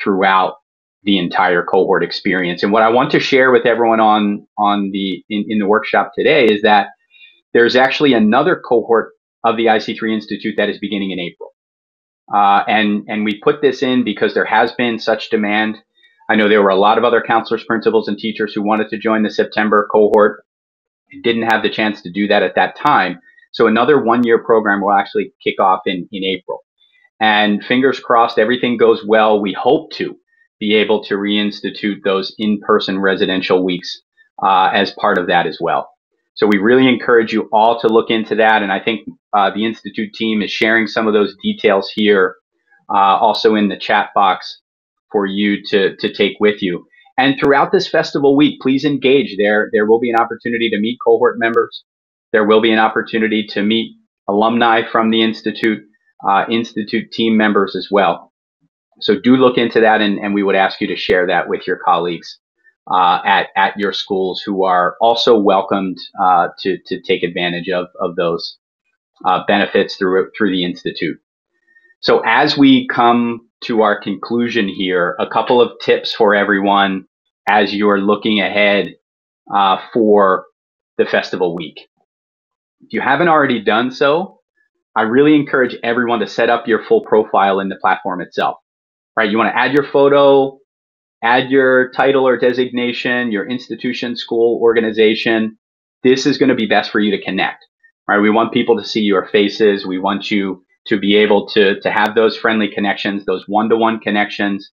throughout the entire cohort experience. And what I want to share with everyone in the workshop today is that there's actually another cohort of the IC3 Institute that is beginning in April. And we put this in because there has been such demand. I know there were a lot of other counselors, principals, and teachers who wanted to join the September cohort, didn't have the chance to do that at that time. So another one-year program will actually kick off in April. And fingers crossed, everything goes well. We hope to be able to reinstitute those in-person residential weeks as part of that as well. So we really encourage you all to look into that. And I think the Institute team is sharing some of those details here, also in the chat box for you to take with you. And throughout this festival week, please engage. There will be an opportunity to meet cohort members. There will be an opportunity to meet alumni from the Institute, Institute team members as well. So do look into that, and we would ask you to share that with your colleagues at your schools, who are also welcomed to take advantage of those benefits through the Institute. So as we come to our conclusion here, a couple of tips for everyone as you're looking ahead for the festival week. If you haven't already done so, I really encourage everyone to set up your full profile in the platform itself. Right? You want to add your photo, add your title or designation, your institution, school, organization. This is going to be best for you to connect. Right? We want people to see your faces. We want you to be able to have those friendly connections, those one-to-one connections.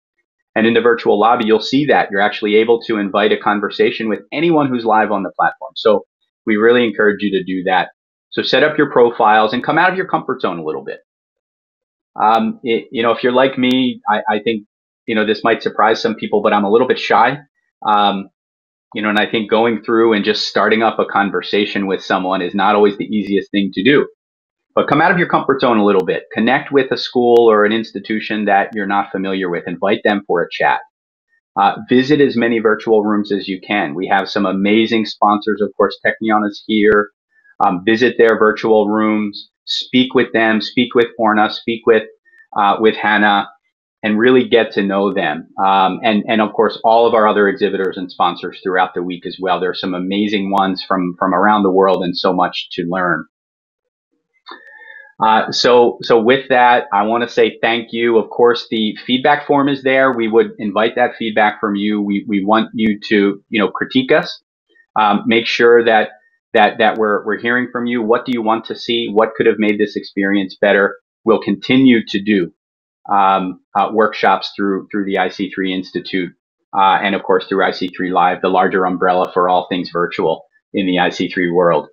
And in the virtual lobby, you'll see that you're actually able to invite a conversation with anyone who's live on the platform. So we really encourage you to do that. So set up your profiles and come out of your comfort zone a little bit. If you're like me, I think, this might surprise some people, but I'm a little bit shy. And I think going through and just starting up a conversation with someone is not always the easiest thing to do. But come out of your comfort zone a little bit. Connect with a school or an institution that you're not familiar with. Invite them for a chat. Visit as many virtual rooms as you can. We have some amazing sponsors. Of course, Technion is here. Visit their virtual rooms. Speak with them. Speak with Orna. Speak with Hannah, and really get to know them. And of course, all of our other exhibitors and sponsors throughout the week as well. There are some amazing ones from around the world, and so much to learn. So with that, I want to say thank you. Of course, the feedback form is there. We would invite that feedback from you. We want you to, critique us. Make sure that we're hearing from you. What do you want to see? What could have made this experience better? We'll continue to do workshops through the IC3 Institute, and of course through IC3 Live, the larger umbrella for all things virtual in the IC3 world.